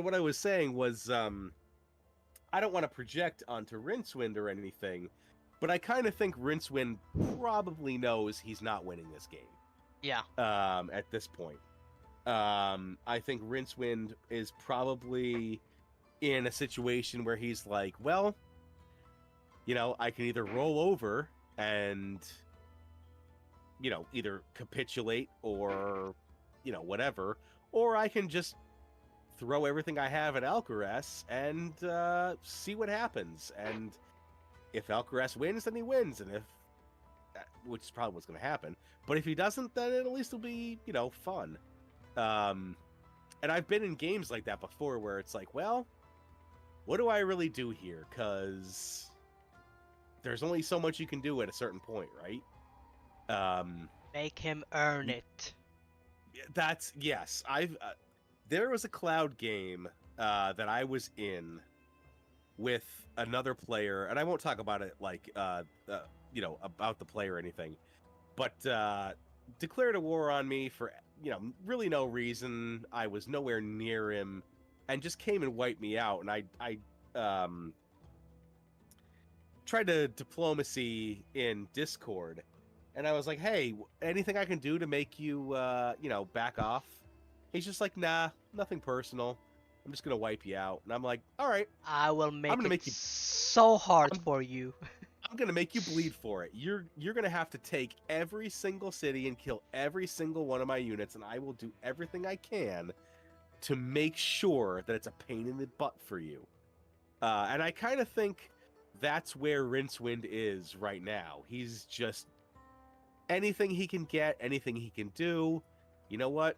what I was saying was, I don't want to project onto Rincewind or anything, but I kind of think Rincewind probably knows he's not winning this game. Yeah. At this point, I think Rincewind is probably in a situation where he's like, well, I can either roll over and, either capitulate or, whatever, or I can just throw everything I have at Alcaraz and see what happens. And if Alcaraz wins, then he wins, and if which is probably what's going to happen. But if he doesn't, then at least it'll be fun. Um, and I've been in games like that before, where it's like, well, what do I really do here? Because there's only so much you can do at a certain point, right? Make him earn it. That's yes. I've there was a cloud game that I was in with another player, and I won't talk about it like about the player or anything, but declared a war on me for really no reason. I was nowhere near him, and just came and wiped me out. And I tried to diplomacy in Discord, and I was like, "Hey, anything I can do to make you back off?" He's just like, "Nah, nothing personal. I'm just gonna wipe you out." And I'm like, "All right, I will I'm make gonna it make you so hard I'm for you. I'm gonna make you bleed for it. You're gonna have to take every single city and kill every single one of my units, and I will do everything I can to make sure that it's a pain in the butt for you." And I kind of think that's where Rincewind is right now. He's just anything he can get, anything he can do. You know what?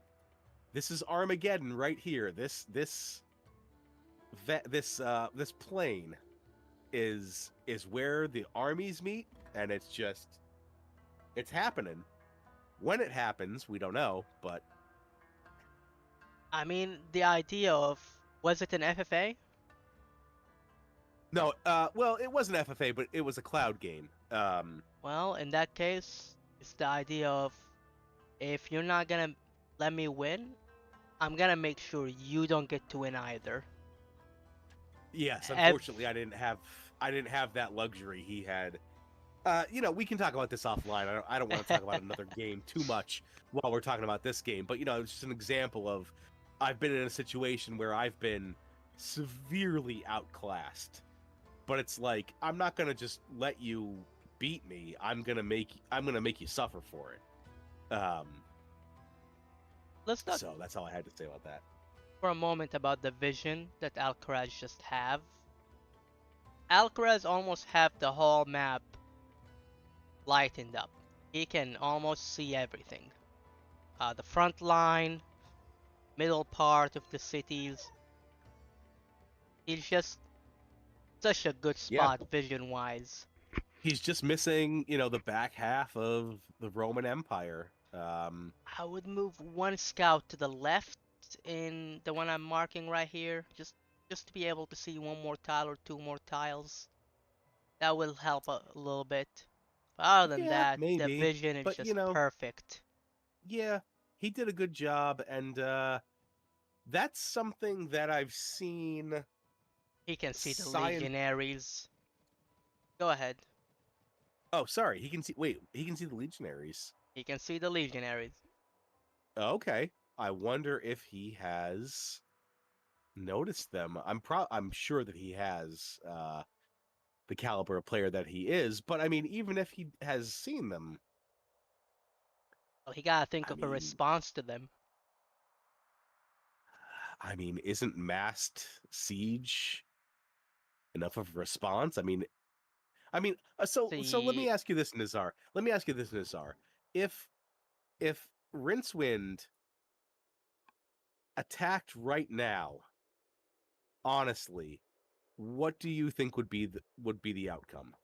This is Armageddon right here. This plane is where the armies meet, and it's happening. When it happens, we don't know, but I mean, the idea of, was it an FFA? no, well, it wasn't FFA, but it was a cloud game. Well, in that case, it's the idea of, if you're not gonna let me win, I'm gonna make sure you don't get to win either. Yes, Ev- unfortunately, I didn't have that luxury he had. We can talk about this offline. I don't want to talk about another game too much while we're talking about this game, but it's just an example of I've been in a situation where I've been severely outclassed. But it's like I'm not gonna just let you beat me. I'm gonna make you suffer for it. Let's talk So that's all I had to say about that. for a moment about the vision that Alcaraz just have. Alcaraz almost have the whole map lightened up. He can almost see everything. The front line, middle part of the cities. He's just such a good Yeah, spot vision-wise. he's just missing, the back half of the Roman Empire. I would move one scout to the left in the one I'm marking right here, just to be able to see one more tile or two more tiles. That will help a little bit. But other than Yeah, that, the maybe, vision is but just perfect. yeah, he did a good job, and that's something that I've seen. He can see the Science. legionaries. Go ahead. Oh, sorry. He can see. Wait, he can see the legionaries. He can see the legionaries. Okay. I wonder if he has noticed them. I'm sure that he has the caliber of player that he is, but I mean, even if he has seen them, Well, he gotta think I of a mean, response to them. isn't massed siege enough of a response? So let me See, ask you this, Nizar. Let me ask you this, Nizar. If if Rincewind attacked right now, honestly, what do you think would be the outcome?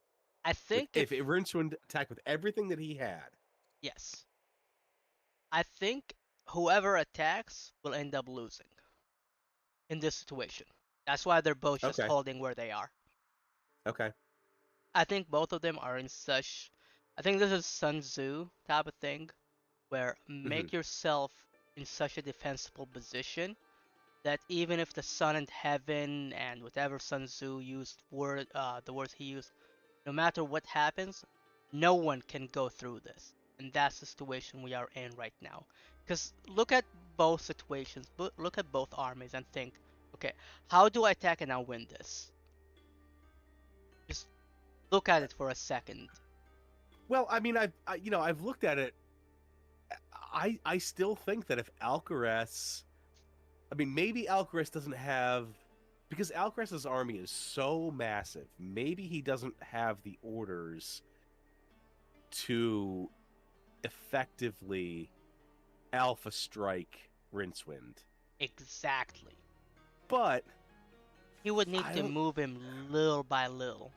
I With think if Rincewind attacked with everything that he had. yes, I think whoever attacks will end up losing in this situation. That's why they're both just Okay. holding where they are. Okay. I think both of them are in such. I think this is Sun Tzu type of thing, where Hmm. make yourself in such a defensible position that even if the sun and heaven and whatever Sun Tzu used the words he used, no matter what happens, no one can go through this. And that's the situation we are in right now. Because look at both situations, look at both armies and think, okay, how do I attack and I win this? Just look at it for a second. Well, I mean, I've looked at it. I still think that if Alcaraz, I mean, maybe Alcaraz doesn't have, because Alcaraz's army is so massive. Maybe he doesn't have the orders to effectively alpha strike Rincewind. Exactly. But He would need I to don't. move him little by little.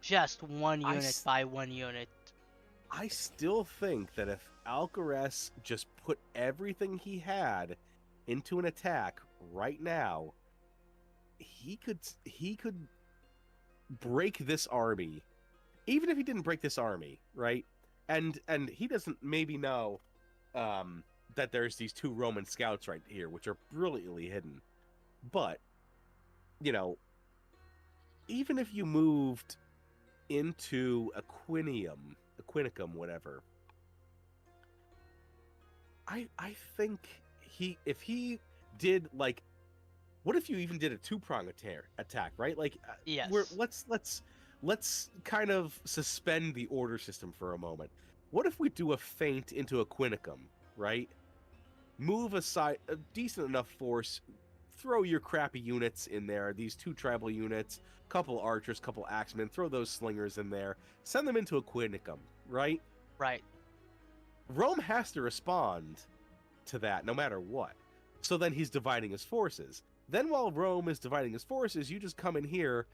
Just one I unit by one unit. I still think that if Alcaraz just put everything he had into an attack right now, he could break this army. Even if he didn't break this army, right? And he doesn't maybe know that there's these two Roman scouts right here, which are brilliantly hidden. But you know, even if you moved into Aquinicum, whatever, I think if he did like, what if you even did a two-prong attack, right? Like, we're Yes. let's kind of suspend the order system for a moment. What if we do a feint into Aquinicum, right? Move aside a decent enough force, throw your crappy units in there, these two tribal units, couple archers, couple axemen, throw those slingers in there, send them into Aquinicum, right? Right. Rome has to respond to that no matter what. So then he's dividing his forces. Then while Rome is dividing his forces, you just come in here.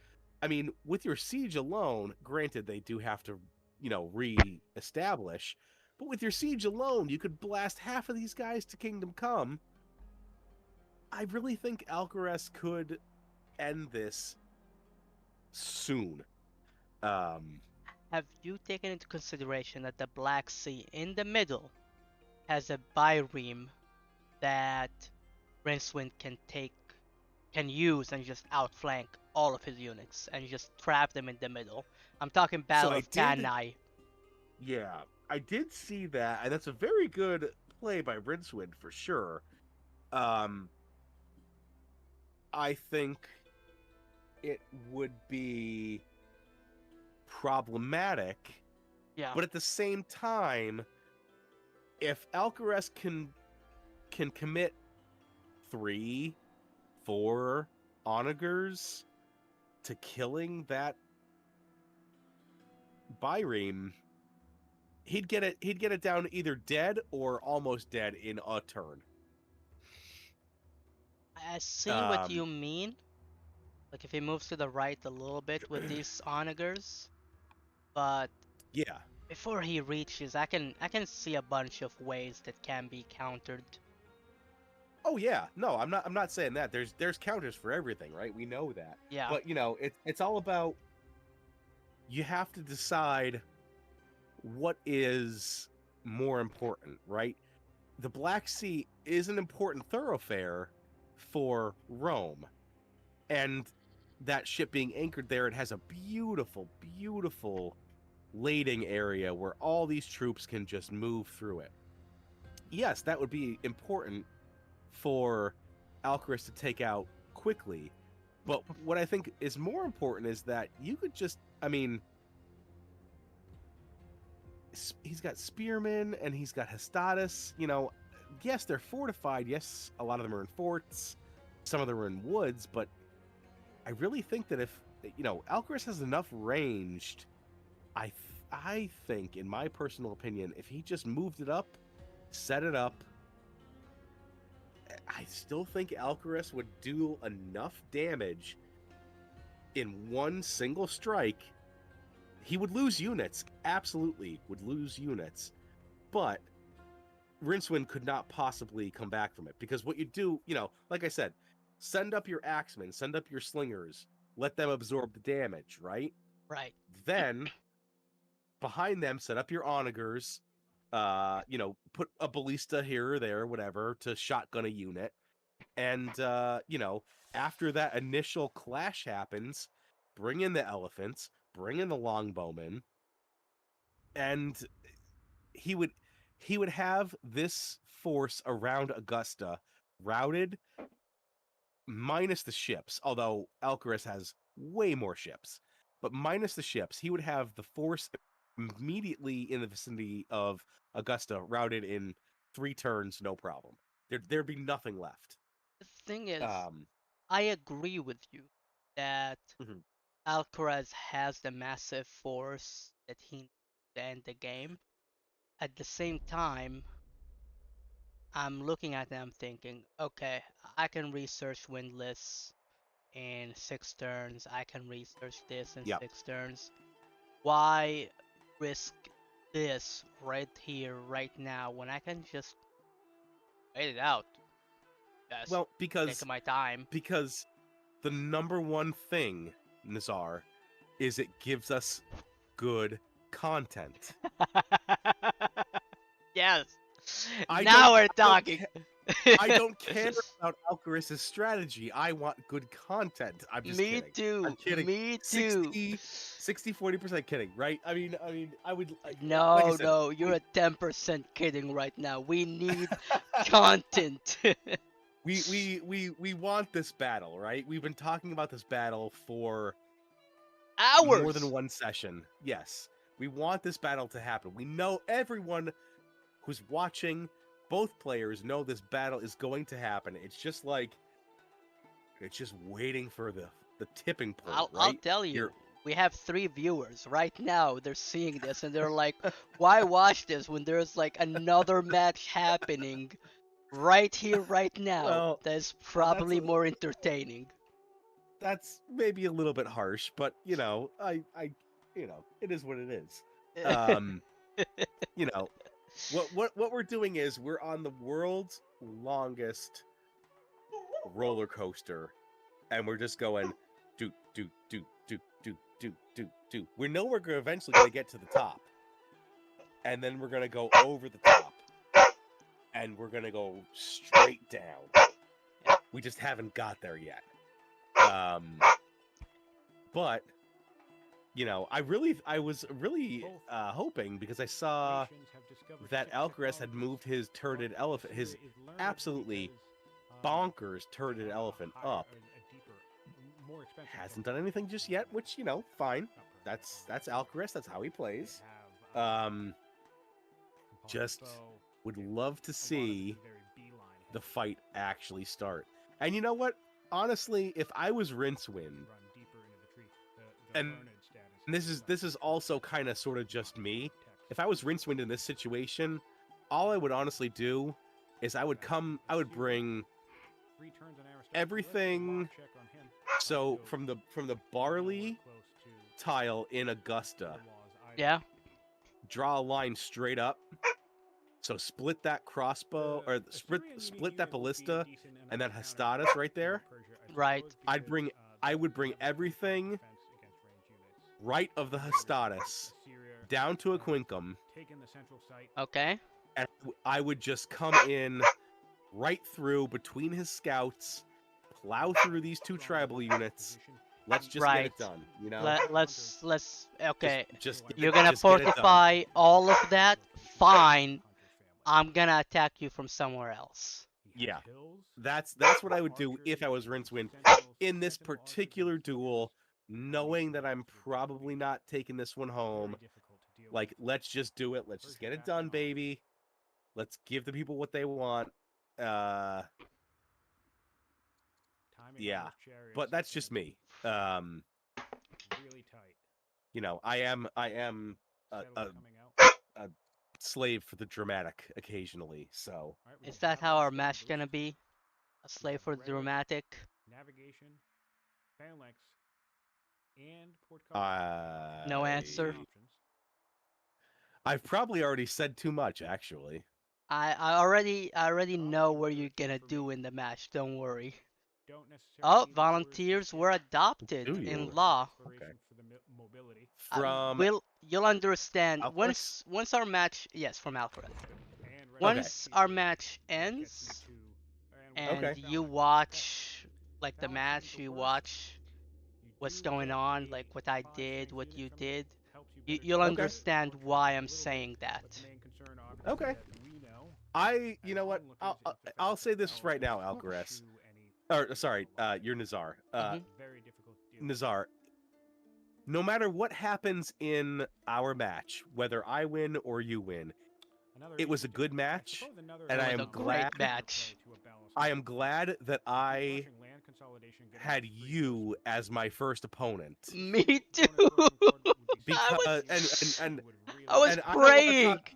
I mean, with your siege alone, granted they do have to, re-establish, but with your siege alone, you could blast half of these guys to Kingdom Come. I really think Alcaraz could end this soon. Um, Have you taken into consideration that the Black Sea in the middle has a bireme that Rincewind can use and just outflank all of his units and just trap them in the middle? I'm talking so Battle I of did, Cannae. yeah, I did see that, and that's a very good play by Rincewind for sure. Um, I think it would be problematic, Yeah. but at the same time, if Alcaraz can commit 3, 4 onagers to killing that Byreme, he'd get it down either dead or almost dead in a turn. I see what Um, you mean. Like if he moves to the right a little bit with these onagers, but yeah. before he reaches, I can see a bunch of ways that can be countered. Oh yeah. No, I'm not saying that. There's counters for everything, right? We know that. Yeah. But it's all about, you have to decide what is more important, right? The Black Sea is an important thoroughfare for Rome. And that ship being anchored there, it has a beautiful, beautiful lading area where all these troops can just move through it. Yes, that would be important for Alcaraz to take out quickly. But what I think is more important is that you could just, I mean, he's got spearmen and he's got Hestatus. Yes, they're fortified. Yes, a lot of them are in forts. Some of them are in woods. But I really think that if Alcaraz has enough ranged, I think, in my personal opinion, if he just moved it up, set it up, I still think Alcaraz would do enough damage in one single strike. He would lose units, absolutely would lose units, but Rincewind could not possibly come back from it, because what you do, like I said, send up your axemen, send up your slingers, let them absorb the damage, right? Right. Then behind them, set up your onagers, put a ballista here or there, whatever, to shotgun a unit. And after that initial clash happens, bring in the elephants, bring in the longbowmen, and he would he would have this force around Augusta routed minus the ships, although Alcaraz has way more ships. But minus the ships, he would have the force immediately in the vicinity of Augusta routed in 3 turns, no problem. There'd be nothing left. The thing is, Um, I agree with you that mhm. Alcaraz has the massive force that he needs to end the game. At the same time, I'm looking at them thinking, okay, I can research windless in 6 turns. I can research this in Yep. 6 turns. Why risk this right here, right now, when I can just wait it out? Just Well, take my time. because the number one thing, Nazar, is it gives us good content. Yes. I don't Now we're I don't talking. I don't care about Alcaraz's strategy. I want good content. I'm just Me kidding. I'm too. kidding. Me too. 40% kidding, right? I would like I No, said, no, you're a 10% kidding right now. We need content. we want this battle, right? We've been talking about this battle for more than Hours. one session. Yes. We want this battle to happen. We know everyone who's watching, both players know this battle is going to happen. It's just waiting for the tipping point, I'll right? tell you. You're We have 3 viewers right now. They're seeing this and they're like, "Why watch this when there's like another match happening right here, right now? well, That's that's probably more entertaining." that's maybe a little bit harsh, but it is what it is. Um, you know, what we're doing is we're on the world's longest roller coaster, and we're just going do. We know we're eventually going to get to the top, and then we're going to go over the top, and we're going to go straight down. We just haven't got there yet. But I was really hoping, because I saw that Alcaraz had moved his turreted elephant, his absolutely bonkers turreted elephant up. Hasn't done anything just yet, which fine. That's Alcaraz. That's how he plays. Just would love to see the fight actually start. And you know what? Honestly, if I was Rincewind, and this is also kind of sort of just me, if I was Rincewind in this situation, all I would honestly do is I would bring everything. So from the barley tile in Augusta, Yeah. draw a line straight up. So split that crossbow, or split that ballista and that Hestatus right there. Right. I would bring everything right of the Hestatus down to a quincum, Okay. and I would just come in right through between his scouts, plow through these 2 tribal units. Let's just get it Right. done, Let's. Okay. You're Just gonna get it done. fortify all of that. Fine. I'm gonna attack you from somewhere else. Yeah, that's what I would do if I was Rincewind in this particular duel, knowing that I'm probably not taking this one home. Like, let's just do it. Let's just get it done, baby. Let's give the people what they want. Yeah, but that's just me. I am a slave for the dramatic occasionally. So Is that how our match gonna be? A slave for the dramatic? No answer. I've probably already said too much, actually. I already know what you're gonna do in the match. Don't worry. Oh, volunteers were adopted Do you? in law. Okay. From You'll understand Alcaraz? once our match. Yes, from Alcaraz. Okay. Once our match ends, and Okay. you watch like the match, you watch what's going on, like what I did, what you did, you'll Okay. understand why I'm saying that. Okay. You know what? I'll say this right now, Alcaraz. Or sorry, you're Nazar. Hmm. Nazar. No matter what happens in our match, whether I win or you win, it was a good match, It and was a great match. I am glad that I had you as my first opponent Me too. I because was, and I was and I don't want to praying. talk.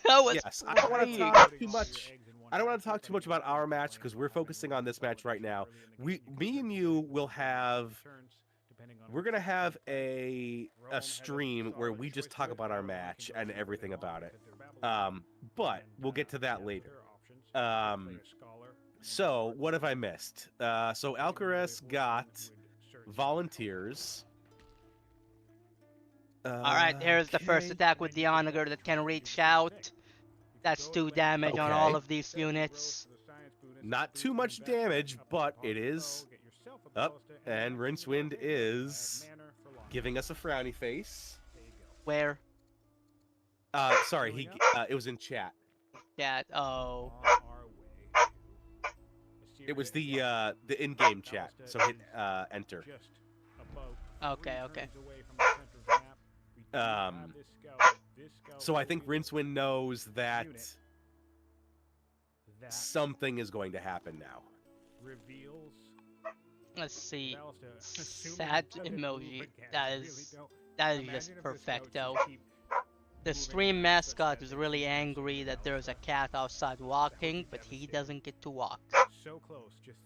I was Yes, I don't want to praying. talk too much. I don't want to talk too much about our match because we're focusing on this match right now. Me and you will have. We're gonna have a stream where we just talk about our match and everything about it. But we'll get to that later. So what have I missed? So Alcaraz got volunteers. All right, here's the first Okay. attack with the Onager that can reach out. That's 2 damage on all Okay. of these units. Not too much damage, but it is up, and Rincewind is giving us a frowny face. Where? Sorry, it was in chat. That, oh. It was the in-game chat. So hit enter. Okay, okay. So I think Rincewind knows that something is going to happen now. Let's see. Sad emoji. That is just perfecto. The stream mascot is really angry that there's a cat outside walking, but he doesn't get to walk.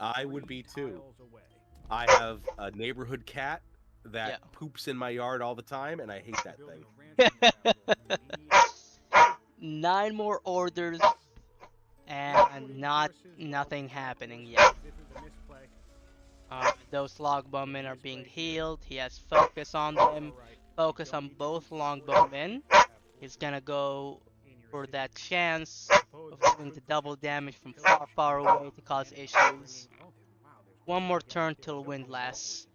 I would be too. I have a neighborhood cat that poops in my yard all the time, and I hate that thing. 9 more orders, and nothing happening yet. Those longbowmen are being healed. He has focus on them. Focus on both longbowmen. He's gonna go for that chance of doing the double damage from far away to cause issues. One more turn till wind lasts.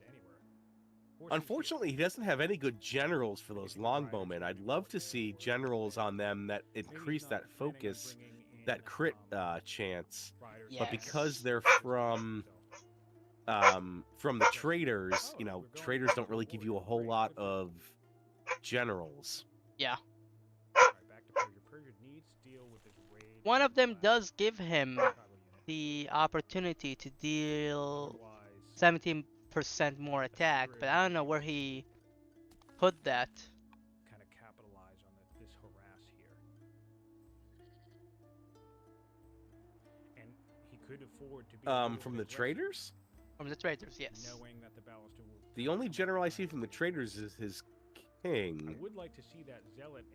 Unfortunately, he doesn't have any good generals for those longbowmen. I'd love to see generals on them that increase that focus, that crit chance. Yes. But because they're from the traders, you know, traders don't really give you a whole lot of generals. Yeah. One of them does give him the opportunity to deal 17% more attack, but I don't know where he put that. Kind of capitalize on this harass here. And he could afford to be From the traders? From the traders, yes. Knowing that the ballista will The only general I see from the traders is his king. I would like to see that zealot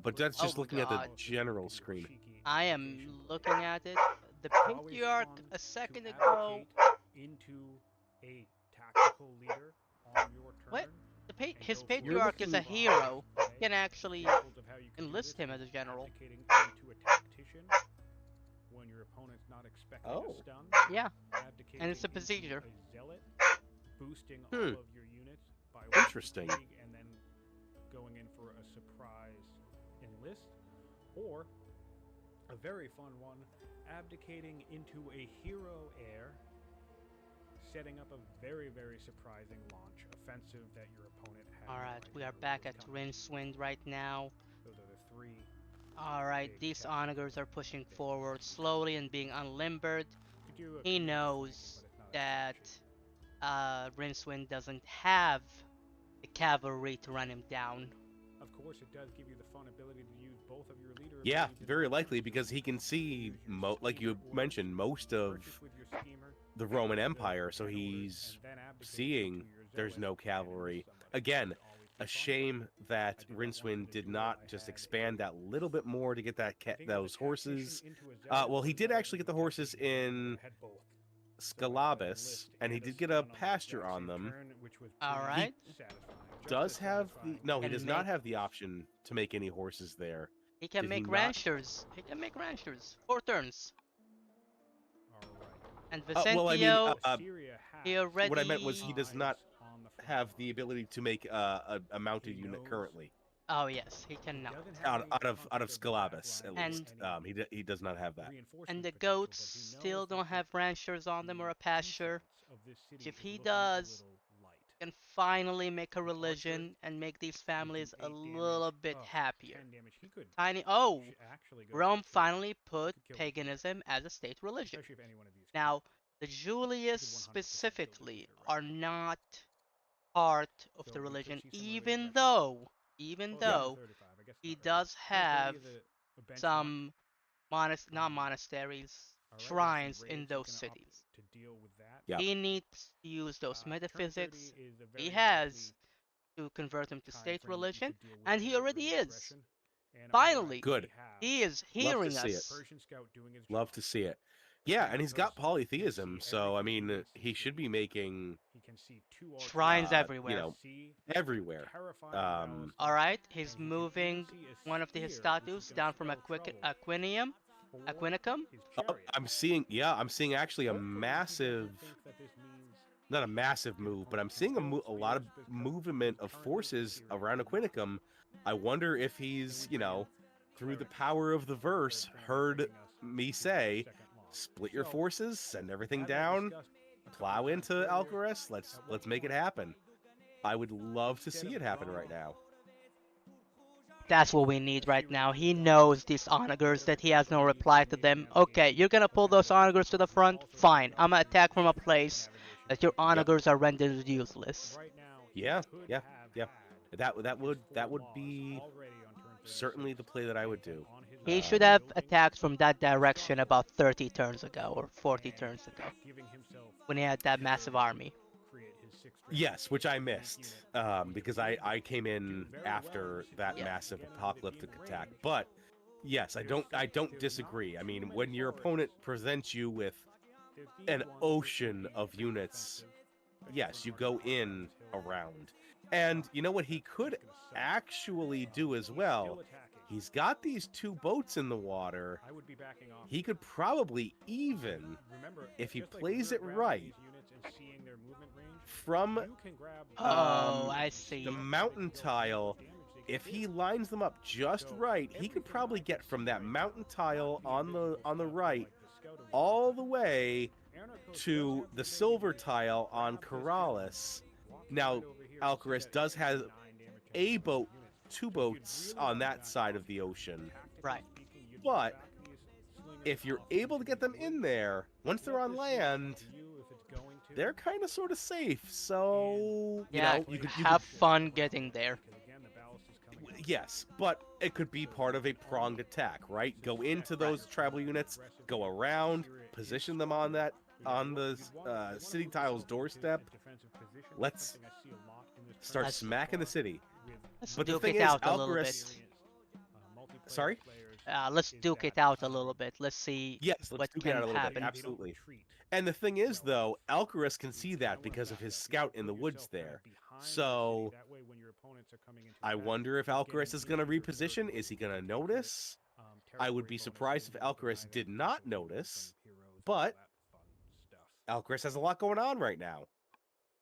But that's just looking at the God. general screen. I am looking at it. The patriarch a second ago. Into a tactical leader on your turn. What? His patriarch is a hero. You can actually enlist him as a general. Into a tactician when your opponent's not expecting a stun. Yeah, and it's a Abdicating procedure. into a zealot, boosting all of your units by one Interesting. fatigue, and then going in for a surprise enlist, or a very fun one, abdicating into a hero heir, setting up a very, very surprising launch offensive that your opponent has. Alright, we are back at Rincewind right now. Those are the 3. Alright, these onagers are pushing forward slowly and being unlimbered. He knows that Rincewind doesn't have the cavalry to run him down. Of course, it does give you the fun ability to use both of your leaders. Yeah, very likely, because he can see, like you mentioned, most of the Roman Empire, so he's seeing there's no cavalry. Again, a shame that Rincewind did not just expand that little bit more to get those horses. Well, he did actually get the horses in Scalabus, and he did get a pasture on them. Alright. Does have the he does not have the option to make any horses there. He can Did make he not? ranchers. He can make ranchers. 4 turns. And Well, I mean, Vicentio, Syria he has what I meant was already. he does not on the front have line. the ability to make a mounted He unit knows currently. Oh yes, he he cannot. doesn't have any Out of concept of the back Scalabus, at lines And least. or any He does not have that. and reinforcement the potential, goats but he still knows don't that have ranchers on them or a the pasture. defense of this city If is he looking a does, little light. he can finally make a The archer religion and make these would do families a 8 little damage. bit Ugh, happier. 10 damage. He could Tiny. Oh, actually go Rome for 3. finally He put could kill with 3. paganism as a state religion. Especially if any one of these Now, crit. the He Julius could 100% kill with specifically either right are now. not part of So the we could religion, see some early aggression. even Close Yeah. to though 35. I guess he not does 30. have 30 is a benchmark. some not monasteries, All right, we have some shrines in raids. He's those gonna opt cities. to deal with that. Yeah. He needs to use those Turn 30 metaphysics is a he very has likely to convert them to time state frame that you religion, could deal with and he very already early is. aggression. And Finally, Good. he is Love to hearing see it. us. Persian scout doing his Love job. to see it. Yeah, and he's got Because he can polytheism, see so I everything he mean, needs to he should be see. making He can see 2 archers. Shrines you everywhere. know, See everywhere. terrifying battles. Alright, he's And he can moving even see a one of his spear, which statues is gonna down from spell trouble Aquinium, for Aquinicum. his Oh, chariot. I'm seeing actually a Hopefully he massive, doesn't think that this means not a massive his move, but I'm opponent seeing can build a lot of spears because movement he's of currently forces tier around 2. Aquinicum. I wonder if he's, through the power of the verse, heard me say, split your forces, send everything down, plow into Alcaraz, let's make it happen. I would love to see it happen right now. That's what we need right now. He knows these onagers that he has no reply to them. Okay, you're gonna pull those onagers to the front? Fine, I'm gonna attack from a place that your Yep. onagers are rendered useless. Yeah. That would be certainly the play that I would do. He should have attacked from that direction about 30 turns ago or 40 turns ago when he had that massive army. Yes, which I missed because I came in after that Yeah. massive apocalyptic attack. But yes, I don't disagree. I mean, when your opponent presents you with an ocean of units, yes, you go in around. And you know what he could actually do as well? He's got these 2 boats in the water. He could probably even, if he plays it right, from I see. the mountain tile, if he lines them up just right, he could probably get from that mountain tile on the right all the way to the silver tile on Corrales. Now, Alcaraz does have a boat, 2 boats on that side of the ocean. Right. But if you're able to get them in there, once they're on land, they're kind of sort of safe. So, Yeah, you could have fun getting there. yes, but it could be part of a pronged attack, right? Go into those tribal units, go around, position them on the city tile's doorstep. Let's start smacking the city. Let's But the duke thing it is, out a little bit. Alcaraz. Sorry? Let's duke it out a little bit. Let's see Yes, let's what duke it can out a little happen. bit. Absolutely. And the thing is, though, Alcaraz can see that because of his scout in the woods there. So I wonder if Alcaraz is going to reposition. Is he going to notice? I would be surprised if Alcaraz did not notice. But Alcaraz has a lot going on right now.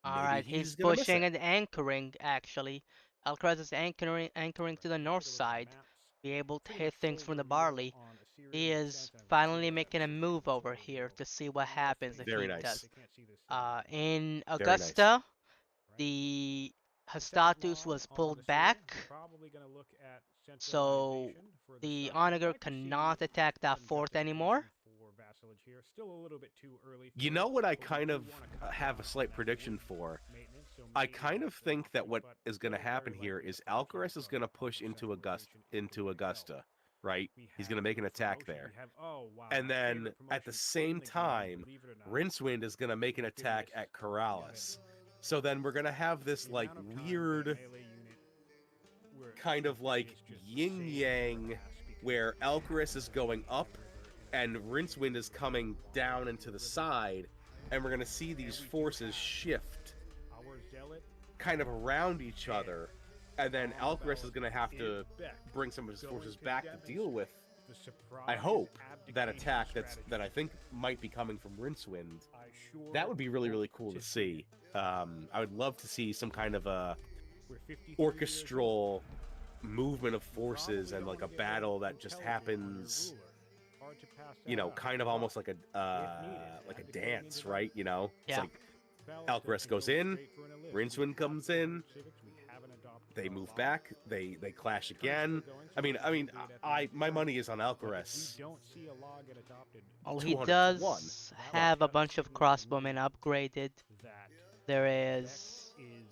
Alright, Maybe he's gonna miss pushing it. and anchoring, actually. Alcaraz is anchoring to the north side. Be able to hit things from the barley. He is finally making a move over here to see what happens if Very he nice. does. In Very nice. Augusta, the Hastatus was pulled back, so the onager cannot attack that fort anymore. You know what I kind of have a slight prediction for? I kind of think that what is going to happen here is Alcaraz is going to push into Augusta, right? He's going to make an attack there. And then at the same time, Rincewind is going to make an attack at Corrales. So then we're going to have this like weird kind of like yin-yang where Alcaraz is going up and Rincewind is coming down and to the side, and we're going to see these forces shift kind of around each other, and then Alcaraz is going to have to bring some of his forces back to deal with The surprise I hope that abdication attack strategy. that I think might be coming from Rincewind. I sure That would be really, hope really cool to participate. see. I would love to see some kind of a We're 53 years old. orchestral movement of forces Probably and like a don't wanna get battle that just intelligent on your happens, ruler. Hard to pass you that know, up. kind of But almost like if needed, a abdicating dance, into right? You know, it's Yeah. like Ballista Alcaraz can goes go in, straight for an enlist. Rincewind We comes have in, civics we haven't adopted they for a move while. back, they clash Turn's again. still going, so I mean, we I can mean, debate at the I next my turn. money is on But if we Alcaraz. don't see a law get adopted, Well, he 200 to 1. does Yeah. have a bunch of crossbowmen upgraded. that There Dex is is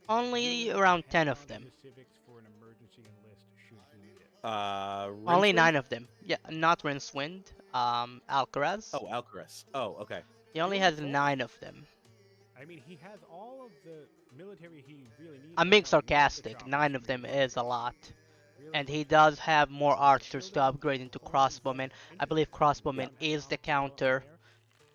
only willing to around hang 10 of on to them. the civics for an emergency enlist should he need it. Only Rincewind? 9 of them. Yeah, not Rincewind. Alcaraz. Oh, Alcaraz. Oh, okay. He only He has only 9 of them. I mean, he has all of the military he really needs. I'm right being now. He's got the sarcastic. choppers, 9 he's of them got is a rockets. lot. Really, And he does have more archers to building upgrade into homes crossbowmen. I believe crossbowmen and is the towns down counter there.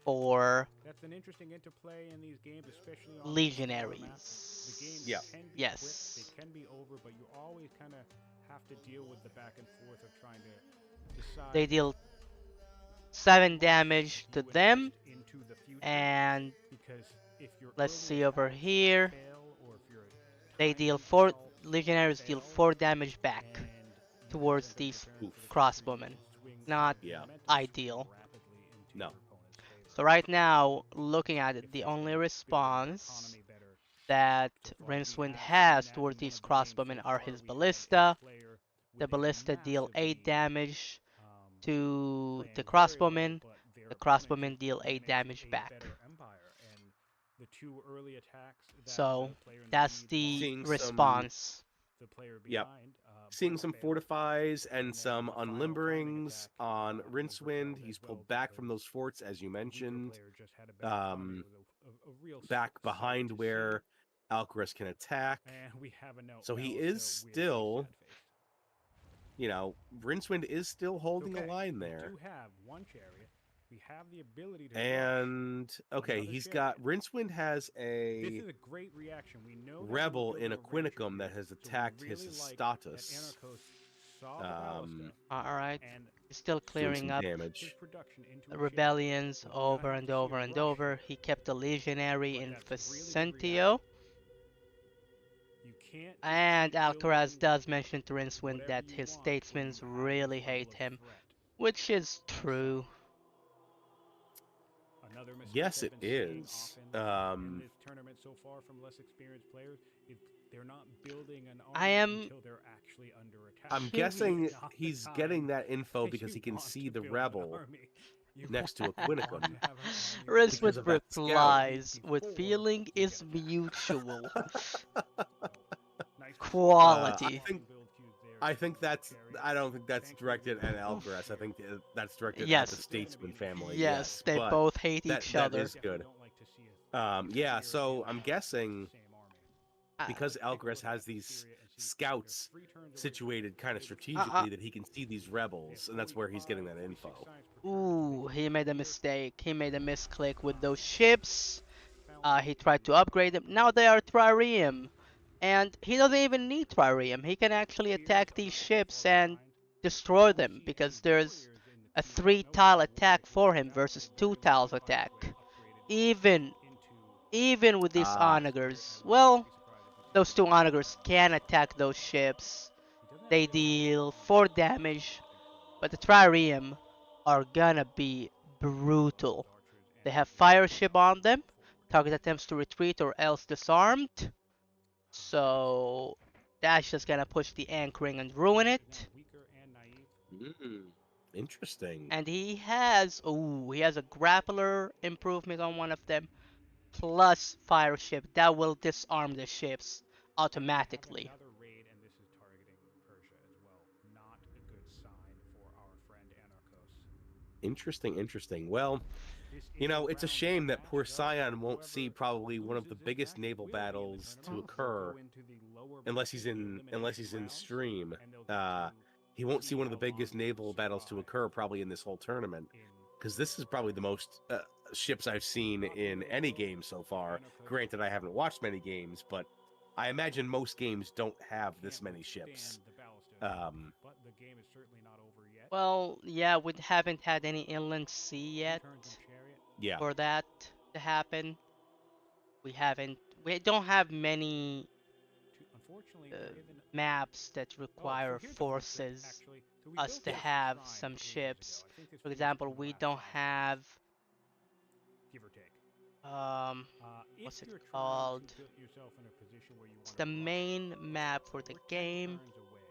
for That's an interesting interplay in these games, especially on smaller maps. The legionaries. games Yeah. can be Yes. quick, they can be over, but you always kind of have to deal with the back and forth of trying to decide. They deal 7 what damage to you them, invest into the future, and because if your let's early see over attacks here. fail, or if your They time deal to 4. assault Legionaries deal fails, 4 damage back and you towards end up these preparing for the crossbowmen. future, you swing Not the Yeah. momentum ideal. rapidly into No. your opponent's favor. So right now, looking at it, If the they can only build their response economy better. that So far, we Rincewind have has seen that toward in these one of the games crossbowmen so are far. his We had a ballista. player The with a ballista deal massive 8 lead, damage to playing the very well, crossbowmen. but their The opponent crossbowmen just deal ran 8 into damage a back. better empire, and the two early attacks that So the player in the that's lead the launched, Seeing some response. the player Yep. behind Seeing both some failed, fortifies and and then some the final timing unlimberings attack on was Rincewind. repelled He's as well pulled back from because those forts, as you the weaker mentioned, player just had a better economy. um, It was a real back sight behind to see. where Alcaraz can attack. And we have a note. So he Ballista is will be still, sad-faced. you know, Rincewind is still holding Okay, a line we there. do have one chariot. We have the ability to And okay, another he's got chariot. Rincewind has This a is a great reaction. We know that rebel we're in building a range Aquinicum that here, has so we attacked really his like status, that Anarchos saw the ballista Alright, and he's still doing clearing some up his damage. production into a ship. rebellions We're gonna over have and to see a over and rush over. here, He kept a legionary but in that's a really good Vicentio. reaction. You can't just And keep Alcaraz building does mention to Rincewind whatever that you his want when you statesmen have this really level hate of him, threat. which is true. Another mistake Yes, I've it been seeing is. often in this tournament so far from less experienced players is they're not building an I army am- until they're actually under attack. I'm Curious. guessing It's not the he's time getting that info that because you he can want see to the build an rebel army. You next to want Aquinicum. to have an army Because Rincewind of that scout. replies before with you feeling get is attacked. mutual. Nice Quality. I think that's. Chariot. I don't think that's Thankfully, directed we at have Alcaraz. I think that's directed at Yes. the Statesman family. Yes, they but both hate that each that other. is good. Definitely don't like to see a Yeah. Syria So and I'm the guessing same army. because Take a Alcaraz look has at these Syria and see scouts they're 3 turns away from situated kind of it. strategically that he can see these rebels, and that's where he's getting that 45, info. 46 science per turn. Ooh, They he can made a clear mistake. He made a misclick with uh, those ships. fountains He tried to upgrade them. Now they are trireme. And he doesn't even need trireme. He can actually attack these ships and destroy them because there's a 3-tile attack for him versus 2 tiles attack. Even with these onagers, well, those 2 onagers can attack those ships. They deal 4 damage, but the trireme are gonna be brutal. They have fire ship on them. Target attempts to retreat or else disarmed. So that's just gonna push the anchoring and ruin it. Interesting. And he has a grappler improvement on one of them, plus fire ship that will disarm the ships automatically. Another raid, and this is targeting Persia as well. Not a good sign for our friend Anarchos. Interesting. Well, you know, it's a shame that poor Scion won't see probably one of the biggest naval battles to occur unless he's in stream. He won't see one of the biggest naval battles to occur probably in this whole tournament, because this is probably the most ships I've seen in any game so far. Granted, I haven't watched many games, but I imagine most games don't have this many ships. the game is certainly not over yet. Well, yeah, we haven't had any inland sea yet Turns and chariot. Yeah. for that to happen. We don't have many Unfortunately, given maps that so require here's the fun thing, forces actually. So we us built to this have shrine some ages ships. ago. I think this For was example, in the we last don't science have give or take. If what's it you're called? trying to put yourself in a position where you It's want the to rush, main map for the we're 10 game. turns away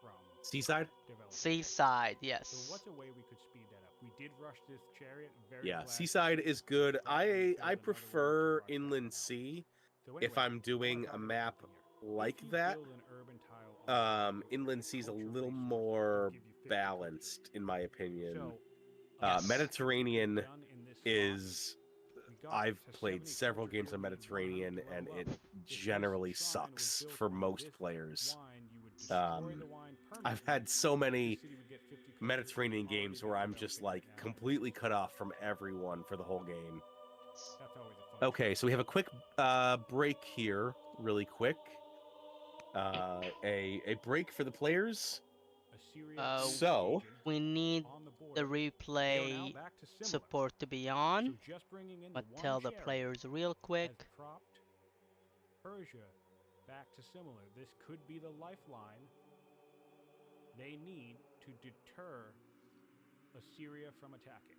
from Seaside? developing. Seaside, So yes. what's a way we could speed that up? We did rush this chariot. Very Yeah, glad Seaside is good. that we built I another one to prefer rush that Inland one out. Sea So if anyway, I'm I wanna doing talk a about map something here. like If you that. build an urban tile on Inland Sea's a little agriculture more resource, it'll give you 50 balanced, in my opinion. So, Yes. Mediterranean done in this spot, is. we got I've to played 70 several culture games on toward being Mediterranean, 100 and level it up. If this generally shrine was sucks built for on most this players. wine, you would destroy the wine I've permanently. had so The many city would get 50 cultures, Mediterranean already games been where I'm just developing like right now. completely cut off from everyone for the whole game. That's always a fun Okay, thing. so we have a quick break here, really quick. A break for the players. Assyria is So- engaging We need on the the border. We go now replay back to Simla. support to be on. So just bringing in But one tell the chariot players real has quick. propped Persia back to similar. This could be the lifeline they need to deter Assyria from attacking.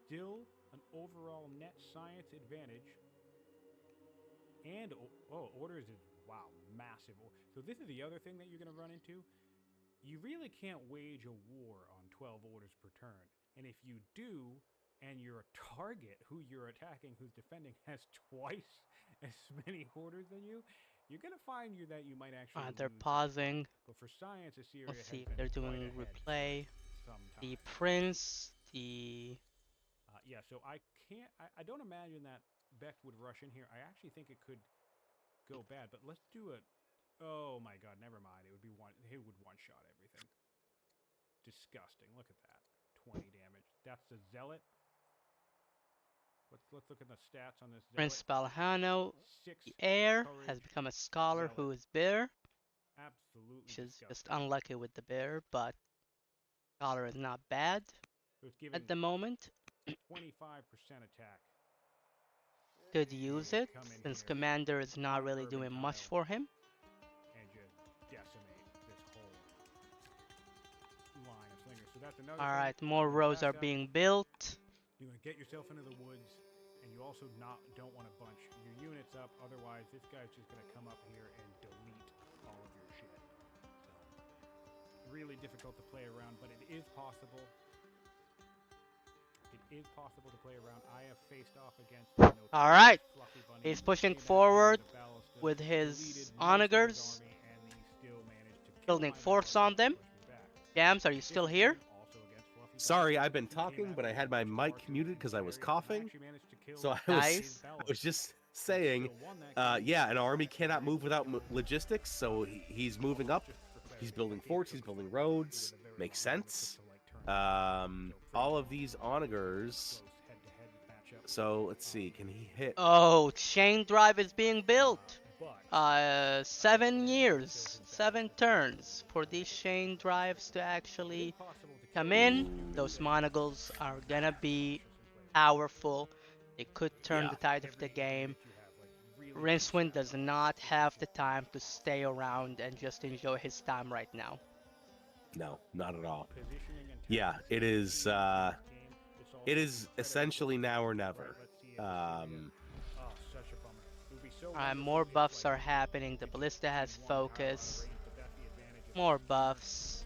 Still an overall net science advantage. And, orders is, wow, massive. So this is the other thing that you're going to run into. You really can't wage a war on 12 orders per turn. And if you do, and your target, who you're attacking, who's defending, has twice as many orders than you, you're going to find that you might actually They're lose. pausing. But for science, Assyria Let's has see if been they're quite doing ahead replay. for some The time. prince, the Yeah, so I can't. I don't imagine that Beck would rush in here. I actually think it could go bad. But let's do it. Oh my God, never mind. It would be one. He would one shot everything. Disgusting. Look at that. 20 damage. That's the zealot. Let's look at the stats on this zealot. Prince Balhano, 6 the heir, courage, has become a scholar zealot. who is bitter, Absolutely which is disgusting. just unlucky with the bear, but scholar is not bad So it's giving at the moment. 25% attack. Could use it Come in since here commander is not on really urban doing much tile. for him. And just decimate this whole line of slingers. So that's another All thing. right, more When rows back are up, being built. You want to get yourself into the woods, and you also don't want to bunch your units up. Otherwise, this guy's just going to come up here and delete all of your shit. So, really difficult to play around, but it is possible. It is possible to play around. I have faced off against. All right, Fluffy Bunny. he's pushing Came out forward the ballista, with his deleted most of his onagers, army, and he still managed to kill building my forts ballista on and them. push me back. Jams, are you still here? Also against Fluffy Bunny. Sorry, I've been He came talking, out but I with had a my bunch of mic archers muted and because I was chariots, and coughing. actually managed to kill So I Nice. was just saying, yeah, an army cannot move without logistics. So he's moving up. He's building forts. He's building roads. Makes sense. All of these onagers. So let's see. Can he hit? Oh, chain drive is being built. 7 years, 7 turns for these chain drives to actually come in. Those monocles are gonna be powerful. They could turn Yeah. the tide of the game. Rincewind does not have the time to stay around and just enjoy his time right now. No, not at all. Yeah, it is. It is essentially now or never. More buffs are happening. The ballista has focus. More buffs.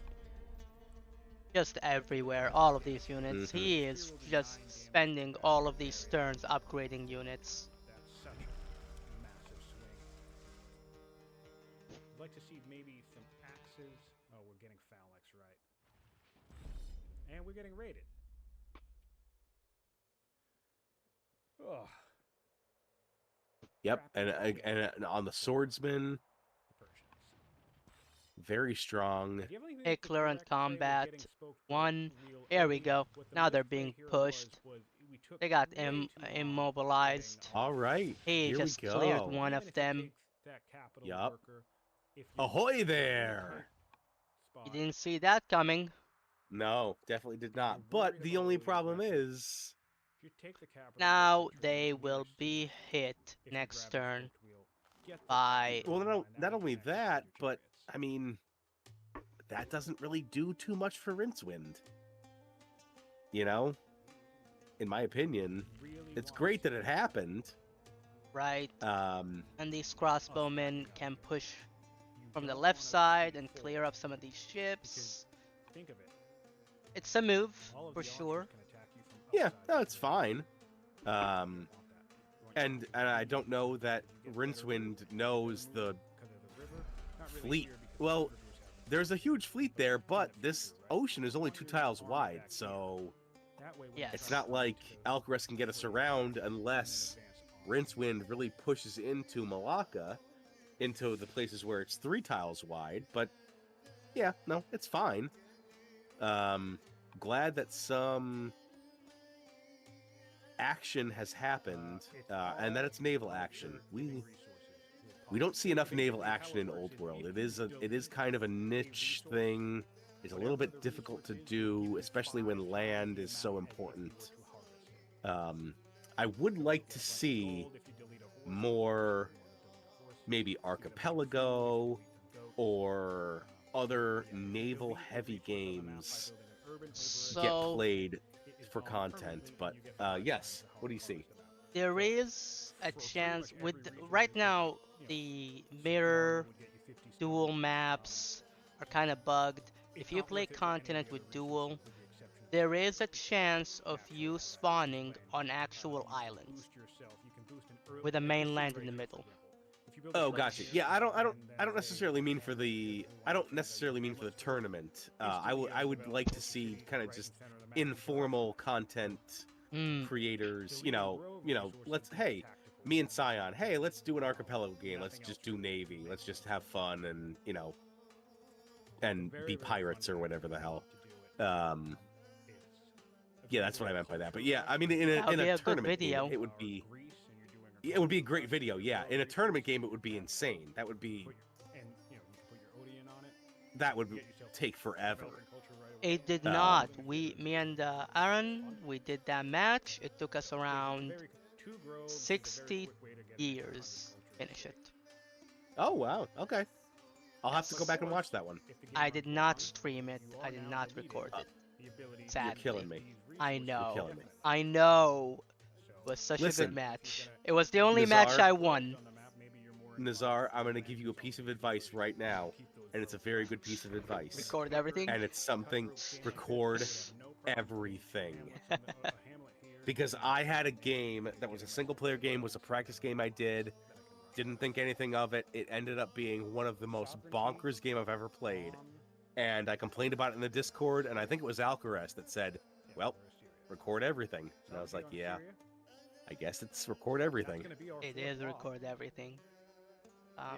Just everywhere. All of these units. Mhm. He is just spending all of these turns upgrading units. That's such a massive swing. I'd like to see maybe some axes. Oh, we're getting phalanx right. And we're getting raided. Ugh. Yep, and on the swordsman, The Persians. very strong. Do you have anything Heckler to and correct say with combat. getting spoke One. real There we early? go. What the Now they're misplay being here pushed. was we took They got way too long immobilized. getting All right, He here just we cleared go. one Even of if it them. takes that capital Yup. worker if you Ahoy there! spot, You didn't see that coming. No, definitely did not. You're But worried the about only all the problem aggressive- is, if you take the capital, Now get the they treasure, will get a be siege. hit If you next grab the turn flipped wheel, get the by. well, treasure, not, and that not way you only can actually that, shoot but chariots. I mean, that doesn't really do too much for Rincewind. You know, in my opinion, Really it's wanna great that see it happened. Right, Um, and these us crossbowmen back can up. push You from the don't left wanna side shoot and forward, clear up some of these because ships. think of it. It's a move All of for the archers sure. can attack you from yeah, upside no, down. it's fine. You don't Um, want that. You want and your I speed, don't know that you get better Rincewind moves, knows better the moves 'cause of the river. Not really fleet. here because Well, the rivers have there's a huge fleet there, but in the this future, right? ocean is only You 2 want your tiles army wide, back here. so That way when Yes. you it's try to not like breach those Alcaras can get us fleets, around you can unless advance on. Rincewind really pushes into Malacca, into the places where it's 3 tiles wide. But yeah, no, it's fine. Glad that some action has happened, and that it's naval action. We don't see enough naval action in Old World. It is kind of a niche thing. It's a little bit difficult to do, especially when land is so important. I would like to see more, maybe Archipelago or other naval heavy games get So played for content. But yes, what do you see? there is a chance with right now the mirror dual maps are kind of bugged. If you play continent with dual, there is a chance of you spawning on actual islands with a mainland in the middle. Oh, Which- gotcha. Yeah, I don't necessarily mean for the tournament. I would like to see kind of just informal content Mm, creators. Let's me and Scion. Hey, let's do an archipelago game. Let's just do Navy. Let's just have fun and and be pirates or whatever the hell. Yeah, that's what I meant by that. But yeah, I mean, That would in be a a good tournament game, video. it would be a great video. Yeah, in a tournament game, it would be insane. That would take forever. It did not. Me and Aaron, we did that match. It took us around 60 years to finish it. Oh wow. Okay, I'll have to go back and watch that one. I did not stream it. I did not record it. Sadly. You're killing me. I You're know. killing me. I know. It was such a Listen, good match. It was the only match Nazar, I won. Nazar, I'm going to give you a piece of advice right now, and it's a very good piece of advice. Record everything. And it's something, record everything. Because I had a game that was a single player game, was a practice game I didn't think anything of it. It ended up being one of the most bonkers game I've ever played. And I complained about it in the Discord, and I think it was Alcaraz that said, well, record everything. And I was like, yeah, I guess it's record everything. It is record everything. I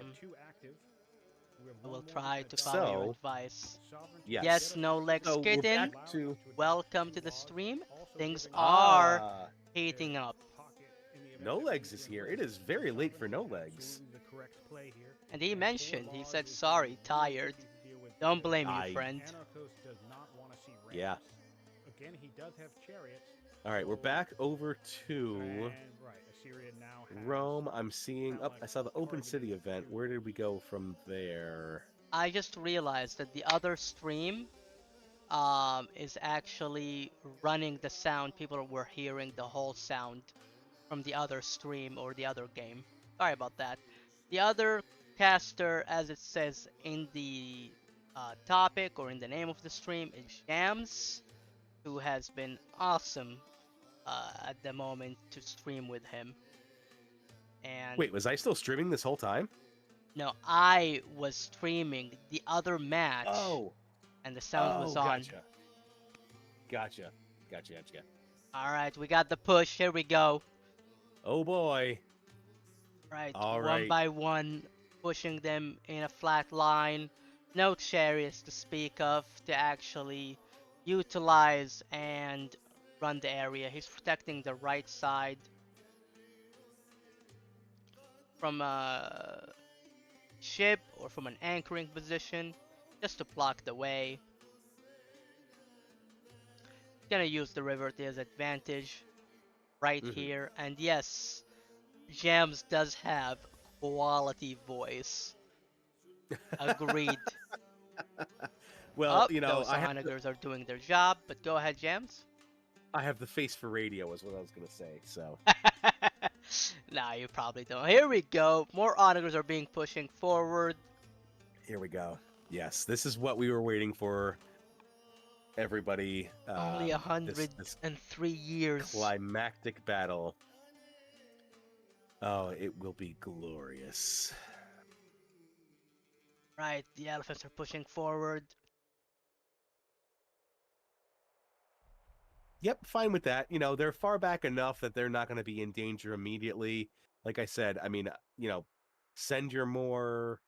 will try to follow your advice. Yes. Yes, no legs So we're kitten. back to Welcome to the stream. Things are Ah, heating up. No Legs is here. It is very late for No Legs. And he mentioned, he said, sorry, tired. Don't blame you, friend. Yeah. Again, he does have chariots. All right, we're back over to And, right, Assyria now has Rome. I'm seeing up. I saw the Open City event. Where did we go from there? I just realized that the other stream is actually running the sound. People were hearing the whole sound from the other stream or the other game. Sorry about that. The other caster, as it says in the topic or in the name of the stream, is Shams, who has been awesome at the moment to stream with him. And Wait, was I still streaming this whole time? no, I was streaming the other match. Oh. And the sound was on. Gotcha. Alright, we got the push. Here we go. Oh boy. Right, All one right. by one, pushing them in a flat line. No chariots to speak of to actually utilize and run the area. He's protecting the right side from ship or from an anchoring position just to block the way. Gonna use the river to his advantage right Hmm. here. And yes, Jams does have quality voice. Agreed. Well, Oh, those onagers are doing their job, but go ahead, Jams. I have the face for radio, is what I was gonna say. So Nah, you probably don't. Here we go. More onagers are being pushing forward. here we go. Yes, this is what we were waiting for, everybody. Only This 103 years. climactic battle. Oh, it will be glorious. Right, the elephants are pushing forward. Yep, fine with that. They're far back enough that they're not going to be in danger immediately. Like I said, I mean, send your more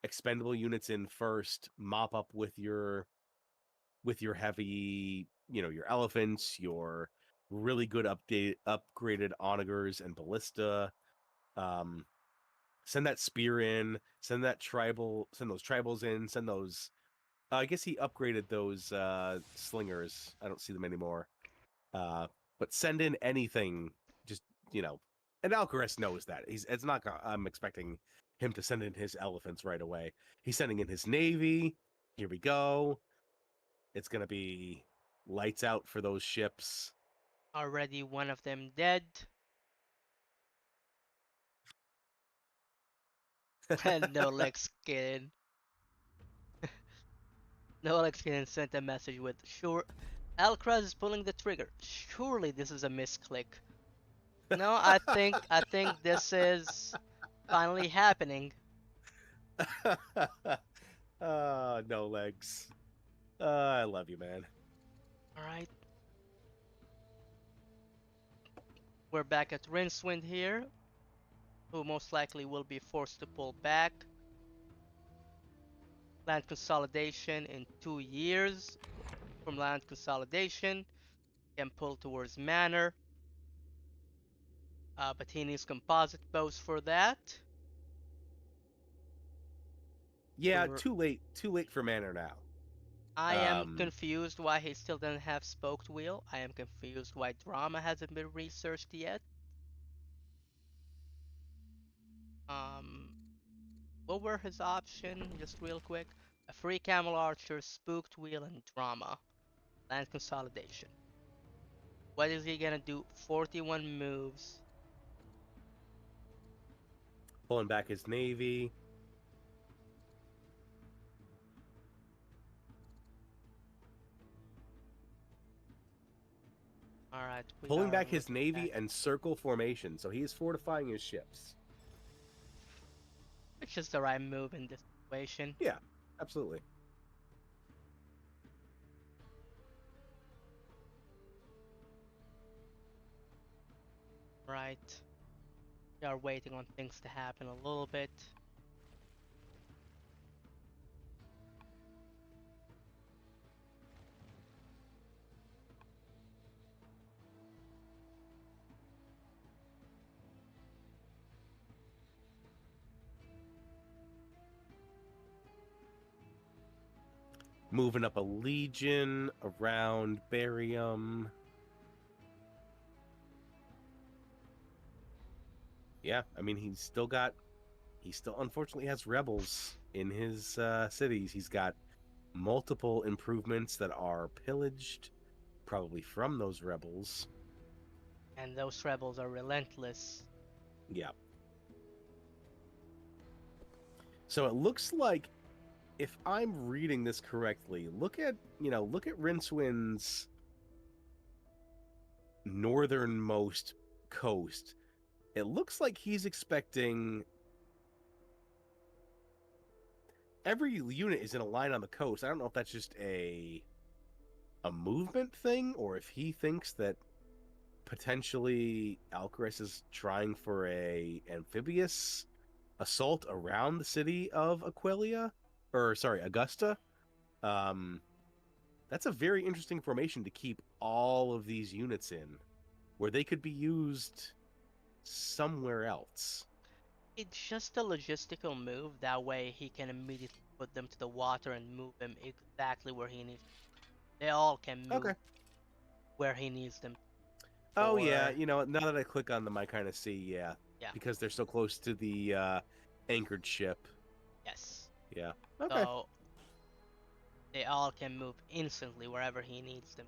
expendable units in first, mop up with your heavy, your elephants, your really good upgraded onagers and ballista. Um, send that spear in, send those tribals in, send those. I guess he upgraded those slingers. I don't see them anymore. But send in anything, just you know. And Alcaraz knows that. It's not. I'm expecting him to send in his elephants right away. He's sending in his navy. Here we go. It's gonna be lights out for those ships. Already one of them dead. And no legs skin. No legs skin sent a message with sure. Alcaraz is pulling the trigger. Surely this is a misclick. No, I think this is finally happening. No legs. I love you, man. Alright. We're back at Rincewind here, who most likely will be forced to pull back. Land consolidation in 2 years. From land consolidation, can pull towards manor. But he needs composite bows for that. Yeah, We're- too late. Too late for Manor now. I am Um, confused why he still doesn't have spoked wheel. I am confused why drama hasn't been researched yet. Um, what were his options? Just real quick. A free camel archer, spooked wheel, and drama. Land consolidation. What is he gonna do? 41 moves. pulling back his navy. Alright, we Pulling are back his looking navy at, and circle formation. So he is fortifying his ships. which is the right move in this situation. Yeah, absolutely. Right. We are waiting on things to happen a little bit. Moving up a legion around Barium. Yeah, I mean he still unfortunately has rebels in his cities. He's got multiple improvements that are pillaged, probably from those rebels. And those rebels are relentless. Yeah. So it looks like, if I'm reading this correctly, look at Rincewind's northernmost coast. It looks like he's expecting every unit is in a line on the coast. I don't know if that's just a movement thing, or if he thinks that potentially Alcaraz is trying for a amphibious assault around the city of Augusta. Um, that's a very interesting formation to keep all of these units in, where they could be used somewhere else. It's just a logistical move. That way he can immediately put them to the water and move them exactly where he needs. They all can move Okay. where he needs them. Oh yeah, Or now that I click on them, I kind of see, yeah, yeah, because they're so close to the anchored ship. yes. Yeah. Okay. So they all can move instantly wherever he needs them.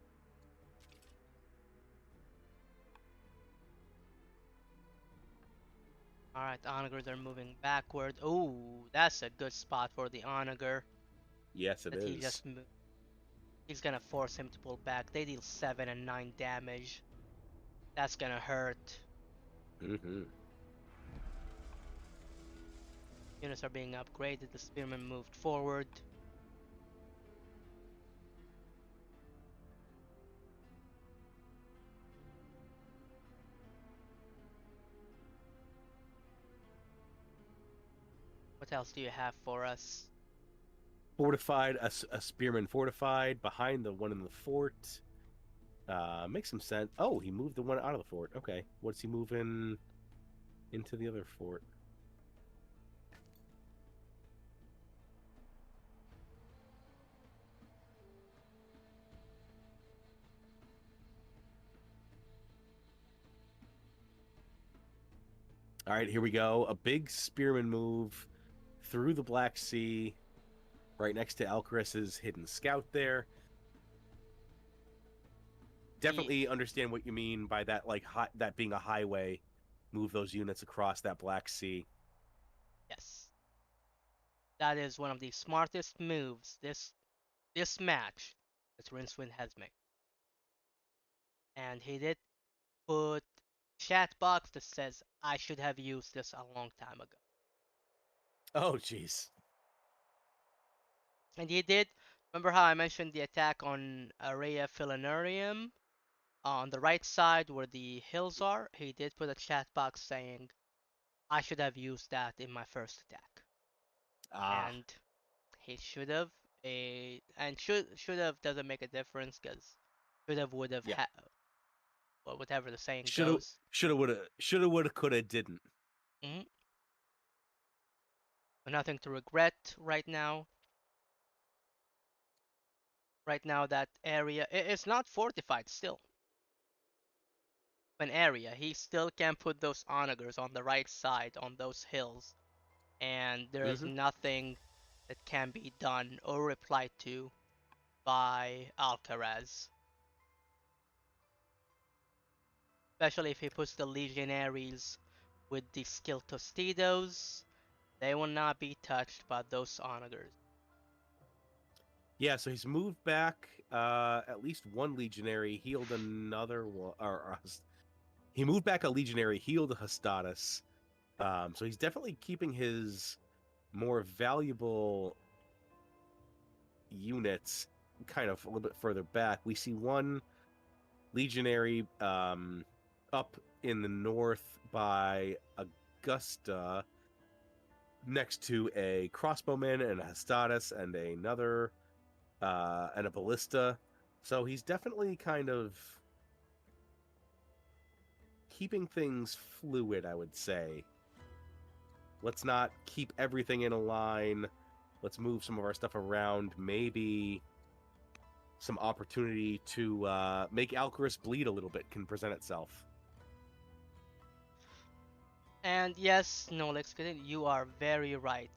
Alright, the onagers are moving backward. Oh, that's a good spot for the onager Yes, it that he is. just moved. He's gonna force him to pull back. They deal 7 and 9 damage. That's gonna hurt. Mm-hmm. Units are being upgraded. The spearmen moved forward. What else do you have for us? Fortified, a spearman fortified behind the one in the fort. Makes some sense. Oh, he moved the one out of the fort. Okay, what's he moving into the other fort? All right, here we go. A big spearman move through the Black Sea, right next to Alcaraz's hidden scout there. Definitely understand what you mean by that, like that being a highway. Move those units across that Black Sea. Yes. That is one of the smartest moves this match that Rincewind has made. And he did put chat box that says I should have used this a long time ago. Oh, jeez. And he did. Remember how I mentioned the attack on Area Philanurium on the right side where the hills are? He did put a chat box saying I should have used that in my first attack. Ah, And he should have. And should have doesn't make a difference because should have would have yeah. well, whatever the saying Shoulda, goes. woulda, coulda, didn't. Mm-hmm. Nothing to regret right now. Right now, that area it's not fortified still. An area he still can put those onagers on the right side on those hills, and there is Mm-hmm. nothing that can be done or replied to by Alcaraz. Especially if he puts the legionaries with the skill Tostitos, they will not be touched by those onagers. Yeah, so he's moved back at least one legionary, healed another one, or he moved back a legionary, healed a Hostatus. So he's definitely keeping his more valuable units kind of a little bit further back. We see one legionary up in the north by Augusta, next to a crossbowman and a Hostatus and another and a ballista. So he's definitely kind of keeping things fluid, I would say. Let's not keep everything in a line. Let's move some of our stuff around. Maybe some opportunity to make Alcaraz bleed a little bit can present itself. And yes, Nolix, you are very right.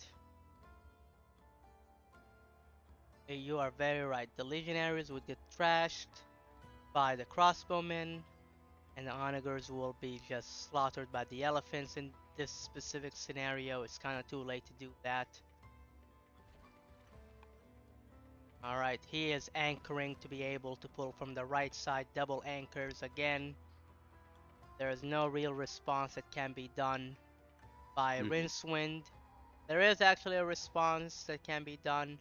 You are very right. The legionaries would get trashed by the crossbowmen, and the onagers will be just slaughtered by the elephants in this specific scenario. It's kind of too late to do that. Alright, he is anchoring to be able to pull from the right side, double anchors again. There is no real response that can be done by Rincewind. There is actually a response that can be done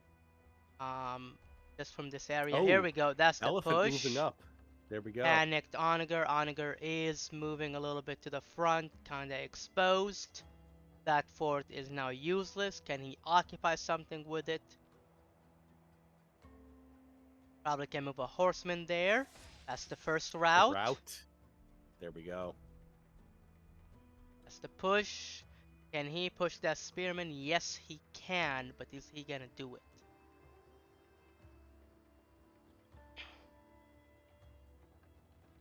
just from this area. Here Oh, we go, that's the elephant moving push. up. There we go. Panicked Onager. Onager is moving a little bit to the front, kinda exposed. That fort is now useless. Can he occupy something with it? Probably can move a horseman there. That's the first A route. route. There we go. That's the push. Can he push that spearman? Yes, he can, but is he gonna do it?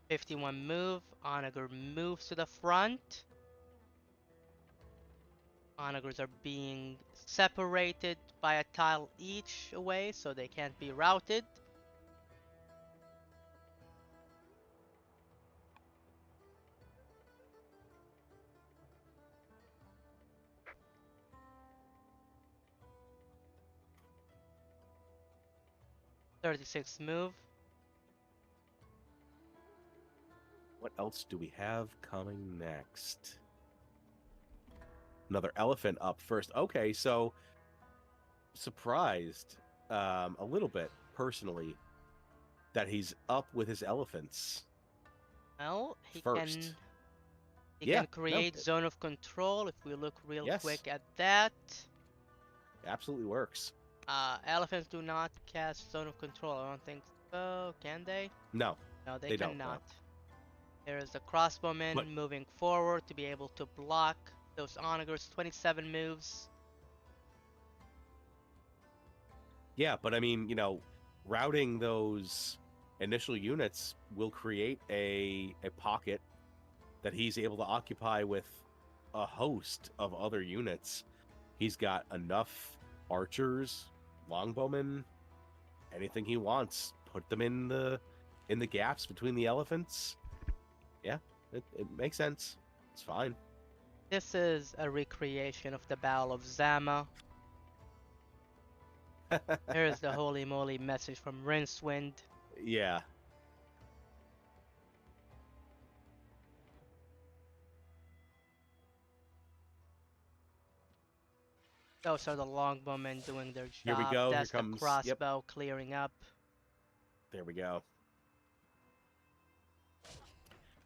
'51 move. Onager moves to the front. Onagers are being separated by a tile each away, so they can't be routed. '36 move. What else do we have coming next? Another elephant up first. Okay, so surprised a little bit personally that he's up with his elephants Well, he first. can No, create zone of control if we look real yes, quick at that. absolutely works. Elephants do not cast zone of control. I don't think so. Can they? No, No, they don't. No. cannot. There is the crossbowman But moving forward to be able to block those onagers. 27 moves. yeah, but I mean, routing those initial units will create a pocket that he's able to occupy with a host of other units. He's got enough archers, longbowmen, anything he wants. Put them in the gaps between the elephants. Yeah, it makes sense. It's fine. This is a recreation of the Battle of Zama. Here's the holy moly message from Rincewind. Yeah. Those are the longbowmen doing their Here we job. go. That's Here the comes. Yep. crossbow clearing up. There we go.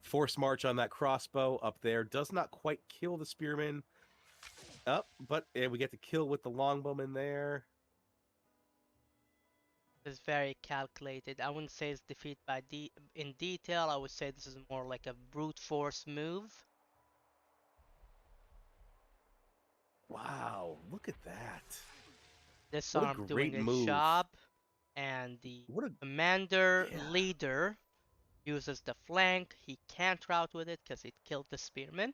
Force march on that crossbow up there. Does not quite kill the spearman. Up, but we get to kill with the longbowman there. Is very calculated. I wouldn't say it's defeat by in detail. I would say this is more like a brute force move. Wow, look at that. This What a arm doing great its move. job, and the What a commander yeah. leader uses the flank. He can't route with it because it killed the spearman.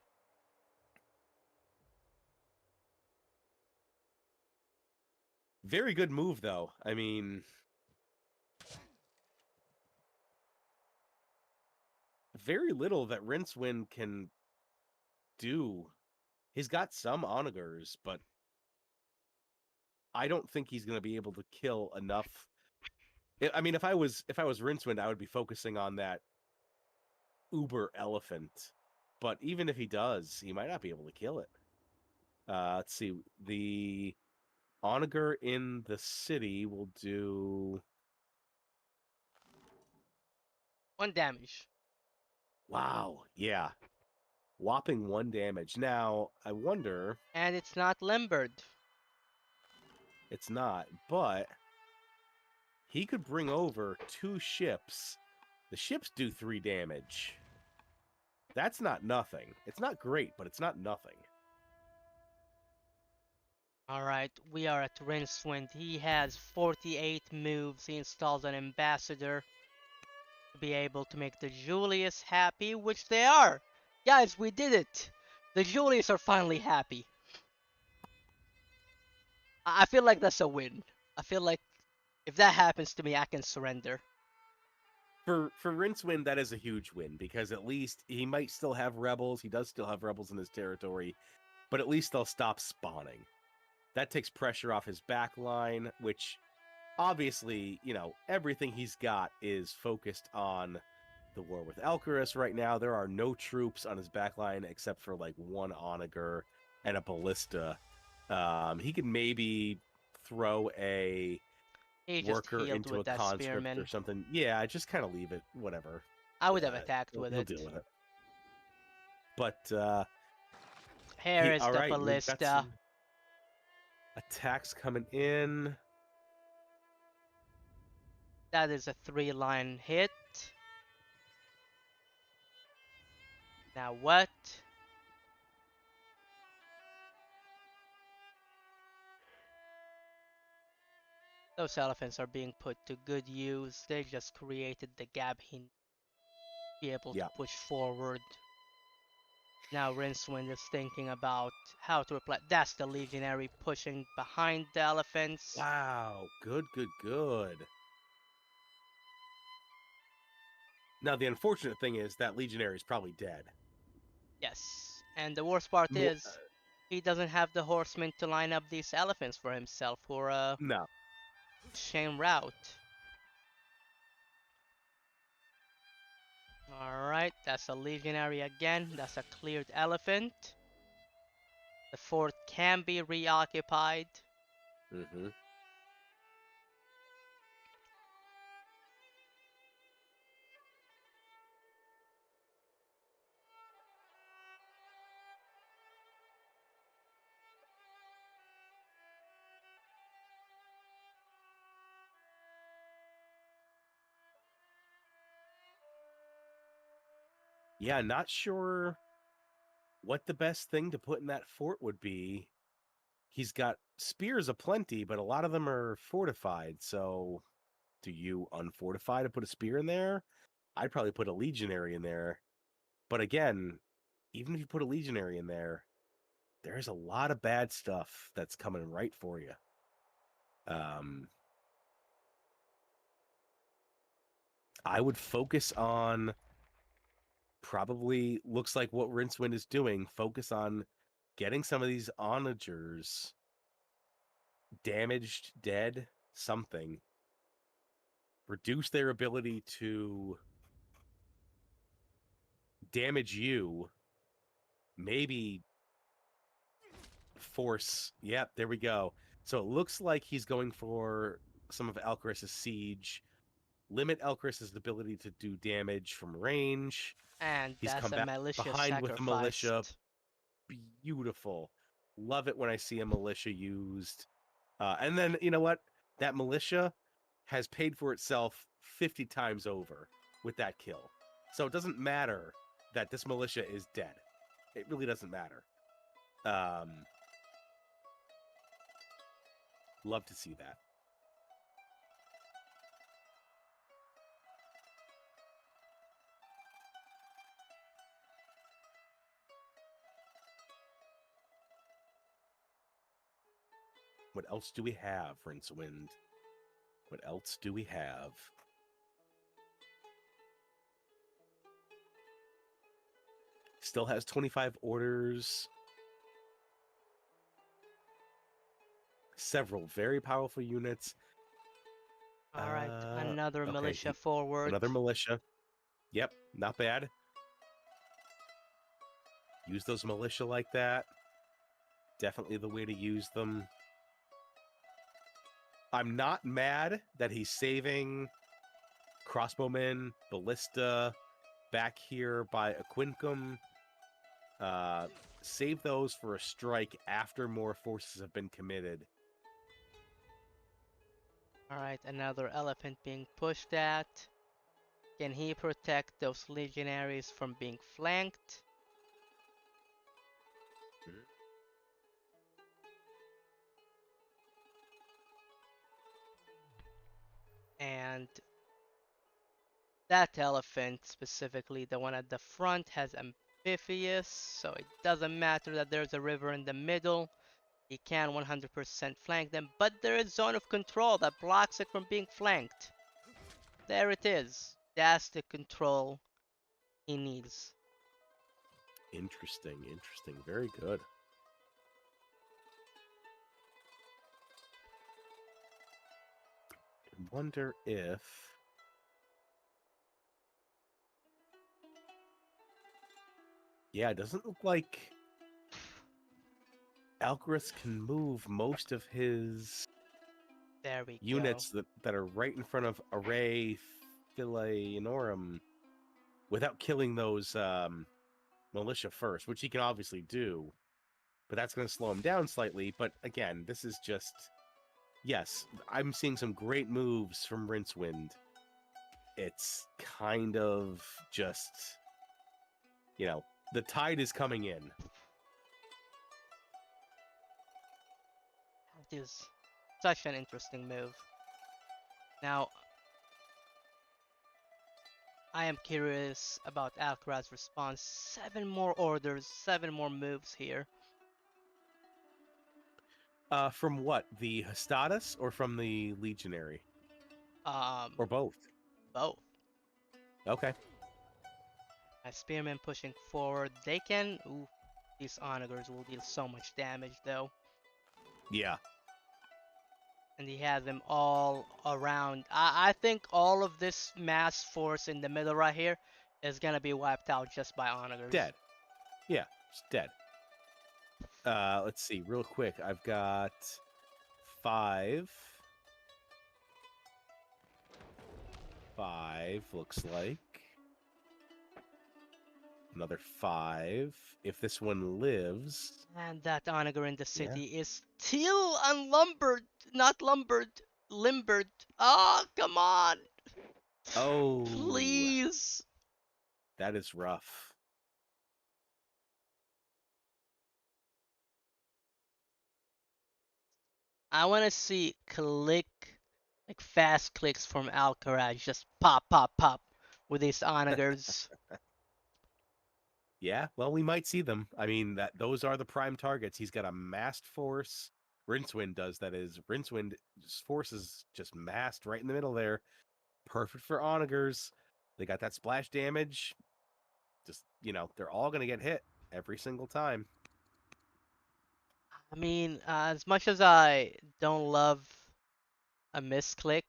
Very good move, though. I mean, very little that Rincewind can do. He's got some onagers, but I don't think he's going to be able to kill enough. I mean, if I was Rincewind, I would be focusing on that uber elephant. But even if he does, he might not be able to kill it. Let's see. The onager in the city will do 1 damage. Wow. Yeah. Whopping 1 damage. Now, I wonder. And it's not limbered. It's not, but he could bring over 2 ships. The ships do 3 damage. That's not nothing. It's not great, but it's not nothing. Alright, we are at Rincewind. He has 48 moves. He installs an ambassador to be able to make the Julius happy, which they are. Guys, we did it. The Julius are finally happy. I feel like that's a win. I feel like if that happens to me, I can surrender. For Rincewind, that is a huge win, because at least he might still have rebels. He does still have rebels in his territory, but at least they'll stop spawning. That takes pressure off his back line, which obviously, everything he's got is focused on the war with Alcaras right now. There are no troops on his back line except for like 1 onager and a ballista. He could maybe throw a worker into a conscript spearman. or something. Yeah, just kind of leave it. Whatever. I would have attacked with he'll it. deal with it. But here is all the right, ballista. we've got some attacks coming in. That is a 3-line hit. Now what? Those elephants are being put to good use. They just created the gap he be able to Yeah. push forward. Now Rincewind is thinking about how to reply. That's the legionary pushing behind the elephants. Wow. Good, good, good. Now, the unfortunate thing is that Legionary is probably dead. Yes, and the worst part Mo- is he doesn't have the horsemen to line up these elephants for himself for a no. chain route. Alright, that's a legionary again. That's a cleared elephant. The fort can be reoccupied. Mm-hmm. Yeah, not sure what the best thing to put in that fort would be. He's got spears aplenty, but a lot of them are fortified. So, do you unfortify to put a spear in there? I'd probably put a legionary in there. But again, even if you put a legionary in there, there's a lot of bad stuff that's coming right for you. I would focus on probably looks like what Rincewind is doing. Focus on getting some of these onagers damaged, dead, something. Reduce their ability to damage you. Maybe force. Yep, there we go. So it looks like he's going for some of Alcaris' siege. Limit Alcaris' ability to do damage from range. And He's that's come a back militia behind with the militia. sacrificed. Beautiful. Love it when I see a militia used. And then, you know what? That militia has paid for itself 50 times over with that kill. So it doesn't matter that this militia is dead. It really doesn't matter. Love to see that. What else do we have, Rincewind? What else do we have? Still has 25 orders. Several very powerful units. Alright, another Okay, militia forward. another militia. Yep, not bad. Use those militia like that. Definitely the way to use them. I'm not mad that he's saving crossbowmen, ballista, back here by Aquincum. Save those for a strike after more forces have been committed. Alright, another elephant being pushed at. Can he protect those legionaries from being flanked? And that elephant, specifically the one at the front, has amphibious, so it doesn't matter that there's a river in the middle. He can 100% flank them, but there is zone of control that blocks it from being flanked. There it is. That's the control he needs. Interesting, interesting. Very good. I wonder if... Yeah, it doesn't look like Alcaris can move most of his There we units go. that are right in front of Array, Phileanorum without killing those militia first, which he can obviously do. But that's going to slow him down slightly. But again, this is just... Yes, I'm seeing some great moves from Rincewind. It's kind of just... You know, the tide is coming in. It is such an interesting move. Now, I am curious about Alcaraz's response. 7 more orders, 7 more moves here. From what? The Hestatus or from the Legionary? Um, Or both? both. Okay. As Spearmen pushing forward, they can. Ooh, these onagers will deal so much damage though. Yeah. And he has them all around. I think all of this mass force in the middle right here is gonna be wiped out just by onagers. Dead. Yeah, it's dead. Let's see, real quick. I've got 5. 5 looks like. Another 5. If this one lives. And that onager in the city is still unlumbered, not lumbered, limbered. Oh, come on. Oh. Please. That is rough. I want to see like fast clicks from Alcaraz, just pop, pop, pop with these onagers. Yeah, well, we might see them. I mean, those are the prime targets. He's got a massed force. Rincewind does, that is. Rincewind force is just massed right in the middle there. Perfect for onagers. They got that splash damage. Just, they're all going to get hit every single time. I mean, as much as I don't love a misclick,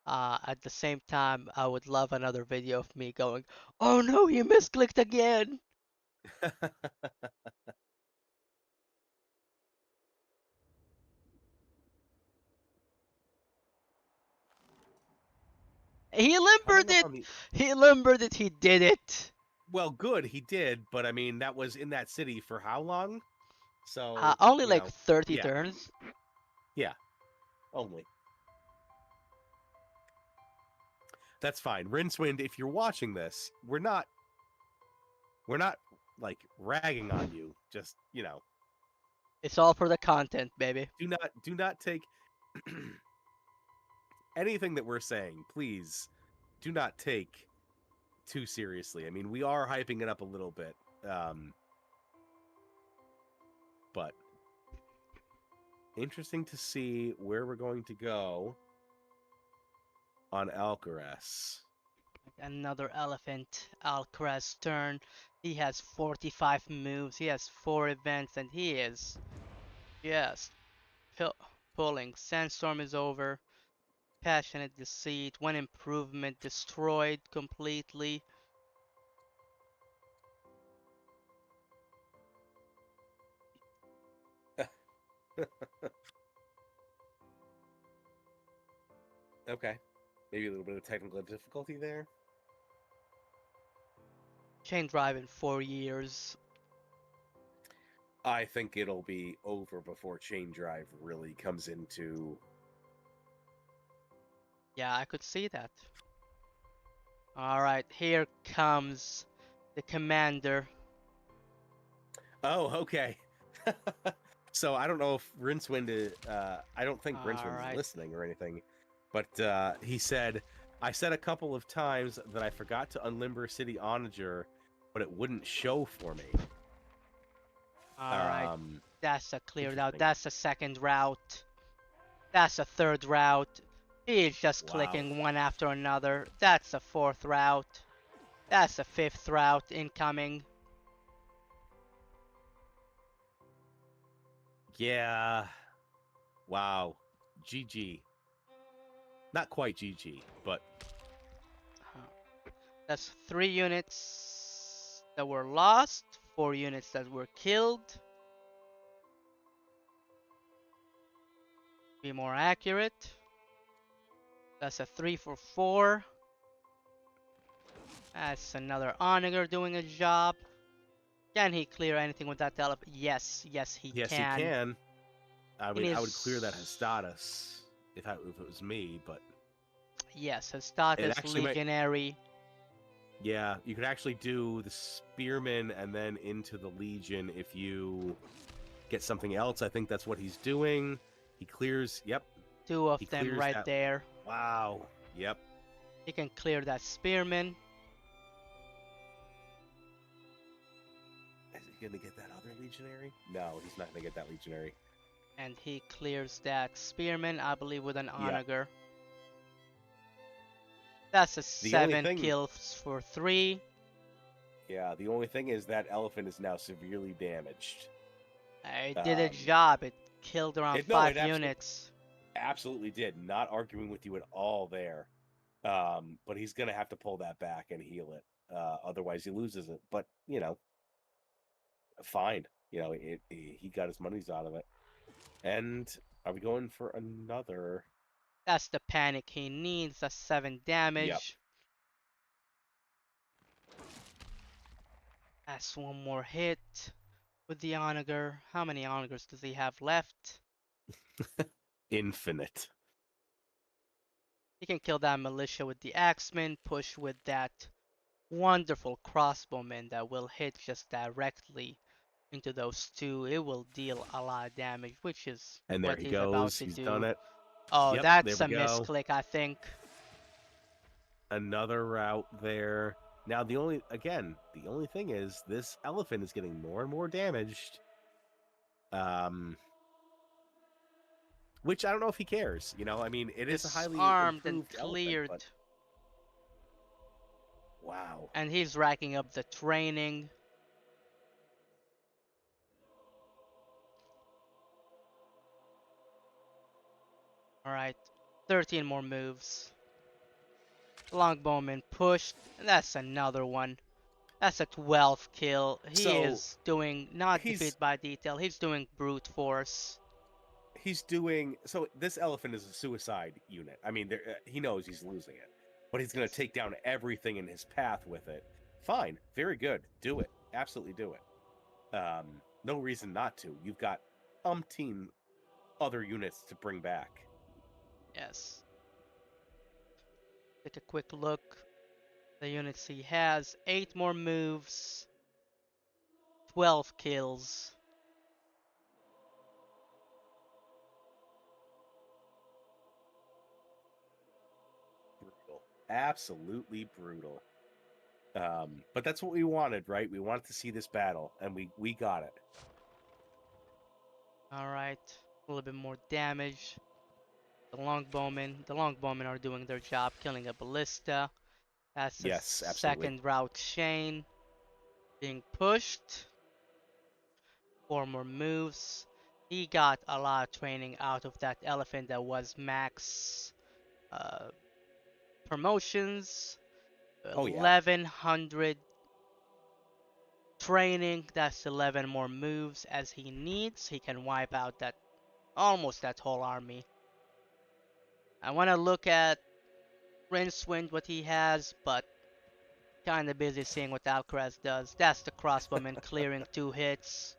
at the same time, I would love another video of me going, "Oh no, you misclicked again!" He limbered it! He limbered it, he did it! Well, good, he did, but I mean, that was in that city for how long? So, Only like 30 turns. Yeah, only. That's fine. Rincewind, if you're watching this, we're not like ragging on you. Just, It's all for the content, baby. do not take anything that we're saying, please. Do not take too seriously. I mean, we are hyping it up a little bit. But interesting to see where we're going to go on Alcaraz. Another elephant, Alcaraz turn. He has 45 moves, he has 4 events, and he is just pulling. Sandstorm is over. Passionate Deceit, 1 improvement destroyed completely. Okay. Maybe a little bit of technical difficulty there. Chain Drive in 4 years. I think it'll be over before Chain Drive really comes into... Yeah, I could see that. Alright, here comes the commander. Oh, okay. So I don't know if Rincewind is... I don't think Rincewind is listening or anything. But he said, I said a couple of times that I forgot to unlimber City Onager, but it wouldn't show for me. Alright, that's a cleared out. That's a second route. That's a third route. He's just clicking one after another. That's a 4th route. That's a 5th route incoming. Yeah. Wow. GG. Not quite GG, but... That's 3 units that were lost, 4 units that were killed. Be more accurate. That's a 3 for 4. That's another onager doing a job. Can he clear anything with that elephant? Yes, yes he can. Yes, he can. I would clear that Hestatus if it was me, but... Yes, Hestatus, Legionary. Yeah, you could actually do the Spearman and then into the Legion if you get something else. I think that's what he's doing. He clears, yep. 2 of them right there. Wow. Yep. He can clear that spearman. Is he gonna get that other legionary? No, he's not gonna get that legionary. And he clears that spearman, I believe, with an Yep. onager. That's a The only 7 thing- kills for 3. Yeah, the only thing is that elephant is now severely damaged. It did a job. It killed around 5 it units. absolutely did. Not arguing with you at all there. But he's gonna have to pull that back and heal it. Otherwise he loses it. But fine. He got his money's out of it. And are we going for another? That's the panic he needs. That's 7 damage. That's one more hit with the onager. How many onagers does he have left? Infinite. He can kill that militia with the axeman, push with that wonderful crossbowman that will hit just directly into those two. It will deal a lot of damage, which is And there what he he's about goes. to He's do. done it. Oh, Yep, that's there a we go. misclick, I think. Another route there. Now the only thing is this elephant is getting more and more damaged. Which I don't know if he cares. I mean, it is a highly Disarmed and improved cleared. elephant, but wow. And he's racking up the training. Alright, 13 more moves. Longbowman pushed, and that's another one. That's a 12 kill. He So, is doing not he's- defeat by detail, he's doing brute force. He's doing so. This elephant is a suicide unit. I mean, he knows he's losing it, but he's going to take down everything in his path with it. Fine, very good. Do it. Absolutely do it. No reason not to. You've got umpteen other units to bring back. Yes. Take a quick look. The units he has 8 more moves, 12 kills. Brutal. Absolutely brutal. But that's what we wanted, right? We wanted to see this battle, and we got it. Alright, a little bit more damage. The longbowmen are doing their job, killing a ballista. That's a Yes, absolutely. second route chain being pushed. 4 more moves. He got a lot of training out of that elephant that was max promotions. Oh, yeah. 1100 training. That's 11 more moves as he needs. He can wipe out almost that whole army. I want to look at Rincewind, what he has, but kinda busy seeing what Alcaraz does. That's the crossbowman clearing 2 hits.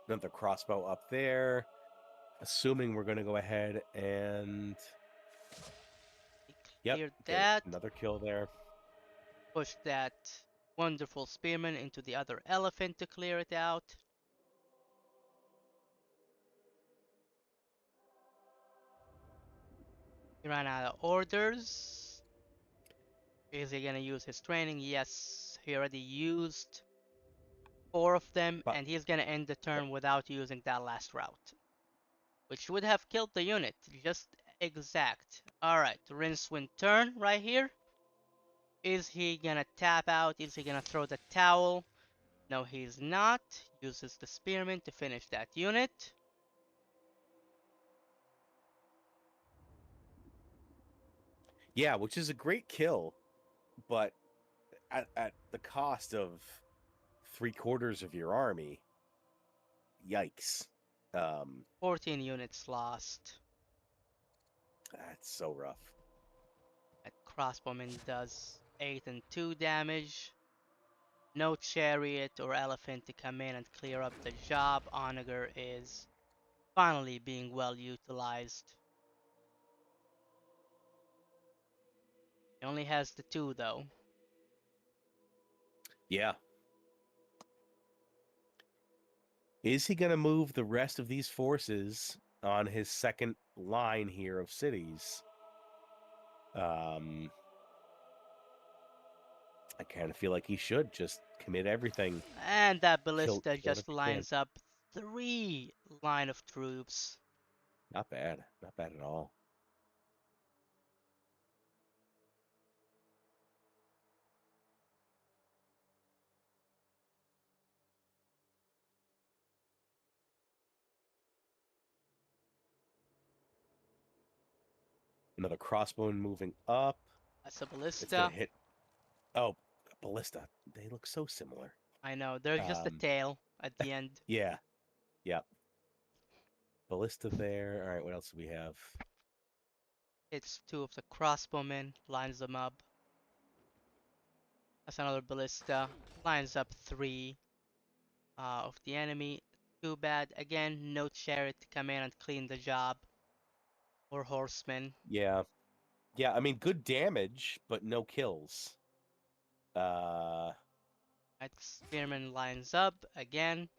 Another crossbow up there. Assuming we're going to go ahead and He cleared get that. another kill there. Push that wonderful spearman into the other elephant to clear it out. He ran out of orders. Is he gonna use his training? Yes, he already used 4 of them, But- and he's gonna end the turn without using that last route, which would have killed the unit. Just exact. Alright, Rincewind turn right here. Is he gonna tap out? Is he gonna throw the towel? No, he's not. Uses the spearman to finish that unit. Yeah, which is a great kill, but at the cost of 3/4 of your army. Yikes. 14 units lost. That's so rough. That crossbowman does 8 and 2 damage. No chariot or elephant to come in and clear up the job. Onager is finally being well utilized. He only has the 2 though. Yeah. Is he going to move the rest of these forces on his second line here of cities? I kind of feel like he should just commit everything. And that Kill ballista it if just he can. lines up 3 line of troops. Not bad. Not bad at all. Another crossbow moving up. That's a It's going ballista. to hit. Oh, ballista. They look so similar. I know, there's just a tail at the end. Yeah. Yeah. Ballista there. All right. What else do we have? It's 2 of the crossbowmen, lines them up. That's another ballista, lines up 3 of the enemy. Too bad, again, no chariot to come in and clean the job. Or horsemen. Yeah. Yeah. I mean, good damage, but no kills. That spearman lines up again.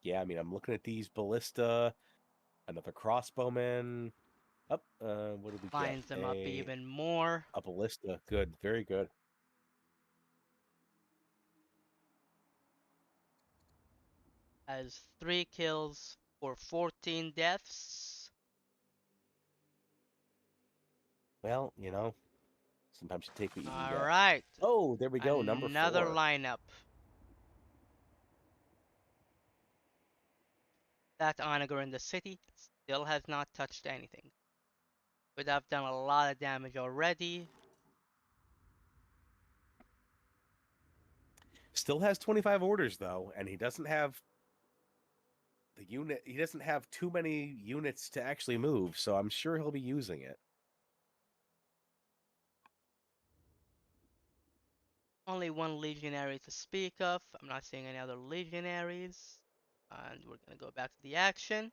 Yeah, I mean, I'm looking at these ballista, another crossbowman. Up, what did we get? Lines them up even more. A ballista. Good, very good. Has 3 kills for 14 deaths. Well, sometimes you take what you can get. Alright. Oh, there we go. Number Another 4. lineup. That onager in the city still has not touched anything. But I've done a lot of damage already. Still has 25 orders though, and he doesn't have the unit. He doesn't have too many units to actually move, so I'm sure he'll be using it. Only 1 legionary to speak of. I'm not seeing any other legionaries. And we're gonna go back to the action.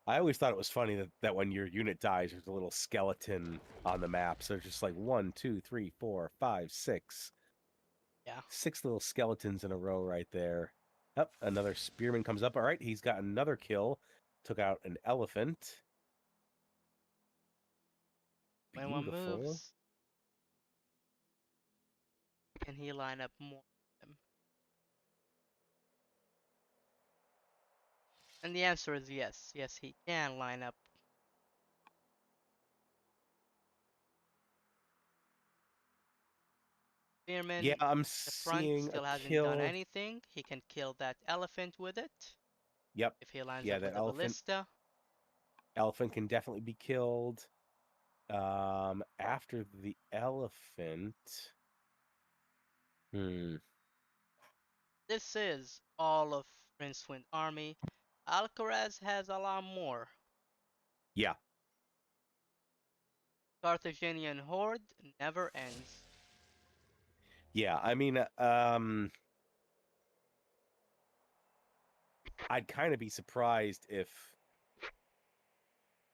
I always thought it was funny that when your unit dies, there's a little skeleton on the map. So it's just like 1, 2, 3, 4, 5, 6. Yeah. 6 little skeletons in a row right there. Up, another spearman comes up. All right, he's got another kill. Took out an elephant. When one Beautiful. moves, can he line up more of them? And the answer is yes. Yes, he can line up. Yeah, Spearman, I'm the front seeing a still hasn't done kill. anything. He can kill that elephant with it. Yep. If he lines Yeah, up that with a ballista. elephant can definitely be killed. After the elephant. This is all of Rincewind army. Alcaraz has a lot more. Yeah. Carthaginian horde never ends. Yeah, I mean, I'd kind of be surprised if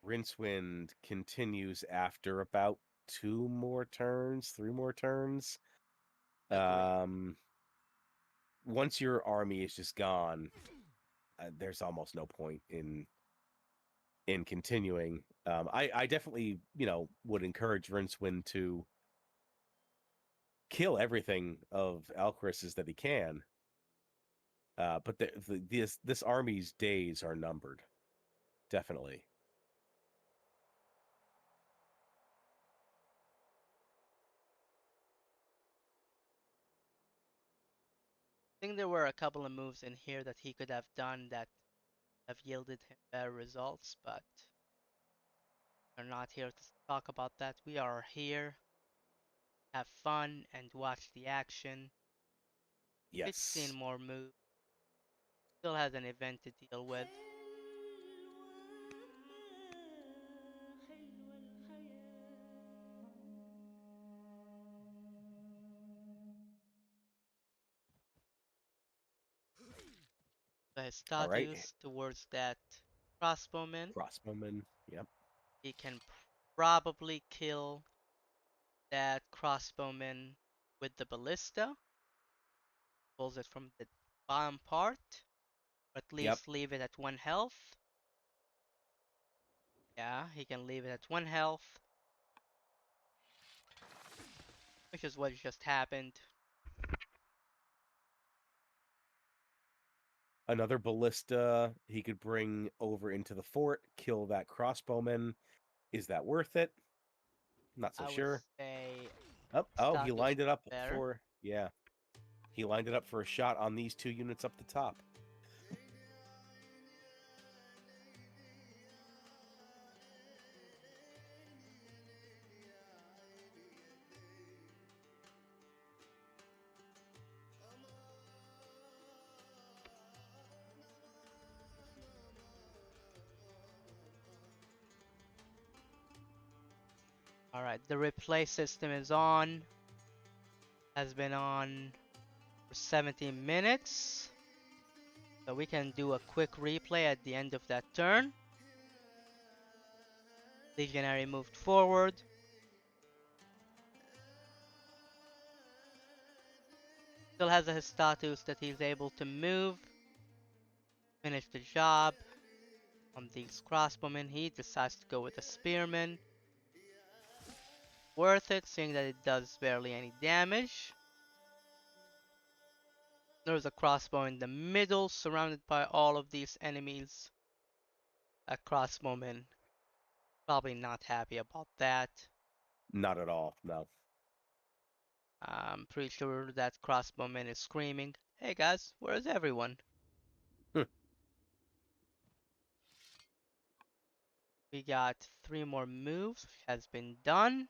Rincewind continues after about 2 more turns, 3 more turns. Agree. Once your army is just gone, there's almost no point in continuing. I definitely, would encourage Rincewind to kill everything of Alcaris's that he can. But this army's days are numbered, definitely. think there were a couple of moves in here that he could have done that have yielded him better results, but we're not here to talk about that. We are here, have fun, and watch the action. 16 Yes. more moves. Still has an event to deal with. So his All right. status towards that crossbowman. Crossbowman. Yep. He can probably kill that crossbowman with the ballista. Pulls it from the bottom part. Or at Yep. least leave it at 1 health. Yeah, he can leave it at 1 health. Which is what just happened. Another ballista he could bring over into the fort, kill that crossbowman. Is that worth it? Not so I would sure. say Oh, he status lined it up better. for, yeah. He lined it up for a shot on these 2 units up the top. Alright, the replay system is on. Has been on for 17 minutes. So we can do a quick replay at the end of that turn. Legionary moved forward. Still has a status that he's able to move. Finish the job. On these crossbowmen, he decides to go with a spearman. Worth it, seeing that it does barely any damage. There's a crossbow in the middle, surrounded by all of these enemies. A crossbowman, probably not happy about that. Not at all, no. I'm pretty sure that crossbowman is screaming, "Hey guys, where's everyone?" We got 3 more moves, which has been done.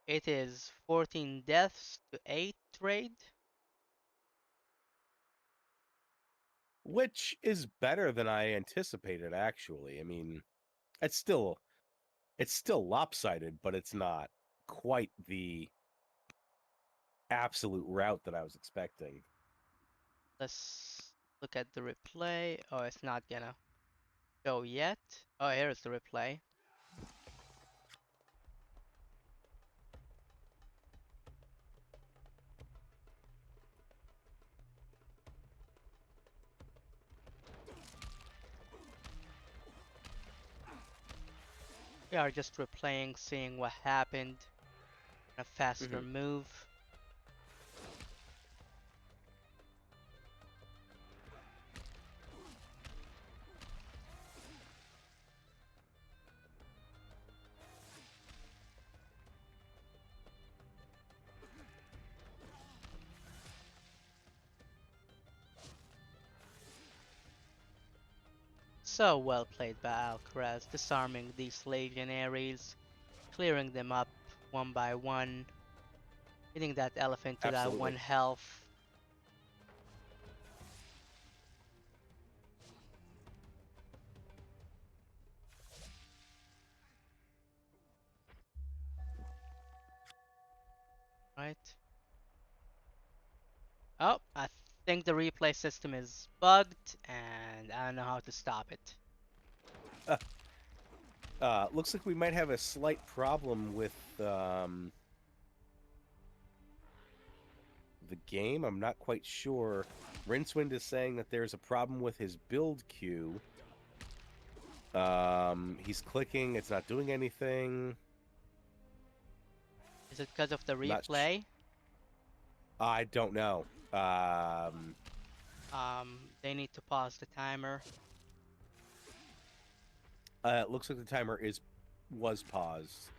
It is 14 deaths to 8 trade. Which is better than I anticipated, actually. I mean, it's still lopsided, but it's not quite the absolute route that I was expecting. Let's look at the replay. Oh, it's not gonna show yet. Oh, here's the replay. We are just replaying, seeing what happened. A faster move. So well played by Alcaraz, disarming these legionaries, clearing them up one by one, hitting that elephant to that 1 Absolutely. health. Right. Oh, I think the replay system is bugged, and I don't know how to stop it. Looks like we might have a slight problem with the game. I'm not quite sure. Rincewind is saying that there's a problem with his build queue. He's clicking, it's not doing anything. Is it because of the replay? I don't know. They need to pause the timer. It looks like the timer was paused.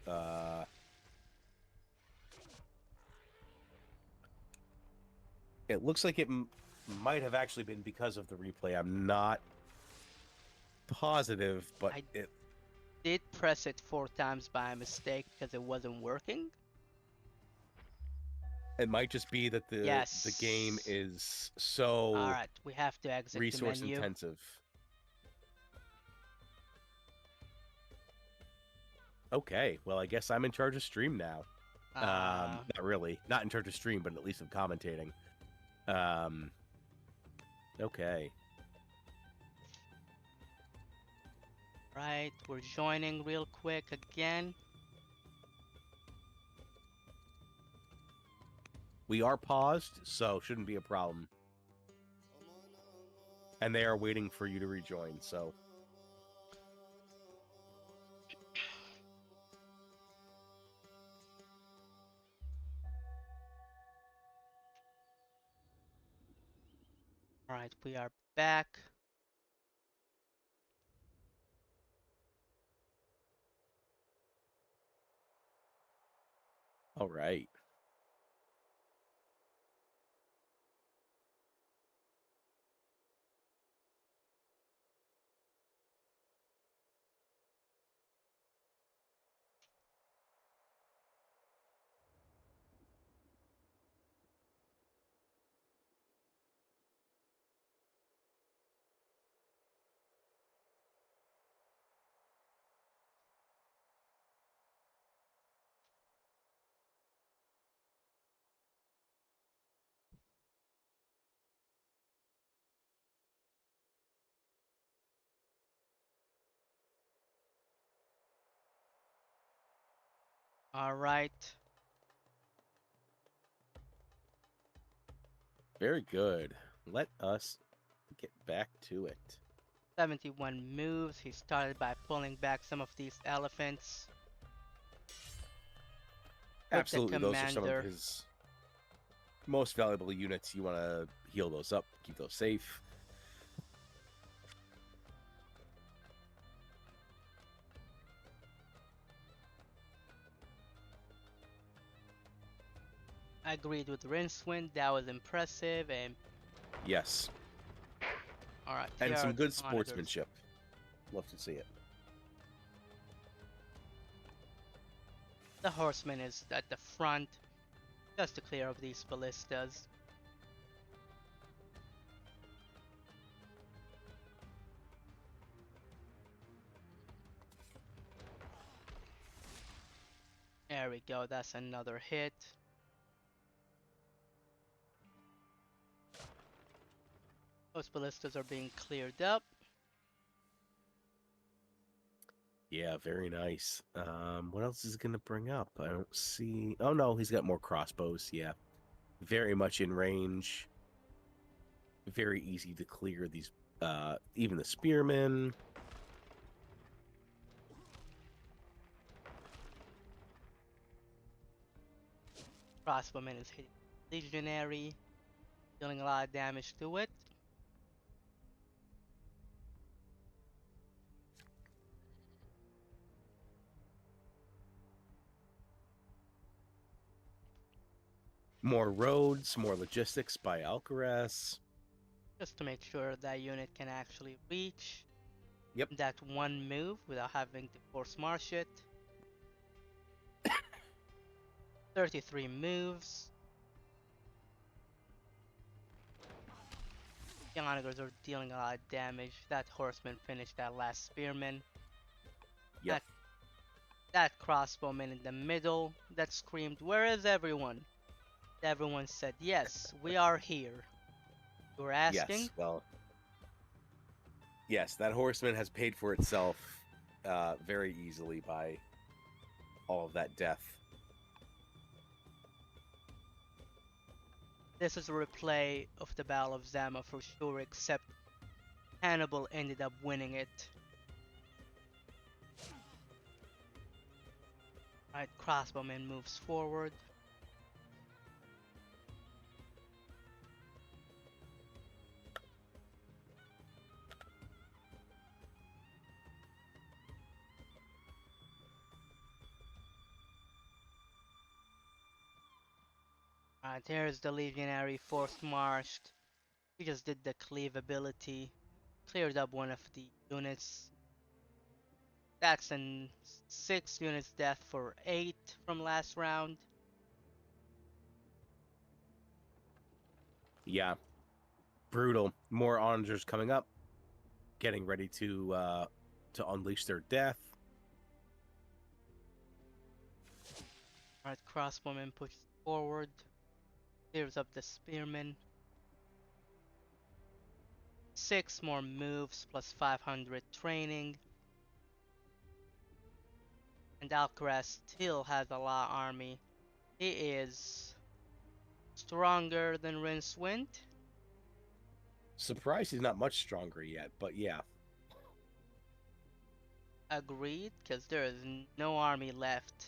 It looks like it might have actually been because of the replay. I'm not positive, but I it did press it 4 times by mistake because it wasn't working. might just be that the game Yes. is so Alright, we have to exit the resource menu. intensive. Okay, well, I guess I'm in charge of stream now. Not really. Not in charge of stream, but at least of commentating. Okay. Right, we're joining real quick again. We are paused, so shouldn't be a problem. And they are waiting for you to rejoin, so... Alright, we are back. All right. Alright. Very good. Let us get back to it. 71 moves. He started by pulling back some of these elephants. With the Absolutely, those are some of commander. his most valuable units. You want to heal those up, keep those safe. I agreed with Rincewind. That was impressive. And Yes. alright, And some good monitors. sportsmanship. Love to see it. The horseman is at the front, just to clear up these ballistas. There we go, that's another hit. Those ballistas are being cleared up. Yeah, very nice. What else is he going to bring up? I don't see... Oh, no, he's got more crossbows. Yeah. Very much in range. Very easy to clear these, even the spearmen. Crossbowman is hitting legionary, dealing a lot of damage to it. More roads, more logistics by Alcaras. Just to make sure that unit can actually reach Yep. that one move without having to force march it. 33 moves. The onagers are dealing a lot of damage. That horseman finished that last spearman. Yep. That crossbowman in the middle that screamed, "Where is everyone?" Everyone said, "Yes, we are here." You were asking? Yes, well... Yes, that horseman has paid for itself very easily by all of that death. This is a replay of the Battle of Zama for sure, except Hannibal ended up winning it. Alright, crossbowman moves forward. Alright, here's the Legionary forced marched. He just did the cleave ability. Cleared up one of the units. That's an 6 units death for 8 from last round. Yeah, brutal. More onagers coming up, getting ready to unleash their death. Alright, crossbowman pushes forward. Clears up the spearman. 6 more moves plus 500 training. And Alcaraz still has a lot of army. He is stronger than Rincewind. Surprised he's not much stronger yet, but yeah. Agreed, because there is no army left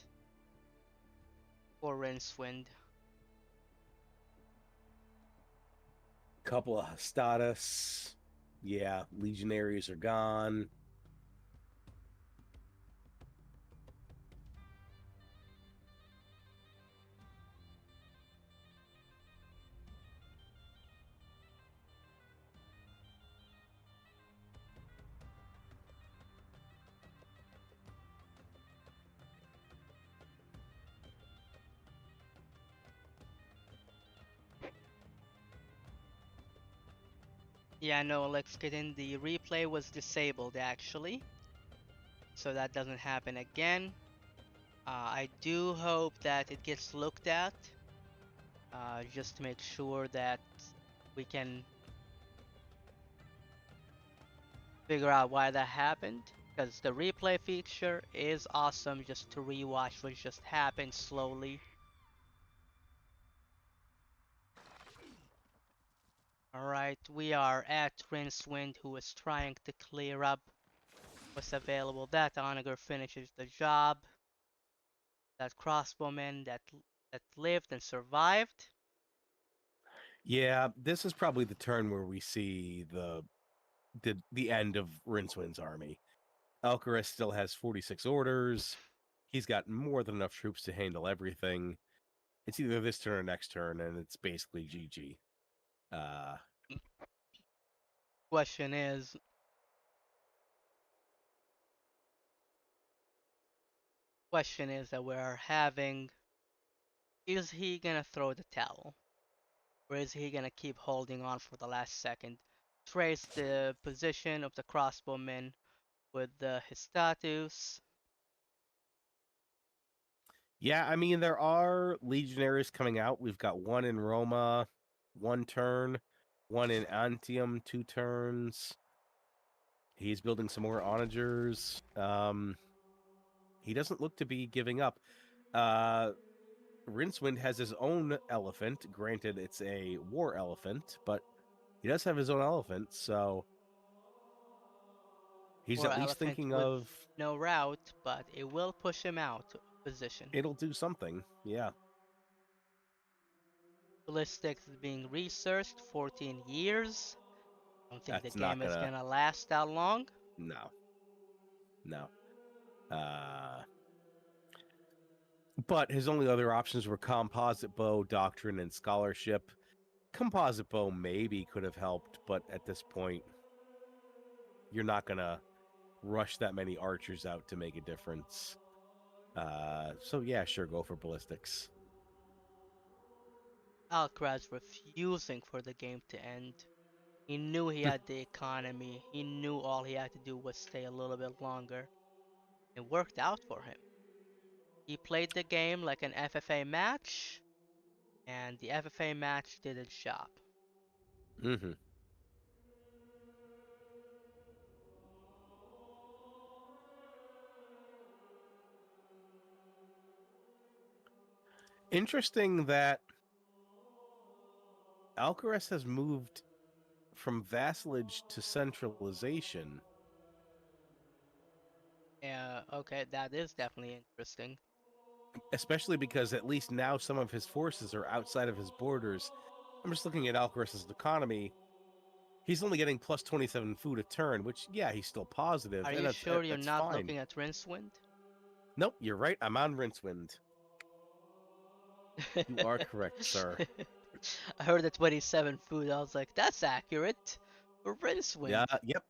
for Rincewind. Couple of Hastadas. Yeah, legionaries are gone. Yeah, no, let's get in. The replay was disabled actually, so that doesn't happen again. I do hope that it gets looked at, just to make sure that we can figure out why that happened. Because the replay feature is awesome just to rewatch what just happened slowly. Alright, we are at Rincewind, who is trying to clear up what's available. That onager finishes the job. That crossbowman that lived and survived. Yeah, this is probably the turn where we see the end of Rincewind's army. Alcaraz still has 46 orders. He's got more than enough troops to handle everything. It's either this turn or next turn, and it's basically GG. Question is, that we're having, is he gonna throw the towel? Or is he gonna keep holding on for the last second? Trace the position of the crossbowmen with his status. Yeah, I mean, there are legionaries coming out. We've got one in Roma, 1 turn, one in Antium, 2 turns. He's building some more onagers. He doesn't look to be giving up. Rincewind has his own elephant. Granted, it's a war elephant, but he does have his own elephant, so he's Or at least elephant thinking with of no route, but it will push him out of position. it'll do something. Yeah. Ballistics is being researched, 14 years. Don't think the That's not game is gonna gonna last that long. no. No. But his only other options were composite bow, doctrine, and scholarship. Composite bow maybe could have helped, but at this point, you're not gonna rush that many archers out to make a difference. So yeah, sure, go for ballistics. Alcaraz refusing for the game to end. He knew he had the economy. He knew all he had to do was stay a little bit longer. It worked out for him. He played the game like an FFA match, and the FFA match did its job. Mm-hmm. Interesting that Alcaraz has moved from vassalage to centralization. Yeah, okay, that is definitely interesting. Especially because at least now some of his forces are outside of his borders. I'm just looking at Alcaraz's economy. He's only getting plus 27 food a turn, which, yeah, he's still positive, Are and you sure you're that's not fine. looking at Rincewind? Nope, you're right. I'm on Rincewind. You are correct, sir. I heard the 27 food. I was like, that's accurate. For Yeah, Rincewind. yep.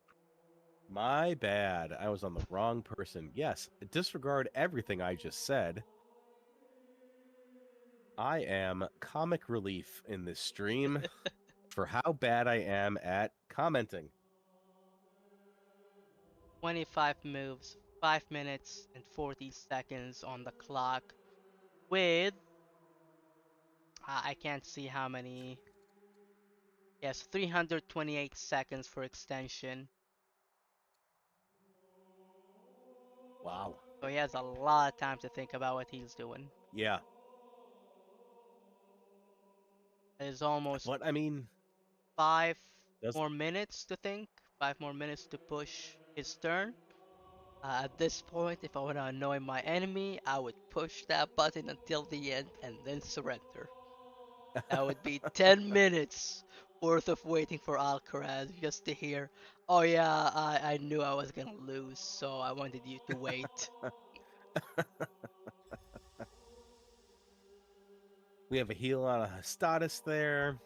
My bad. I was on the wrong person. Yes, disregard everything I just said. I am comic relief in this stream for how bad I am at commenting. 25 moves, 5 minutes and 40 seconds on the clock. With I can't see how many. Yes, 328 seconds for extension. Wow. So he has a lot of time to think about what he's doing. Yeah. There's almost But I mean, 5 does more minutes to think, 5 more minutes to push his turn. At this point, if I want to annoy my enemy, I would push that button until the end and then surrender. That would be 10 minutes worth of waiting for Alcaraz just to hear, oh yeah, I knew I was gonna lose, so I wanted you to wait. we have a heal on a status there.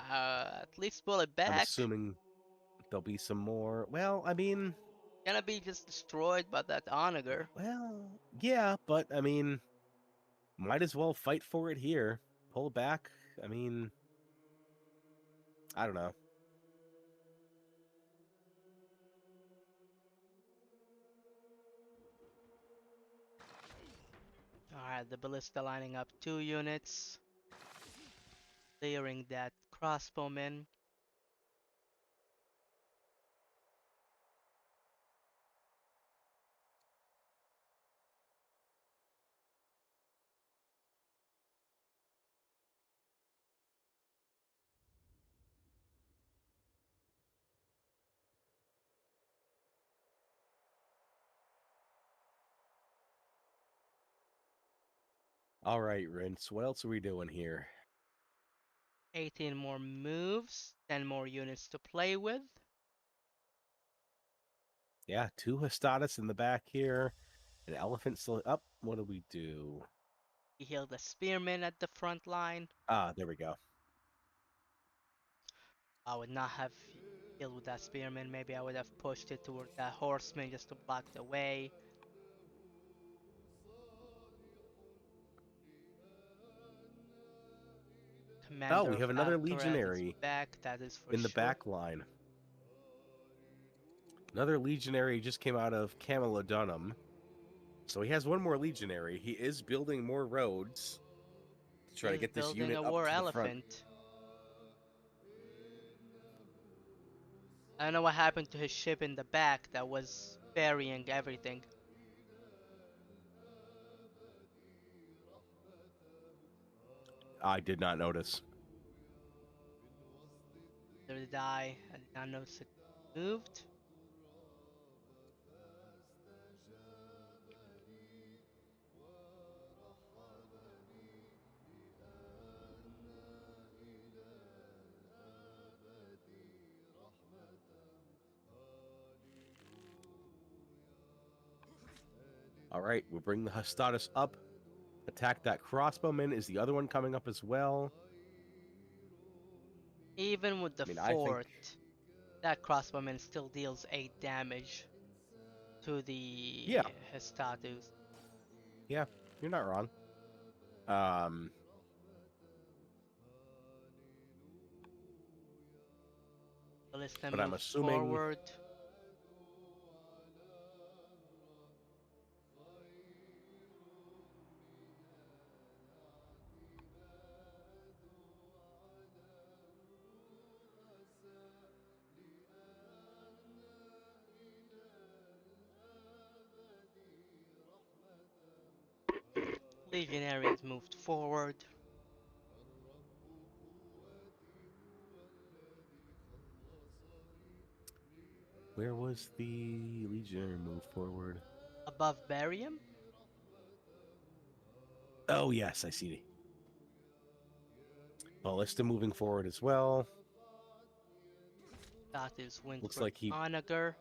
At least pull it I'm back. assuming there'll be some more. Well, I mean, Gonna be just destroyed by that onager. yeah, but I mean, might as well fight for it here. Pull back. I mean, I don't know. Alright, the ballista lining up 2 units, clearing that crossbowman. All right, Rince. What else are we doing here? 18 more moves, 10 more units to play with. Yeah, 2 Hestatus in the back here. An elephant still up. What do we do? He healed the spearman at the front line. Ah, there we go. I would not have healed with that spearman. Maybe I would have pushed it toward that horseman just to block the way. Oh, Commander we of have another Alcaraz is legionary back, that is for in the sure. back line. Another legionary just came out of Camelodunum. So he has one more legionary. He is building more roads to try to He's get this building unit a up war to the front. elephant. I don't know what happened to his ship in the back that was ferrying everything. I did not notice. There did I did not notice it moved. All right, we'll bring the Hestatus up. Attack that crossbowman. Is the other one coming up as well? Even with the I mean, I think, fort, that crossbowman still deals 8 damage to yeah, the Hestatus. yeah, you're not wrong. Um, Ballista but I'm moves assuming, forward. Legionaries moved forward. where was the legionary move forward? Above Barium, Oh, yes, I see. Ballista moving forward as well. that is Looks Winthrop like he, Onager.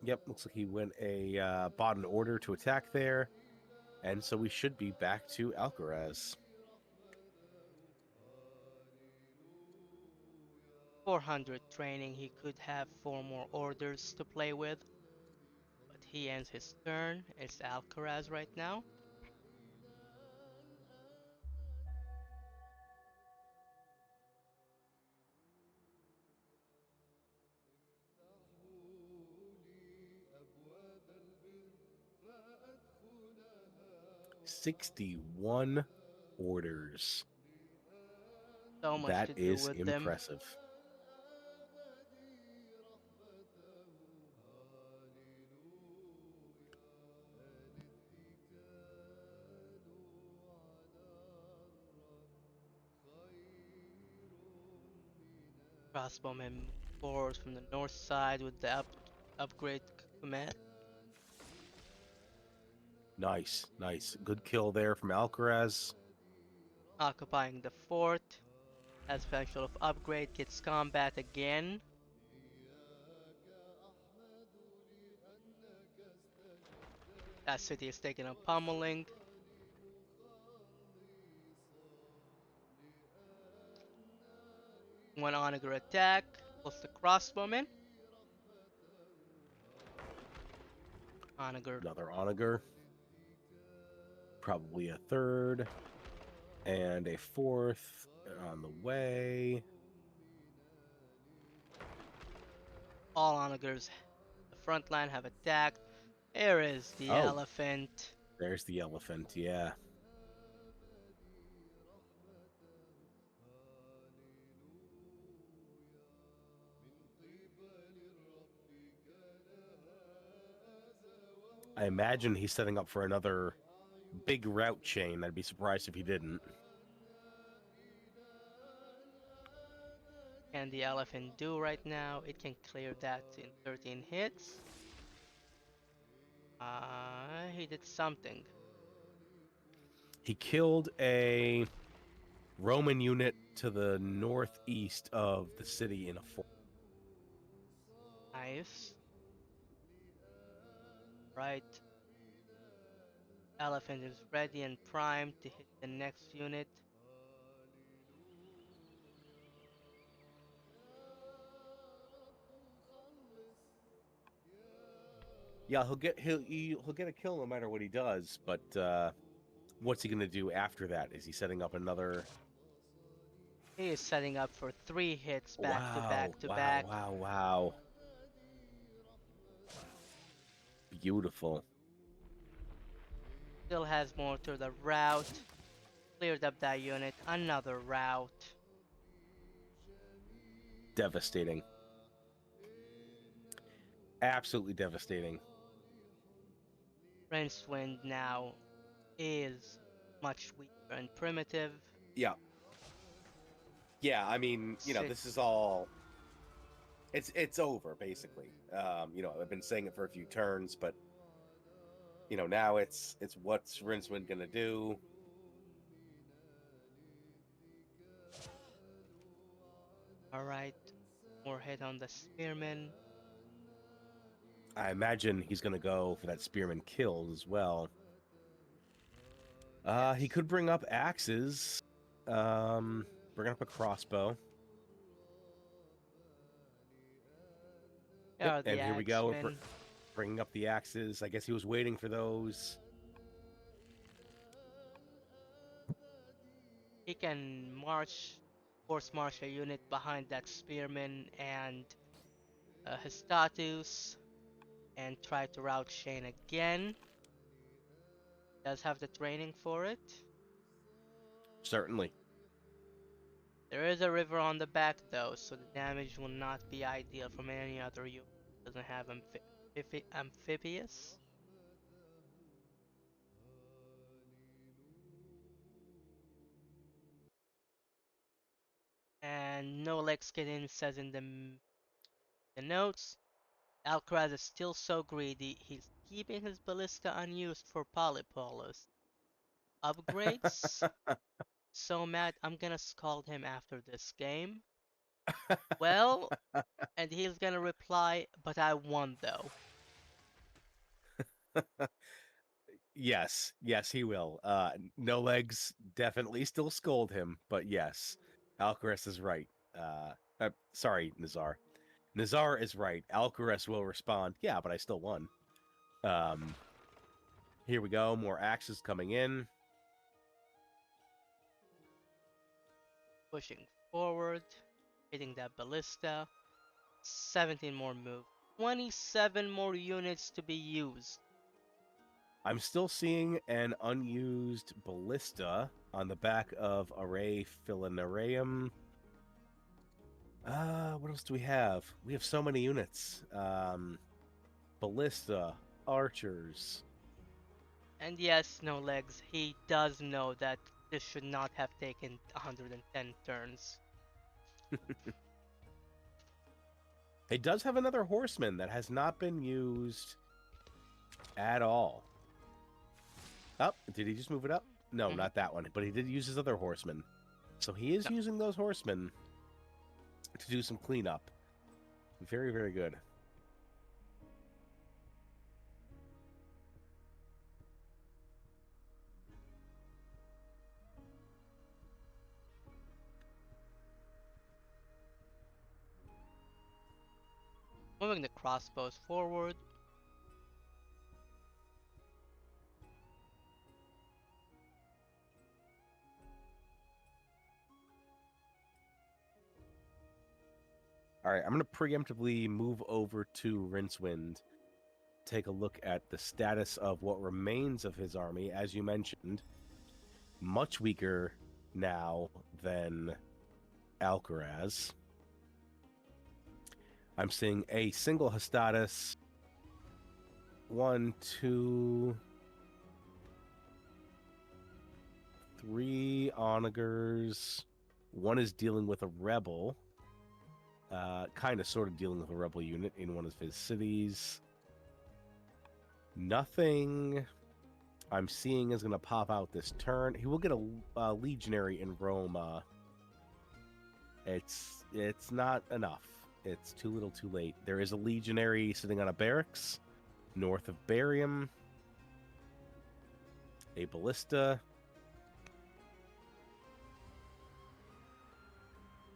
yep, looks like he went a bought an order to attack there. And so we should be back to Alcaraz. 400 training, he could have 4 more orders to play with. But he ends his turn. It's Alcaraz right now. $61 orders. So much That to do is with them. impressive. Crossbowmen move forward from the north side with the upgrade command. Nice, nice. Good kill there from Alcaraz. Occupying the fort. Has potential of upgrade, gets combat again. That city is taking a pummeling. One onager attack, plus the crossbowman. Onager Another onager. Probably a third. And a fourth on the way. all onagers. The front line have attacked. Here is the Oh, elephant. there's the elephant. Yeah. I imagine he's setting up for another big route chain. I'd be surprised if he didn't. Can the elephant do right now? It can clear that in 13 hits. He did something. He killed a Roman unit to the northeast of the city in a fort. Nice. Right. Elephant is ready and primed to hit the next unit. Yeah, he'll get a kill no matter what he does. But what's he gonna do after that? Is he setting up another? He is setting up for 3 hits back to Wow! back to Wow! back. Wow! Wow! Beautiful. Still has more to the route. Cleared up that unit. Another route. Devastating. Absolutely devastating. Rincewind now is much weaker and primitive. Yeah. Yeah. I mean, Sit this is all. It's over basically. I've been saying it for a few turns, but now it's what's Rincewind gonna do. Alright, more hit on the spearman. I imagine he's gonna go for that spearman killed as well. He Yes. could bring up axes. Bring up a crossbow. There Yep, are the and here we go. axemen. Bringing up the axes. I guess he was waiting for those. He can force march a unit behind that spearman and his status and try to route Shane again. Does have the training for it. Certainly. There is a river on the back though, so the damage will not be ideal from any other unit. Doesn't have amphibious. And no Lexkidin says in the notes, Alcaraz is still so greedy, he's keeping his ballista unused for Polypolis. Upgrades? So mad, I'm gonna scold him after this game. Well, and he's gonna reply, but I won though. Yes, yes, he will. No legs definitely still scold him, but yes, Alcaraz is right. Sorry, Nazar. Nazar is right. Alcaraz will respond. Yeah, but I still won. Um, Here we go. More axes coming in. Pushing forward, hitting that ballista. 17 more moves. 27 more units to be used. I'm still seeing an unused ballista on the back of Array Filinarium. What else do we have? We have so many units. Ballista, archers. And yes, no legs. He does know that this should not have taken 110 turns. It does have another horseman that has not been used at all. Oh, did he just move it up? No, Mhm. not that one. But he did use his other horseman. So he is No. using those horsemen to do some cleanup. Very, very good. Moving the crossbows forward. All right, I'm going to preemptively move over to Rincewind. Take a look at the status of what remains of his army. As you mentioned, much weaker now than Alcaraz. I'm seeing a single Hestatus. 1, 2, 3 onagers. One is dealing with a rebel. Kind of sort of dealing with a rebel unit in one of his cities. Nothing I'm seeing is going to pop out this turn. He will get a legionary in Roma. It's not enough. It's too little too late. There is a legionary sitting on a barracks north of Barium. A ballista.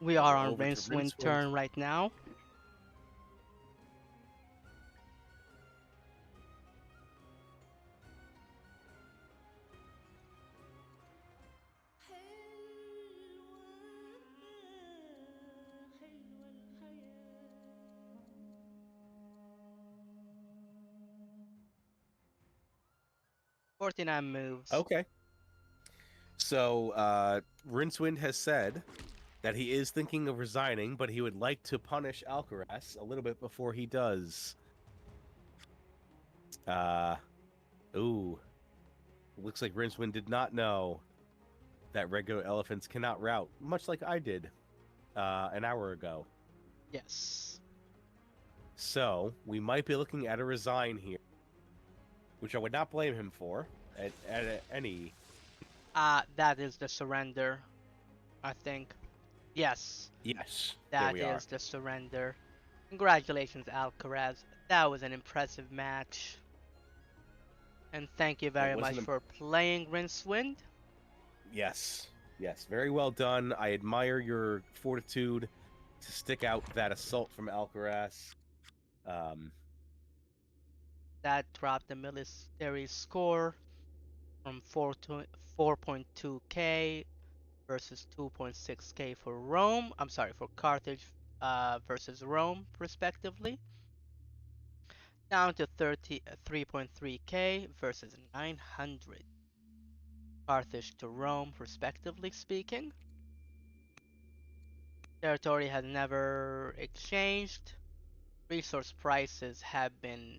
We are on Over to Rincewind Rincewind. turn right now. حلوة الحياة 49 moves. Okay. So, Rincewind has said that he is thinking of resigning, but he would like to punish Alcaraz a little bit before he does. Ooh. Looks like Rincewind did not know that regular elephants cannot route, much like I did an hour ago. Yes. So, we might be looking at a resign here, which I would not blame him for at any. That is the surrender, I think. Yes, Yes, there that we are. is the surrender. Congratulations, Alcaraz. That was an impressive match. And thank you very much for playing Rincewind. Yes, yes, very well done. I admire your fortitude to stick out that assault from Alcaraz. That dropped the military score from 4.2k versus 2.6k for Rome. I'm sorry, for Carthage versus Rome, respectively. Down to 3.3k versus 900. Carthage to Rome, respectively speaking. Territory has never exchanged. Resource prices have been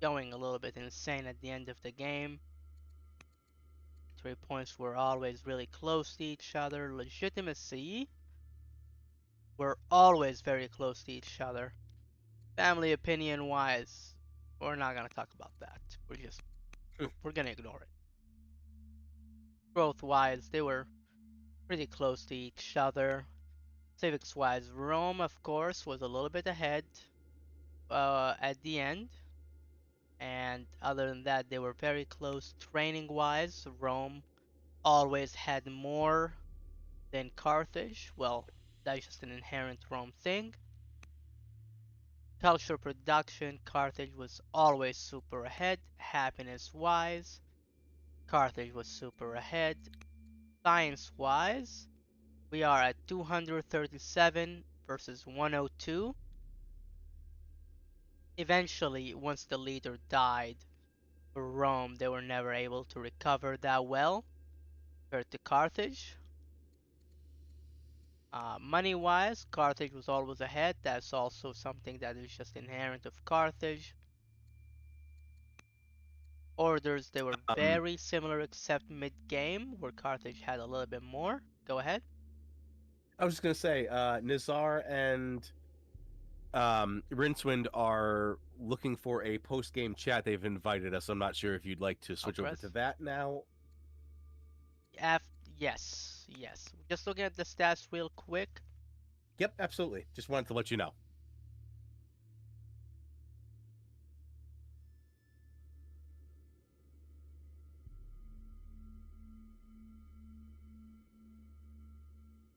going a little bit insane at the end of the game. 3 points were always really close to each other. Legitimacy were always very close to each other. Family opinion wise, we're not gonna talk about that. We're gonna ignore it. Growth wise, they were pretty close to each other. Civics wise, Rome of course was a little bit ahead at the end. And other than that, they were very close training wise. Rome always had more than Carthage. Well, that's just an inherent Rome thing. Culture production, Carthage was always super ahead. Happiness wise, Carthage was super ahead. Science wise, we are at 237 versus 102. Eventually, once the leader died for Rome, they were never able to recover that well compared to Carthage. Money wise, Carthage was always ahead. That's also something that is just inherent of Carthage. Orders, they were Um, very similar except mid game, where Carthage had a little bit more. Go ahead. I was just gonna say, Nizar and Rincewind are looking for a post game chat. They've invited us. I'm not sure if you'd like to switch over to Alcaraz. that now. Yes, yes. Just looking at the stats real quick. Yep, absolutely. Just wanted to let you know.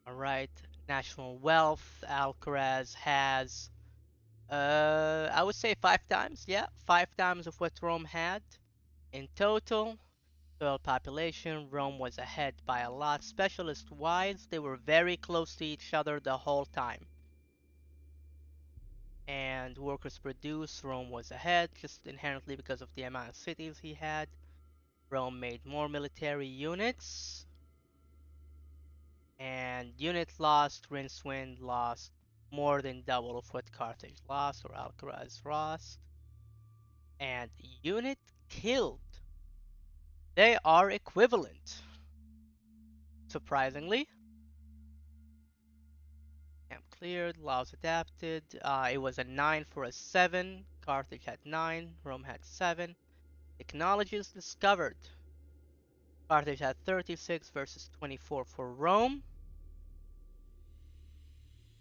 All right. National wealth. Alcaraz has, I would say 5 times. Yeah, 5 times of what Rome had in total. Total population, Rome was ahead by a lot. Specialist wise, they were very close to each other the whole time. And workers produced, Rome was ahead just inherently because of the amount of cities he had. Rome made more military units, and unit lost, Rincewind lost more than double of what Carthage lost or Alcaraz lost. And unit killed, they are equivalent. Surprisingly, camp cleared, laws adapted. It was a 9 for a 7. Carthage had 9, Rome had 7. Technologies discovered. Carthage had 36 versus 24 for Rome.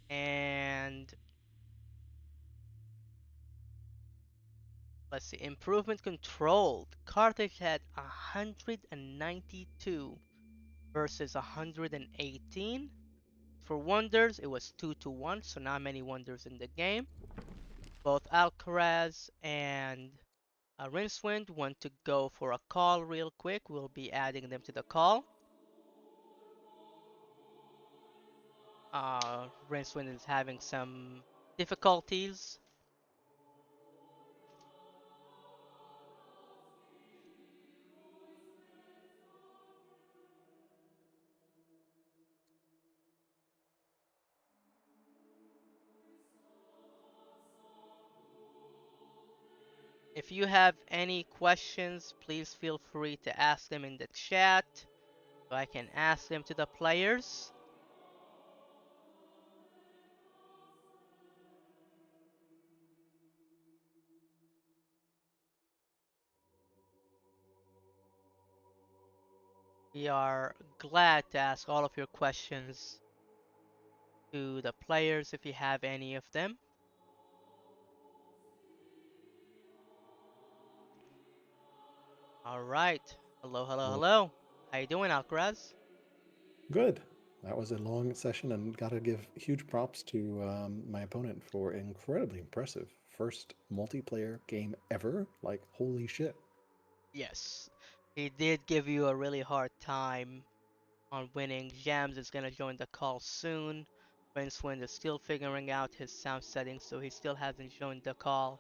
And let's see, improvement controlled. Carthage had 192 versus 118. For wonders, it was 2 to 1, so not many wonders in the game. Both Alcaraz and Rincewind want to go for a call real quick. We'll be adding them to the call. Rincewind is having some difficulties. If you have any questions, please feel free to ask them in the chat so I can ask them to the players. We are glad to ask all of your questions to the players if you have any of them. All right. Hello, hello, Well, hello. How you doing, Alcaraz? good. That was a long session, and gotta give huge props to my opponent for incredibly impressive first multiplayer game ever. Like, holy shit. Yes. He did give you a really hard time on winning. Jams is gonna join the call soon. Rincewind is still figuring out his sound settings, so he still hasn't joined the call.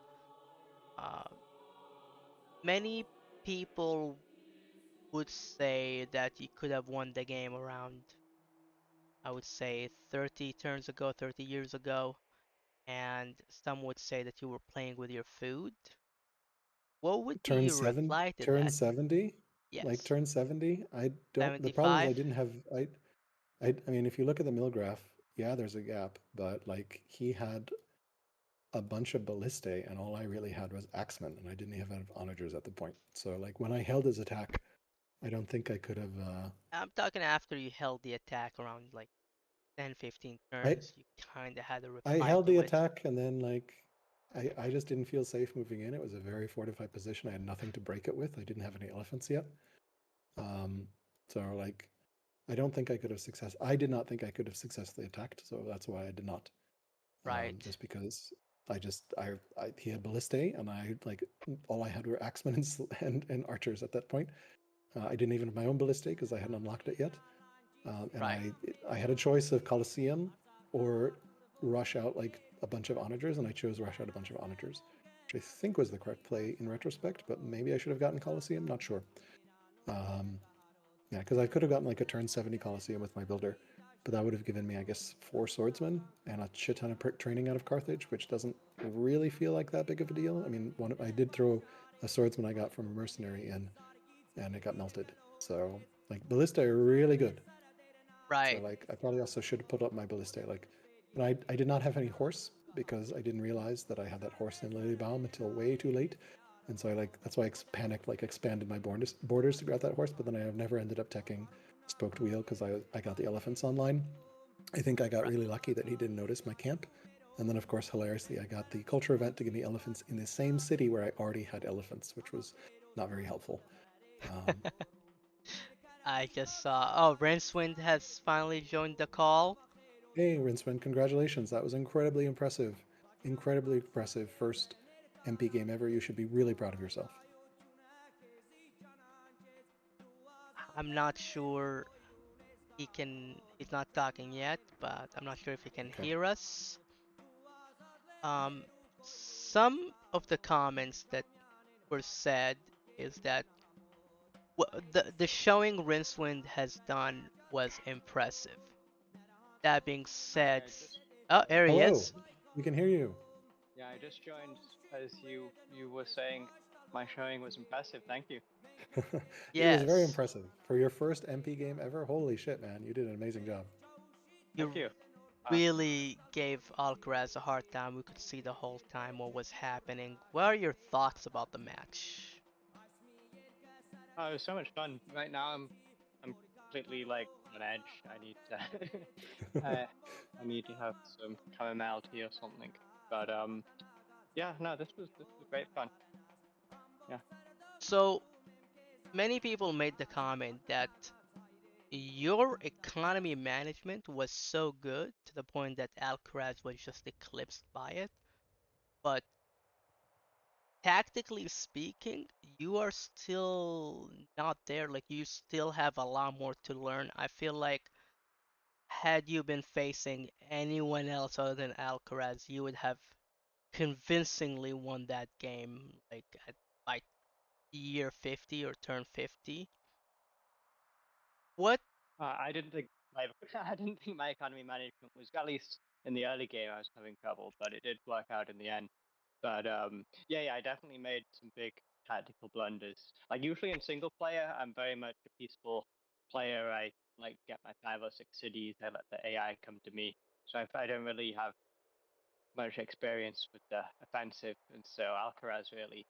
Uh, Many people would say that you could have won the game around, I would say, 30 turns ago, 30 years ago, and some would say that you were playing with your food. What would be Turn your seven, reply to turn that? 70, like Yes. turn 70. I don't. The problem is 75? I didn't have. I mean, if you look at the mill graph, yeah, there's a gap, but like he had a bunch of ballistae, and all I really had was axemen, and I didn't even have onagers at the point. So like when I held his attack, I don't think I could have. I'm talking after you held the attack around like 10, 15 I turns. You kinda had a I reply held the to it. attack, and then like I just didn't feel safe moving in. It was a very fortified position. I had nothing to break it with. I didn't have any elephants yet. So like I don't think I could have I did not think I could have successfully attacked, so that's why I did not. Right. Just because he had ballistae and I like all I had were axemen and archers at that point. I didn't even have my own ballistae because I hadn't unlocked it yet. And Right. I had a choice of Colosseum or rush out like a bunch of onagers, and I chose rush out a bunch of onagers, which I think was the correct play in retrospect. But maybe I should have gotten Colosseum. Not sure. Um, yeah, because I could have gotten like a turn 70 Colosseum with my builder, but that would have given me, I guess, 4 swordsmen and a shit ton of training out of Carthage, which doesn't really feel like that big of a deal. I mean, I did throw a swordsman I got from a mercenary in, and it got melted. So like ballista are really good. So Right. like I probably also should have put up my ballista. Like, and I did not have any horse because I didn't realize that I had that horse in Lilybaum until way too late. And so I like that's why I panicked, like expanded my borders to grab that horse. But then I have never ended up teching spoked wheel because I got the elephants online. I think I got Right. really lucky that he didn't notice my camp. And then of course hilariously I got the culture event to give me elephants in the same city where I already had elephants, which was not very helpful. Um, I just saw. Oh, Rincewind has finally joined the call. Hey, Rincewind, congratulations. That was incredibly impressive. Incredibly impressive first MP game ever. You should be really proud of yourself. I'm not sure he can. He's not talking yet, but I'm not sure if he can Okay. hear us. Um, some of the comments that were said is that the showing Rincewind has done was impressive. That being said, Yeah, I just oh, there he Hello. is. We can hear you. yeah, I just joined as you were saying my showing was impressive. Thank you. It was very Yes, impressive. For your first MP game ever, holy shit, man. You did an amazing job. Thank you you. Uh, really gave Alcaraz a hard time. We could see the whole time what was happening. What are your thoughts about the match? it was so much fun. Right now I'm completely like on edge. I need to I need to have some chamomile tea or something. But yeah, no, this was great fun. Yeah. So many people made the comment that your economy management was so good to the point that Alcaraz was just eclipsed by it. But tactically speaking, you are still not there. Like you still have a lot more to learn. I feel like had you been facing anyone else other than Alcaraz, you would have convincingly won that game like at by year 50 or turn 50. What I didn't think my I didn't think my economy management was, at least in the early game I was having trouble, but it did work out in the end. But yeah, I definitely made some big tactical blunders. Like usually in single player, I'm very much a peaceful player. I like get my 5 or 6 cities. I let the AI come to me. So I don't really have much experience with the offensive, and so Alcaraz really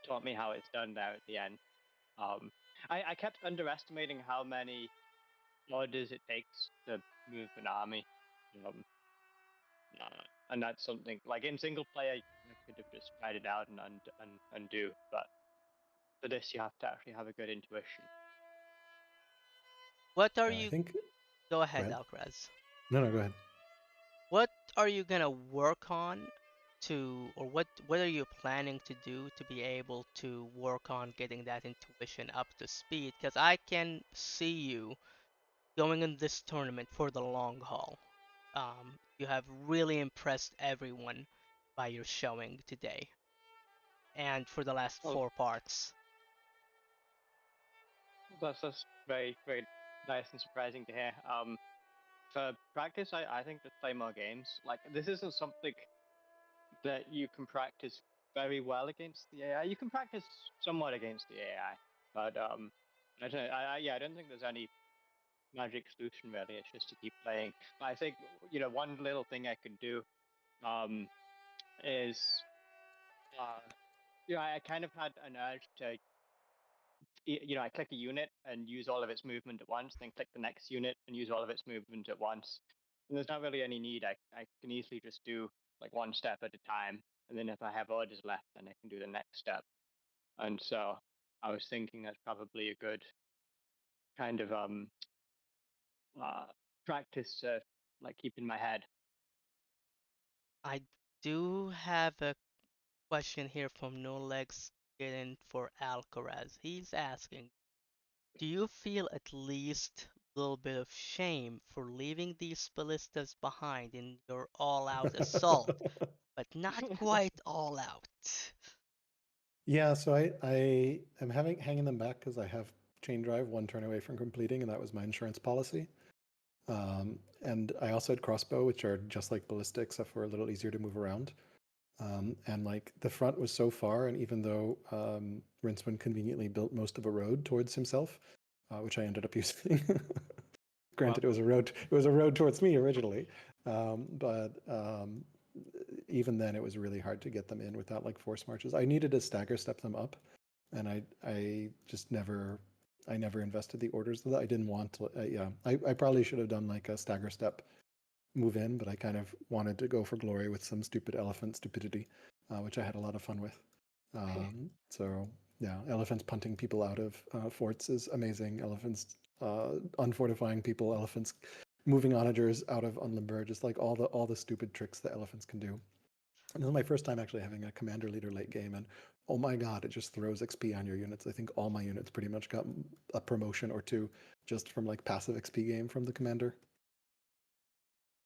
taught me how it's done there at the end. Um, I kept underestimating how many orders it takes to move an army. Um, and that's something like in single player, I could have just tried it out and undo, but for this, you have to actually have a good intuition. what are Yeah, I you think. go Go ahead, ahead. Alcaraz. No, no, go ahead. What are you gonna work on to, or what are you planning to do to be able to work on getting that intuition up to speed? Because I can see you going in this tournament for the long haul. You have really impressed everyone by your showing today and for the last Well, 4 parts. that's very nice and surprising to hear. For practice, I think just play more games. Like this isn't something that you can practice very well against the AI. You can practice somewhat against the AI, but I don't know. Yeah, I don't think there's any magic solution really. It's just to keep playing. But I think one little thing I could do um, is I kind of had an urge to I click a unit and use all of its movement at once, then click the next unit and use all of its movement at once. And there's not really any need. I can easily just do like one step at a time and then if I have orders left, then I can do the next step. And so I was thinking that's probably a good kind of practice to like keep in my head. I do have a question here from No Legs Getting for Alcaraz. He's asking, do you feel at least a little bit of shame for leaving these ballistas behind in your all-out assault, but not quite all out? Yeah, so I am hanging them back because I have chain drive one turn away from completing, and that was my insurance policy. And I also had crossbow, which are just like ballista, except for a little easier to move around. And like the front was so far, and even though Rincewind conveniently built most of a road towards himself, which I ended up using. Granted, it was a road. It was a road towards me originally, but even then, it was really hard to get them in without like force marches. I needed to stagger step them up, and I just never. I never invested the orders that I didn't want to. Yeah, I probably should have done like a stagger step move in, but I kind of wanted to go for glory with some stupid elephant stupidity, which I had a lot of fun with. So yeah, elephants punting people out of forts is amazing. Elephants unfortifying people. Elephants moving onagers out of unlimber. Just like all the stupid tricks that elephants can do. And this is my first time actually having a commander leader late game, and oh my god, it just throws XP on your units. I think all my units pretty much got a promotion or two just from like passive XP game from the commander.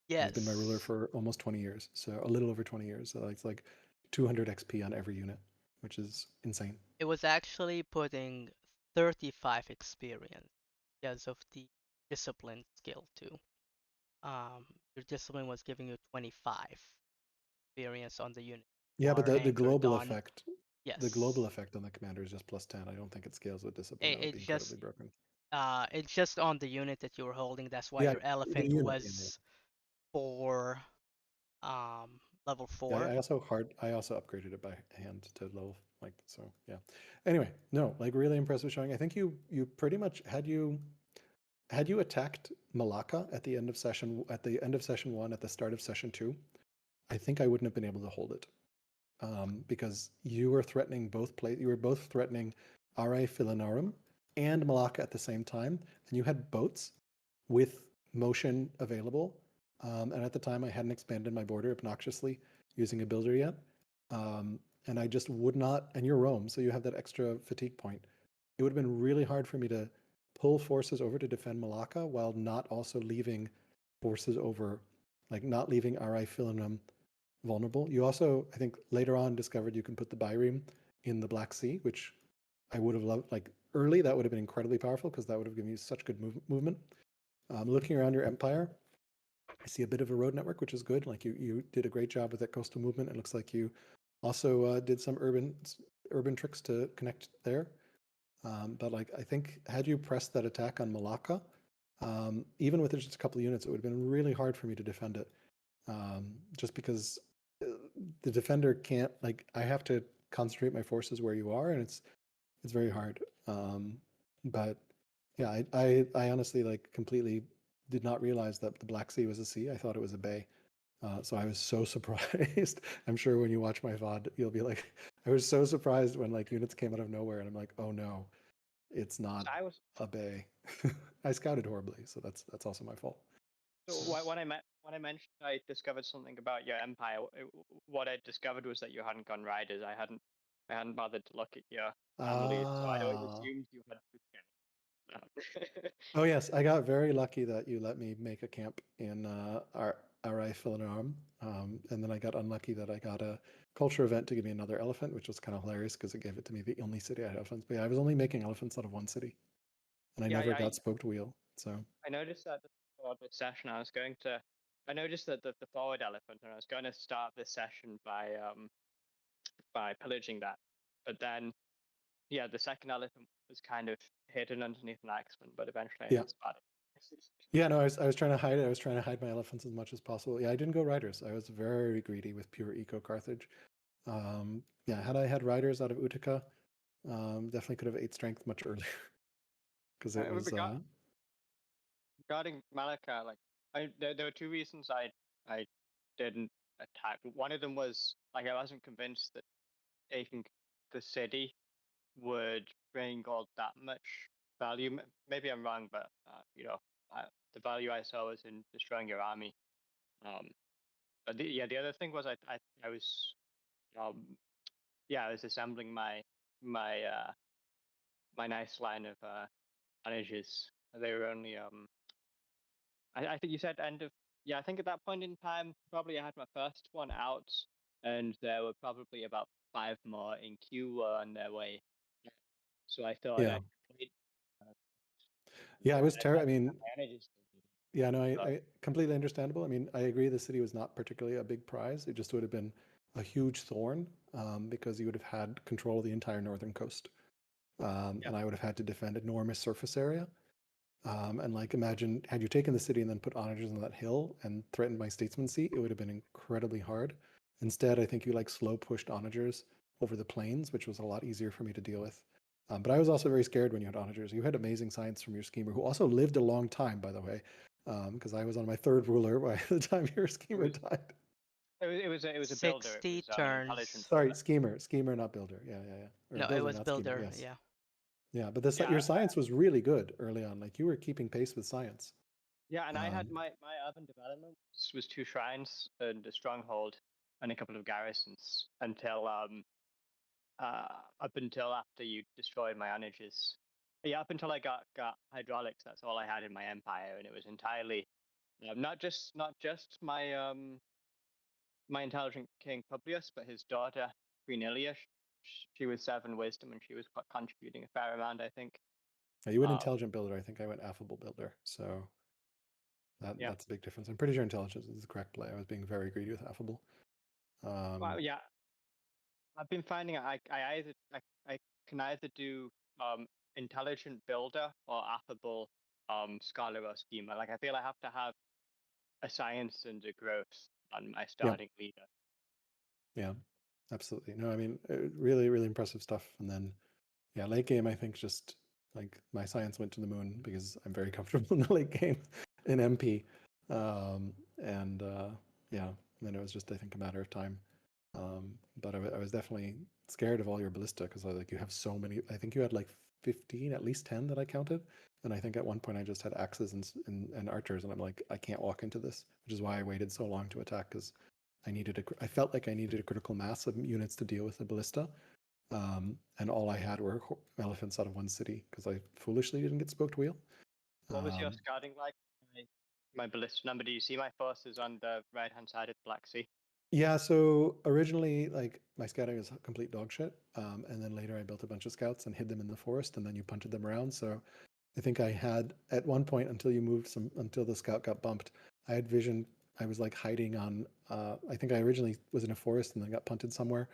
He's been my ruler Yes. for almost 20 years, so a little over 20 years. So it's like 200 XP on every unit, which is insane. It was actually putting 35 experience because of the discipline skill too. Your discipline was giving you 25 experience on the unit. Yeah, but the Anchored global on, effect, the global yes. effect on the commander is just plus 10. I don't think it scales with discipline. That would be It's incredibly just broken. it's just on the unit that you were holding. That's why Yeah, your the elephant unit. Yeah, was for level yeah. 4. I also upgraded it by hand to level like so. Yeah. Anyway, no, like really impressive showing. I think you pretty much had you attacked Malacca at the end of session 1 at the start of session 2. I think I wouldn't have been able to hold it. Because you were threatening you were both threatening Are Filinarum and Malacca at the same time, and you had boats with motion available. And at the time, I hadn't expanded my border obnoxiously using a builder yet, and I just would not. And you're Rome, so you have that extra fatigue point. It would have been really hard for me to pull forces over to defend Malacca while not also leaving forces over, like not leaving Are Filinarum vulnerable. You also, I think, later on discovered you can put the Byreme in the Black Sea, which I would have loved. Like early, that would have been incredibly powerful because that would have given you such good movement. Looking around your empire, I see a bit of a road network, which is good. Like you did a great job with that coastal movement. It looks like you also did some urban tricks to connect there. But like I think had you pressed that attack on Malacca, even with just a couple of units, it would have been really hard for me to defend it. Just because the defender can't like I have to concentrate my forces where you are, and it's very hard. But yeah, I honestly like completely did not realize that the Black Sea was a sea. I thought it was a bay. So I was so surprised. I'm sure when you watch my VOD, you'll be like, I was so surprised when like units came out of nowhere, and I'm like, oh no, it's not I was a bay. I scouted horribly, so that's also my fault. so when I mentioned I discovered something about your empire. What I discovered was that you hadn't gone riders. I hadn't bothered to look at your families, so I'd always Ah. assumed you had food camp. Oh yes, I got very lucky that you let me make a camp in our Eiffel Arm, and then I got unlucky that I got a culture event to give me another elephant, which was kind of hilarious because it gave it to me the only city I had elephants. But yeah, I was only making elephants out of one city, and I Yeah, never got spoked wheel. So I noticed that before this session. I noticed that the forward elephant, and I was going to start this session by pillaging that, but then yeah, the second elephant was kind of hidden underneath an axeman, but eventually I yeah, did spot it. yeah. No, I was trying to hide it. I was trying to hide my elephants as much as possible. Yeah, I didn't go riders. I was very greedy with pure eco Carthage. Yeah, had I had riders out of Utica, definitely could have ate strength much earlier because it was. Regarding Malacca, like there were two reasons I didn't attack. One of them was like I wasn't convinced that taking the city would bring all that much value. Maybe I'm wrong, but the value I saw was in destroying your army. But the other thing was I was I was assembling my my nice line of managers. They were only I think you said end of I think at that point in time probably I had my first one out, and there were probably about 5 more in queue on their way. So I thought Yeah. I'd complete. Yeah, I was I'd I mean, my managers. yeah, no, But I completely understandable. I mean, I agree the city was not particularly a big prize. It just would have been a huge thorn because you would have had control of the entire northern coast. And I would have had to defend enormous surface area. And like, imagine had you taken the city and then put onagers on that hill and threatened my statesman seat, it would have been incredibly hard. Instead, I think you like slow pushed onagers over the plains, which was a lot easier for me to deal with. But I was also very scared when you had onagers. You had amazing science from your schemer, who also lived a long time, by the way, because I was on my third ruler by the time your schemer died. it was a builder. It 60 was an intelligent turns. Sorry, builder. schemer, not builder. Yeah, yeah, yeah. Or No, it builder, was not schemer. builder. Yes. Yeah. Yeah, but the, Yeah, your science was really good early on. Like you were keeping pace with science. yeah, and I had Um, my urban development was 2 shrines and a stronghold and a couple of garrisons up until after you destroyed my onagers. Yeah, up until I got hydraulics, that's all I had in my empire, and it was entirely not just my intelligent king Publius, but his daughter Queen Ilia. She was 7 wisdom, and she was contributing a fair amount, I think. you went intelligent builder. I think I went affable builder. So Yeah. that's a big difference. I'm pretty sure intelligence is the correct play. I was being very greedy with affable. Well, yeah. I've been finding I can either do intelligent builder or affable scholar or schemer. Like I feel I have to have a science and a growth on my Yeah, starting leader. yeah, absolutely. No, I mean, really, really impressive stuff. And then, yeah, late game, I think just like my science went to the moon because I'm very comfortable in the late game in MP. And yeah, and then it was just, I think, a matter of time. But I was definitely scared of all your ballista because like you have so many. I think you had like 15, at least 10 that I counted. And I think at one point I just had axes and archers, and I'm like, I can't walk into this, which is why I waited so long to attack because I felt like I needed a critical mass of units to deal with the ballista. And all I had were elephants out of one city because I foolishly didn't get spoked wheel. What was your scouting like? My ballista number. Do you see my forces on the right hand side of the Black Sea? Yeah, so originally, like my scouting was complete dog shit, and then later I built a bunch of scouts and hid them in the forest, and then you punted them around. So I think I had at one point until the scout got bumped, I had vision. I was like hiding on. I think I originally was in a forest and then got punted somewhere.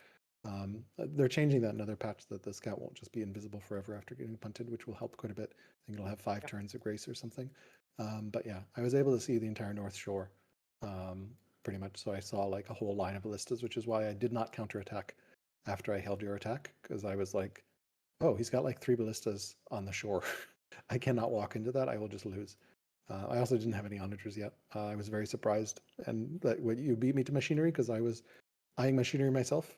They're changing that in another patch that the scout won't just be invisible forever after getting punted, which will help quite a bit. I think it'll have 5 turns of grace or something. But yeah, I was able to see the entire North Shore. Pretty much. So I saw like a whole line of ballistas, which is why I did not counterattack after I held your attack, because I was like, oh, he's got like 3 ballistas on the shore. I cannot walk into that. I will just lose. I also didn't have any onagers yet. I was very surprised, and that when you beat me to machinery because I was eyeing machinery myself.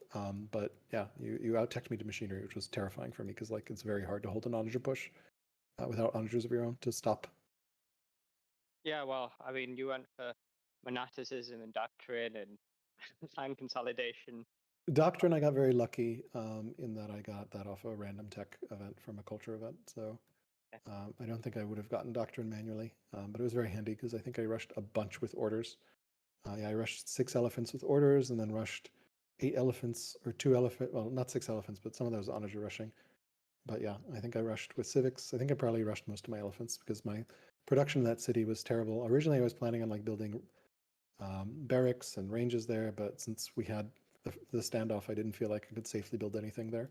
But yeah, you out-teched me to machinery, which was terrifying for me because like it's very hard to hold an onager push without onagers of your own to stop. Yeah, well, I mean, you went for monasticism and doctrine and time consolidation. Doctrine, I got very lucky in that I got that off a random tech event from a culture event. So I don't think I would have gotten Doctrine manually, but it was very handy because I think I rushed a bunch with orders. Yeah, I rushed 6 elephants with orders and then rushed 8 elephants or 2 elephant. Well, not 6 elephants, but some of those onager rushing. But yeah, I think I rushed with civics. I think I probably rushed most of my elephants because my production in that city was terrible. Originally, I was planning on like building barracks and ranges there, but since we had the standoff, I didn't feel like I could safely build anything there,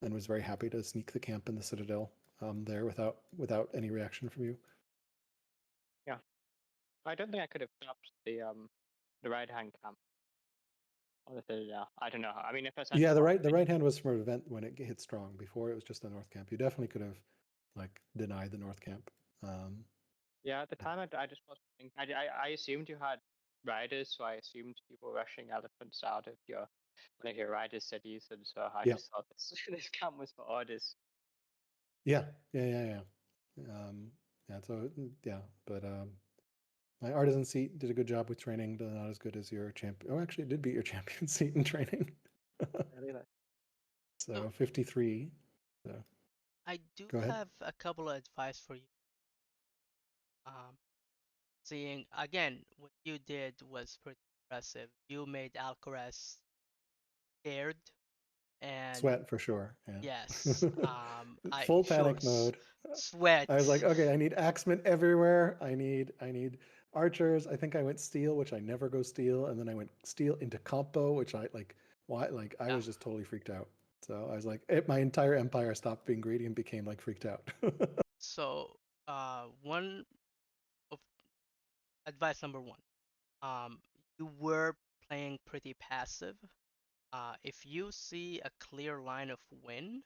and was very happy to sneak the camp in the citadel there without any reaction from you. Yeah, I don't think I could have stopped the right hand camp. I don't know. I mean, if I sent Yeah, the right hand was from an event when it hit strong. Before it was just the north camp. You definitely could have like denied the north camp. Yeah, at the time I just wasn't thinking. I assumed you had riders, so I assumed you were rushing elephants out of one of your rider cities, and so I Yeah. just thought this this camp was for orders. Yeah. Yeah. So yeah, but my artisan seat did a good job with training, but not as good as your champion. Oh, actually, it did beat your champion seat in training. Really? So 53. So I do go ahead. have a couple of advice for you. Um, Seeing again, what you did was pretty impressive. You made Alcaraz scared, and Sweat for sure. Yeah. yes, I Full sure panic mode. sweat. I was like, okay, I need axemen everywhere. I need archers. I think I went steel, which I never go steel, and then I went steel into compo, which I like. Why? Like I Yeah. was just totally freaked out. So I was like, my entire empire stopped being greedy and became like freaked out. So, one of advice number one, um, you were playing pretty passive. If you see a clear line of win,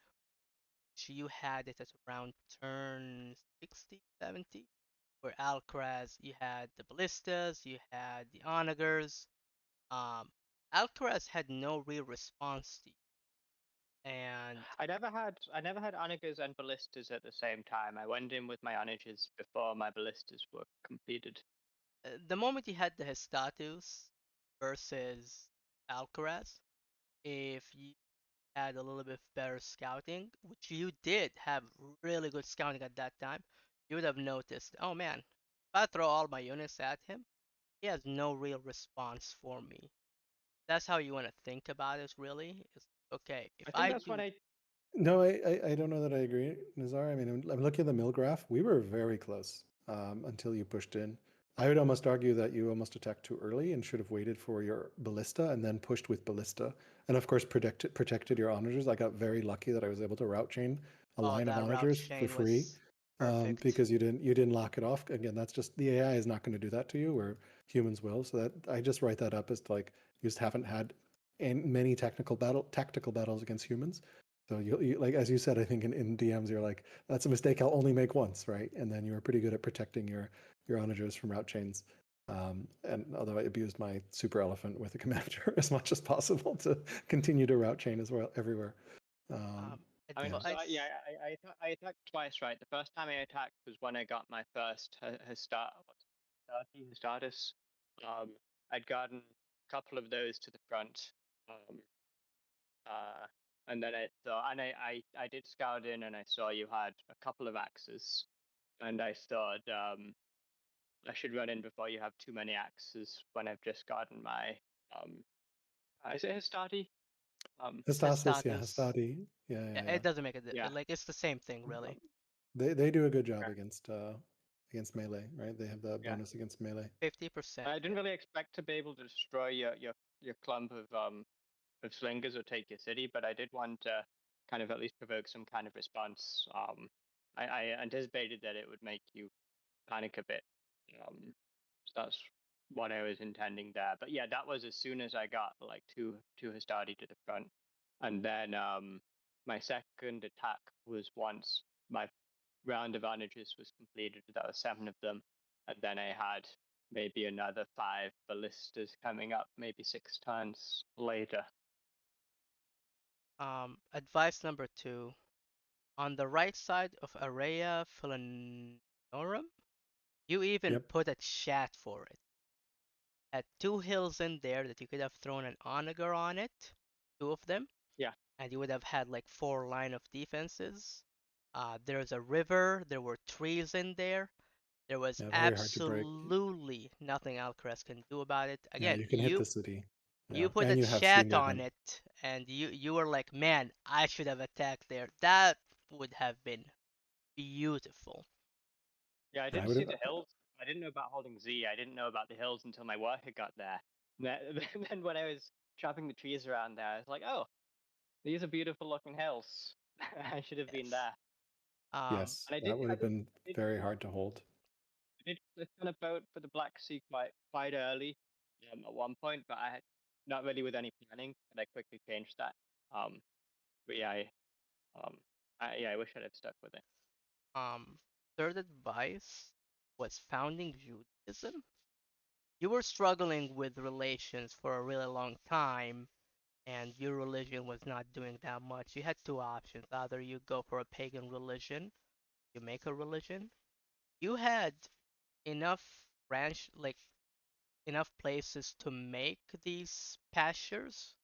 which you had it at around turn 60, 70, where Alcaraz, you had the ballistas, you had the onagers. Um, Alcaraz had no real response to you, and I never had onagers and ballistas at the same time. I went in with my onagers before my ballistas were completed. the moment you had the Hestatus versus Alcaraz, if you had a little bit better scouting, which you did have really good scouting at that time, you would have noticed, oh man, if I throw all my units at him, he has no real response for me. That's how you want to think about it, really. It's okay, if I think I that's what do. I No, I don't know that I agree, Nazar. I mean, I'm looking at the mill graph. We were very close until you pushed in. I would almost argue that you almost attacked too early and should have waited for your ballista and then pushed with ballista. And of course, protected your onagers. I got very lucky that I was able to route chain a Oh, line of that route onagers for chain free was perfect. because you didn't lock it off. Again, that's just the AI is not going to do that to you, where humans will. So that I just write that up as like you just haven't had many tactical battles against humans. So you like as you said, I think in DMs you're like, that's a mistake I'll only make once, right? And then you were pretty good at protecting your onagers from route chains. And although I abused my super elephant with a commander as much as possible to continue to route chain as well everywhere. Um, Um, I mean, yeah. so Advice. I attacked twice, right? The first time I attacked was when I got my first Hestatus. I'd gotten a couple of those to the front, um, uh, and then I did scout in, and I saw you had a couple of axes, and I thought I should run in before you have too many axes when I've just gotten my is it Hastati? Hestasis, yeah, Hestatus. Hastati, Yeah, it doesn't make Yeah. like it's the same thing, really. They do a good job Okay. against melee, right? They have the Yeah. bonus against melee. 50%. I didn't really expect to be able to destroy your clump of slingers or take your city, but I did want to kind of at least provoke some kind of response. I anticipated that it would make you panic a bit. So that's what I was intending there. But yeah, that was as soon as I got like two Hastati to the front, and then my second attack was once my round of onages was completed. That was 7 of them, and then I had maybe another 5 ballistas coming up, maybe 6 turns later. Advice number two. On the right side of Area Philanorum, you even Yep. put a chat for it. Had two hills in there that you could have thrown an onager on it, two of them, Yeah. and you would have had like 4 line of defenses. There's a river, there were trees in there. There was Yeah, very hard to break. absolutely nothing Alcaraz can do about it. Yeah, Again, you can hit the city. you Yeah, put a and you have chat senior on them. it, and you were like, man, I should have attacked there. That would have been beautiful. Yeah, I And I did would see have. the hills. I didn't know about holding Z. I didn't know about the hills until my worker got there. Then when I was chopping the trees around there, I was like, oh, these are beautiful looking hills. I should have been Yes. there. Um, Yes, And that would have been I did very hard to hold. I did click on a boat for the Black Sea quite early at one point, but I had not really with any planning, and I quickly changed that. Um, but yeah, I wish I'd have stuck with it. third advice was founding Judaism. you were struggling with relations for a really long time, and your religion was not doing that much. You had two options. Either you go for a pagan religion, you make a religion. You had enough ranch, like enough places to make these pastures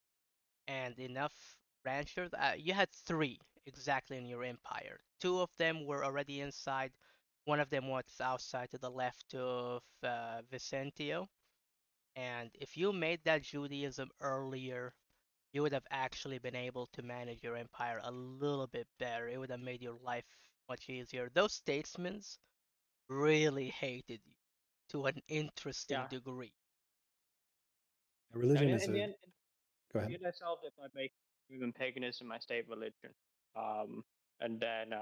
and enough ranchers. You had three exactly in your empire. Two of them were already inside. One of them was outside to the left of Vicentio. And if you made that Judaism earlier, you would have actually been able to manage your empire a little bit better. It would have made your life much easier. Those statesmen really hated you to an interesting Yeah. degree. I mean, Religion is in the a. end, Go in ahead. the end, I solved it by making paganism my state religion. And then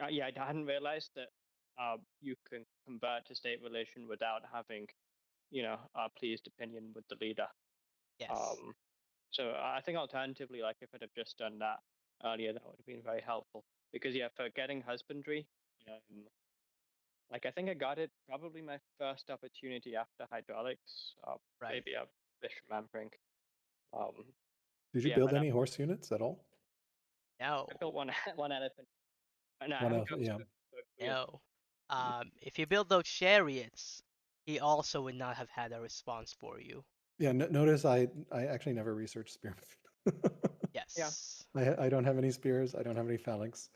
yeah, I hadn't realized that you can convert to state religion without having, a pleased opinion with the leader. Yes. Um, so I think alternatively, like if I'd have just done that earlier, that would have been very helpful. Because yeah, for getting husbandry, like I think I got it probably my first opportunity after hydraulics. Right. Maybe I'm misremembering. Um, Did you yeah, build but any horse units at all? I No. built one one elephant. No, I One haven't of built yeah. a wheel. No. If you build those chariots, he also would not have had a response for you. Yeah, notice I actually never researched spearmen. Yeah, Yes. I don't have any spears. I don't have any phalanx,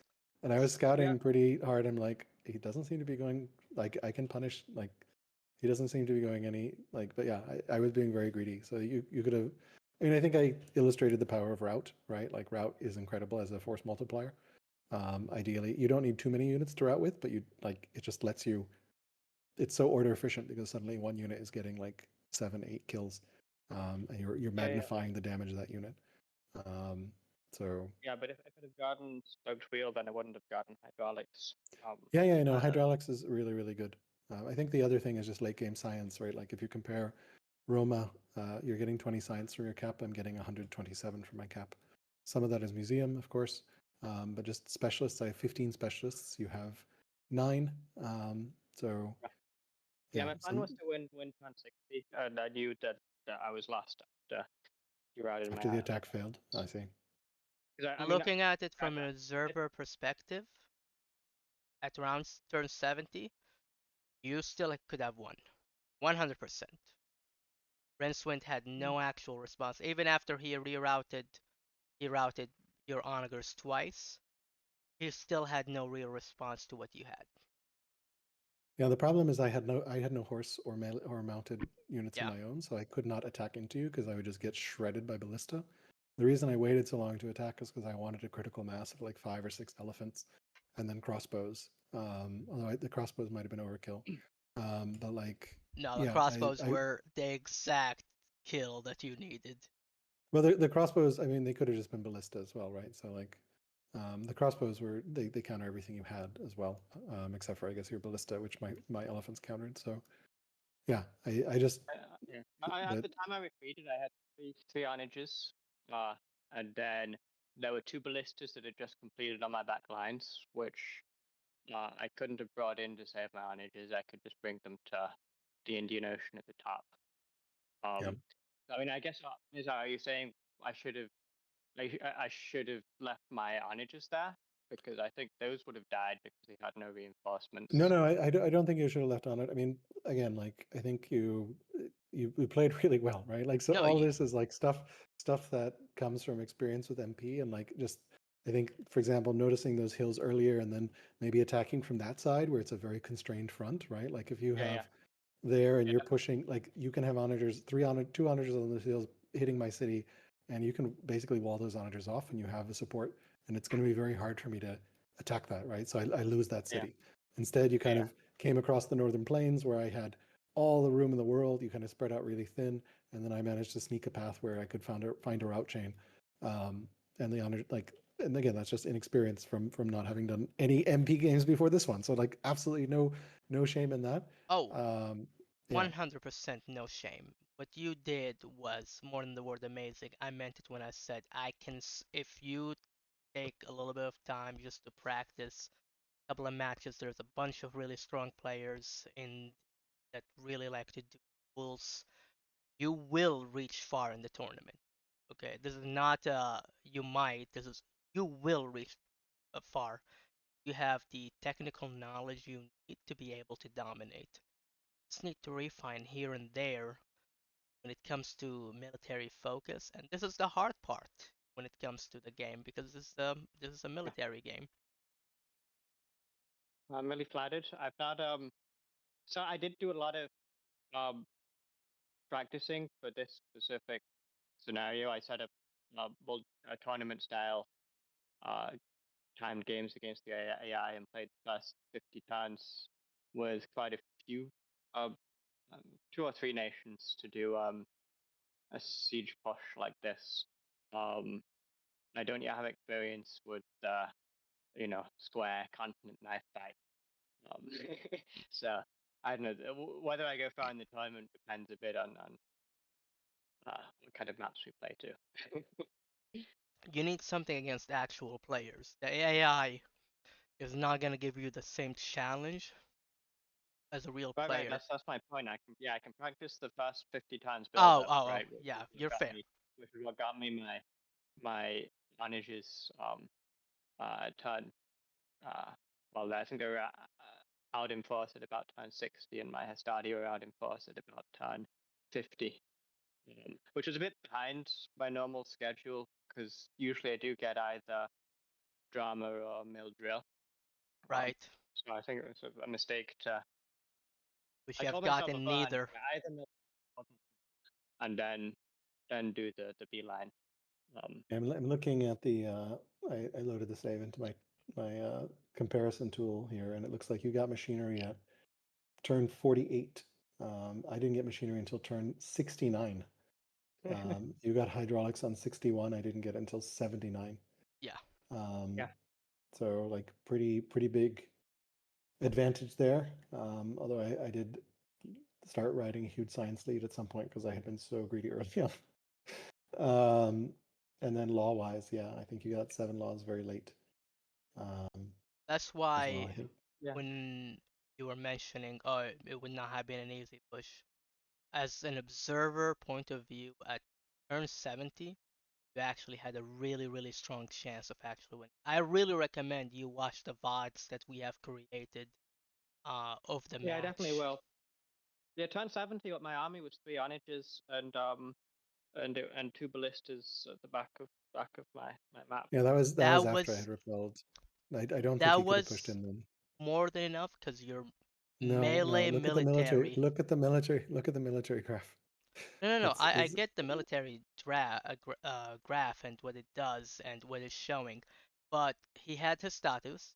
and I was yeah, scouting pretty hard. I'm like, he doesn't seem to be going like I can punish like he doesn't seem to be going any like. But yeah, I was being very greedy. So you could have. I mean, I think I illustrated the power of route, right? Like route is incredible as a force multiplier. Ideally, you don't need too many units to route with, but you like it just lets you. It's so order efficient because suddenly one unit is getting like 7, 8 kills, and you're yeah. magnifying the damage of that unit. Um, so Yeah, but if I could have gotten stoked wheel, then I wouldn't have gotten hydraulics. yeah, no, Uh, hydraulics is really, really good. I think the other thing is just late game science, right? Like if you compare Roma, you're getting 20 science for your cap. I'm getting 127 for my cap. Some of that is museum, of course, but just specialists. I have 15 specialists. You have 9. So yeah, yeah, my plan was to win 160, and I knew that I was lost after you routed my after the ass. attack failed, I see. Because I mean, Looking at it I, from an it, observer perspective, at around turn 70, you still could have won. 100%. Rincewind had no actual response. Even after he routed your onagers twice, he still had no real response to what you had. Yeah, the problem is I had no horse or mounted units of Yeah. my own, so I could not attack into you because I would just get shredded by ballista. The reason I waited so long to attack is because I wanted a critical mass of like 5 or 6 elephants, and then crossbows. Although the crossbows might have been overkill, but like No, the yeah, crossbows were the exact kill that you needed. well the crossbows. I mean, they could have just been ballista as well, right? So like the crossbows they counter everything you had as well, except for I guess your ballista, which my elephants countered. So yeah, I just yeah. At that the time I retreated, I had three onages, and then there were two ballistas that had just completed on my back lines, which I couldn't have brought in to save my onages. I could just bring them to the Indian Ocean at the top. yeah. I mean, I guess are you saying I should have I should have left my onages there because I think those would have died because they had no No, reinforcements. no, I don't think you should have left on it. I mean, again, like I think you played really well, right? Like so, No, all this is like stuff that comes from experience with MP, and like just I think, for example, noticing those hills earlier, and then maybe attacking from that side where it's a very constrained front, right? Like if you Yeah, yeah, have there and yeah, you're pushing, like you can have onagers, 2 onagers on the hills hitting my city, and you can basically wall those onagers off, and you have the support, and it's going to be very hard for me to attack that, right? So I lose that yeah, city. Instead, you kind yeah. of came across the northern plains where I had all the room in the world. You kind of spread out really thin, and then I managed to sneak a path where I could find a route chain. And the honor like, and again, that's just inexperience from not having done any MP games before this one. So like, absolutely no shame in that. oh, Yeah, 100% no shame. What you did was more than the word amazing. I meant it when I said I can. If you take a little bit of time just to practice a couple of matches, there's a bunch of really strong players in that really like to do duels, you will reach far in the tournament. Okay, this is not you might. This is you will reach far. You have the technical knowledge you need to be able to dominate. Just need to refine here and there when it comes to military focus, and this is the hard part when it comes to the game because this is a military game. I'm really flattered. I've not so I did do a lot of um practicing for this specific scenario. I set up a tournament style uh timed games against the AI and played the first 50 turns with quite a few uh, um, 2 or 3 nations to do a siege push like this. Um, I don't yet have experience with square continent knife fight. Um, so I don't know whether I go far in the tournament depends a bit on what kind of maps we play too. You need something against actual players. The AI is not gonna give you the same challenge as a real Right. player. That's my point. I can practice the first 50 times build Oh, up, oh, oh, right? yeah, you're fair. Which is what got me my managers turn uh well I think they were out in force at about turn 60 and my Hastati were out in force at about turn 50. Which is a bit behind my normal schedule because usually I do get either drama or mill drill. Um, Right. so I think it was a mistake to. Which I you have told myself gotten beforehand neither. either mill and then do the beeline. I'm looking at the. I loaded the save into my comparison tool here, and it looks like you got machinery at turn 48. I didn't get machinery until turn 69. You got hydraulics on 61. I didn't get until 79. Yeah. Yeah. So like pretty big advantage there. Although I did start riding a huge science lead at some point because I had been so greedy early on. And then law wise, yeah, I think you got 7 laws very late. That's As well, I why think. Yeah. when you were mentioning, oh, it would not have been an easy push. As an observer point of view, at turn 70, you actually had a really, really strong chance of actually winning. I really recommend you watch the VODs that we have created of the Yeah, I definitely match. will. Yeah, turn 70. What my army was 3 onages and 2 ballistas at the back of my map. Yeah, that was That after I had was repelled. I don't think that you could have pushed was in then. more than enough because you're No, no. melee Look at the military. military. Look at the military. Look at the military graph. No. I It's get the military graph and what it does and what it's showing, but he had his status.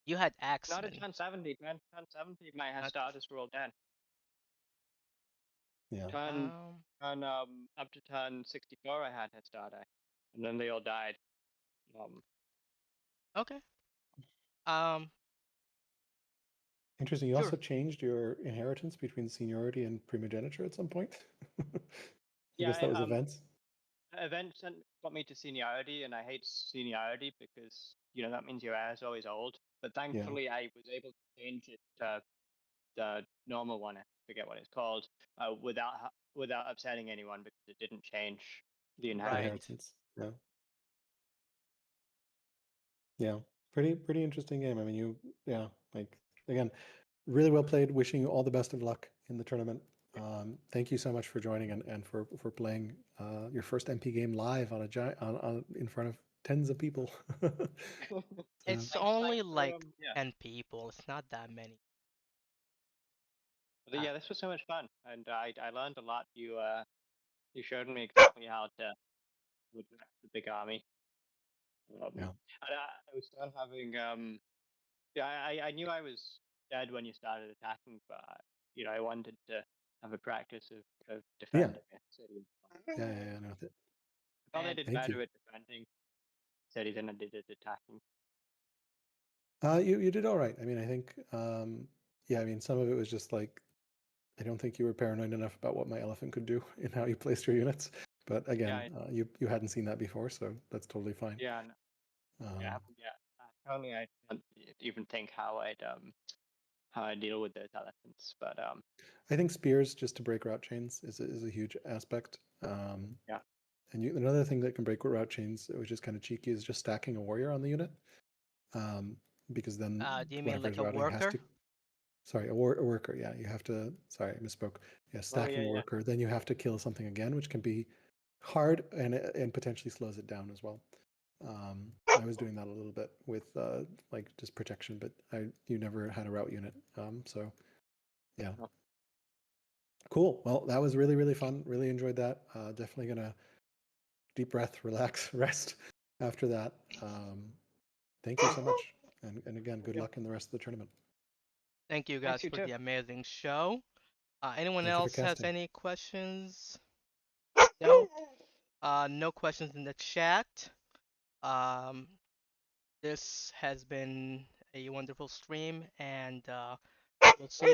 You had Not at Axeman. turn 70. Turn 70, my Not, Hastadis were all dead. yeah. Turn up to turn 64, I had Hastadi, and then they all died. Um, okay. Um, Interesting. You sure. also changed your inheritance between seniority and primogeniture at some point. I yeah, guess that was events. events got me to seniority, and I hate seniority because that means your heir is always old. But Yeah. thankfully, I was able to change it to the normal one. I forget what it's called, without upsetting anyone because it didn't change the Right. inheritance. Inheritance. Yeah. Yeah. Pretty interesting game. I mean, yeah, like again, really well played. Wishing you all the best of luck in the tournament. Thank you so much for joining and for playing your first MP game live on a giant in front of tens of people. So, It's Thanks, only thanks for like yeah. 10 people. It's not that many. But Uh, yeah, this was so much fun, and I learned a lot. You showed me exactly how to attack the big army. yeah. And I was still having yeah, I knew I was dead when you started attacking, but I wanted to have a practice of Yeah. defending a city. Yeah. No, I thought I and did thank you. better at defending cities than I did at attacking. You did all right. I mean, I think yeah. I mean, some of it was just like I don't think you were paranoid enough about what my elephant could do in how you placed your units. But again, Yeah, you hadn't seen that before, so that's totally fine. yeah, yeah. Only I can't even think how I'd how I deal with those elephants. But I think spears just to break route chains is a huge aspect. Yeah. And another thing that can break route chains, which is kind of cheeky, is just stacking a warrior on the unit. Because then Do you mean whatever like is a routing has worker? to. Sorry, a worker. Yeah, you have to. Sorry, I misspoke. Yeah, stacking yeah, a yeah. worker. Then you have to kill something again, which can be hard and potentially slows it down as well. I was doing that a little bit with like just protection, but you never had a route unit. So yeah. Oh. Cool. Well, that was really, really fun. Really enjoyed that. Definitely gonna deep breath, relax, rest after that. Thank you so much. And again, good Yeah. luck in the rest of the tournament. Thank you Thanks, guys you for too. the amazing show. Anyone Thank you for else has casting. any questions? No. No questions in the chat. Um, this has been a wonderful stream, and we'll see you.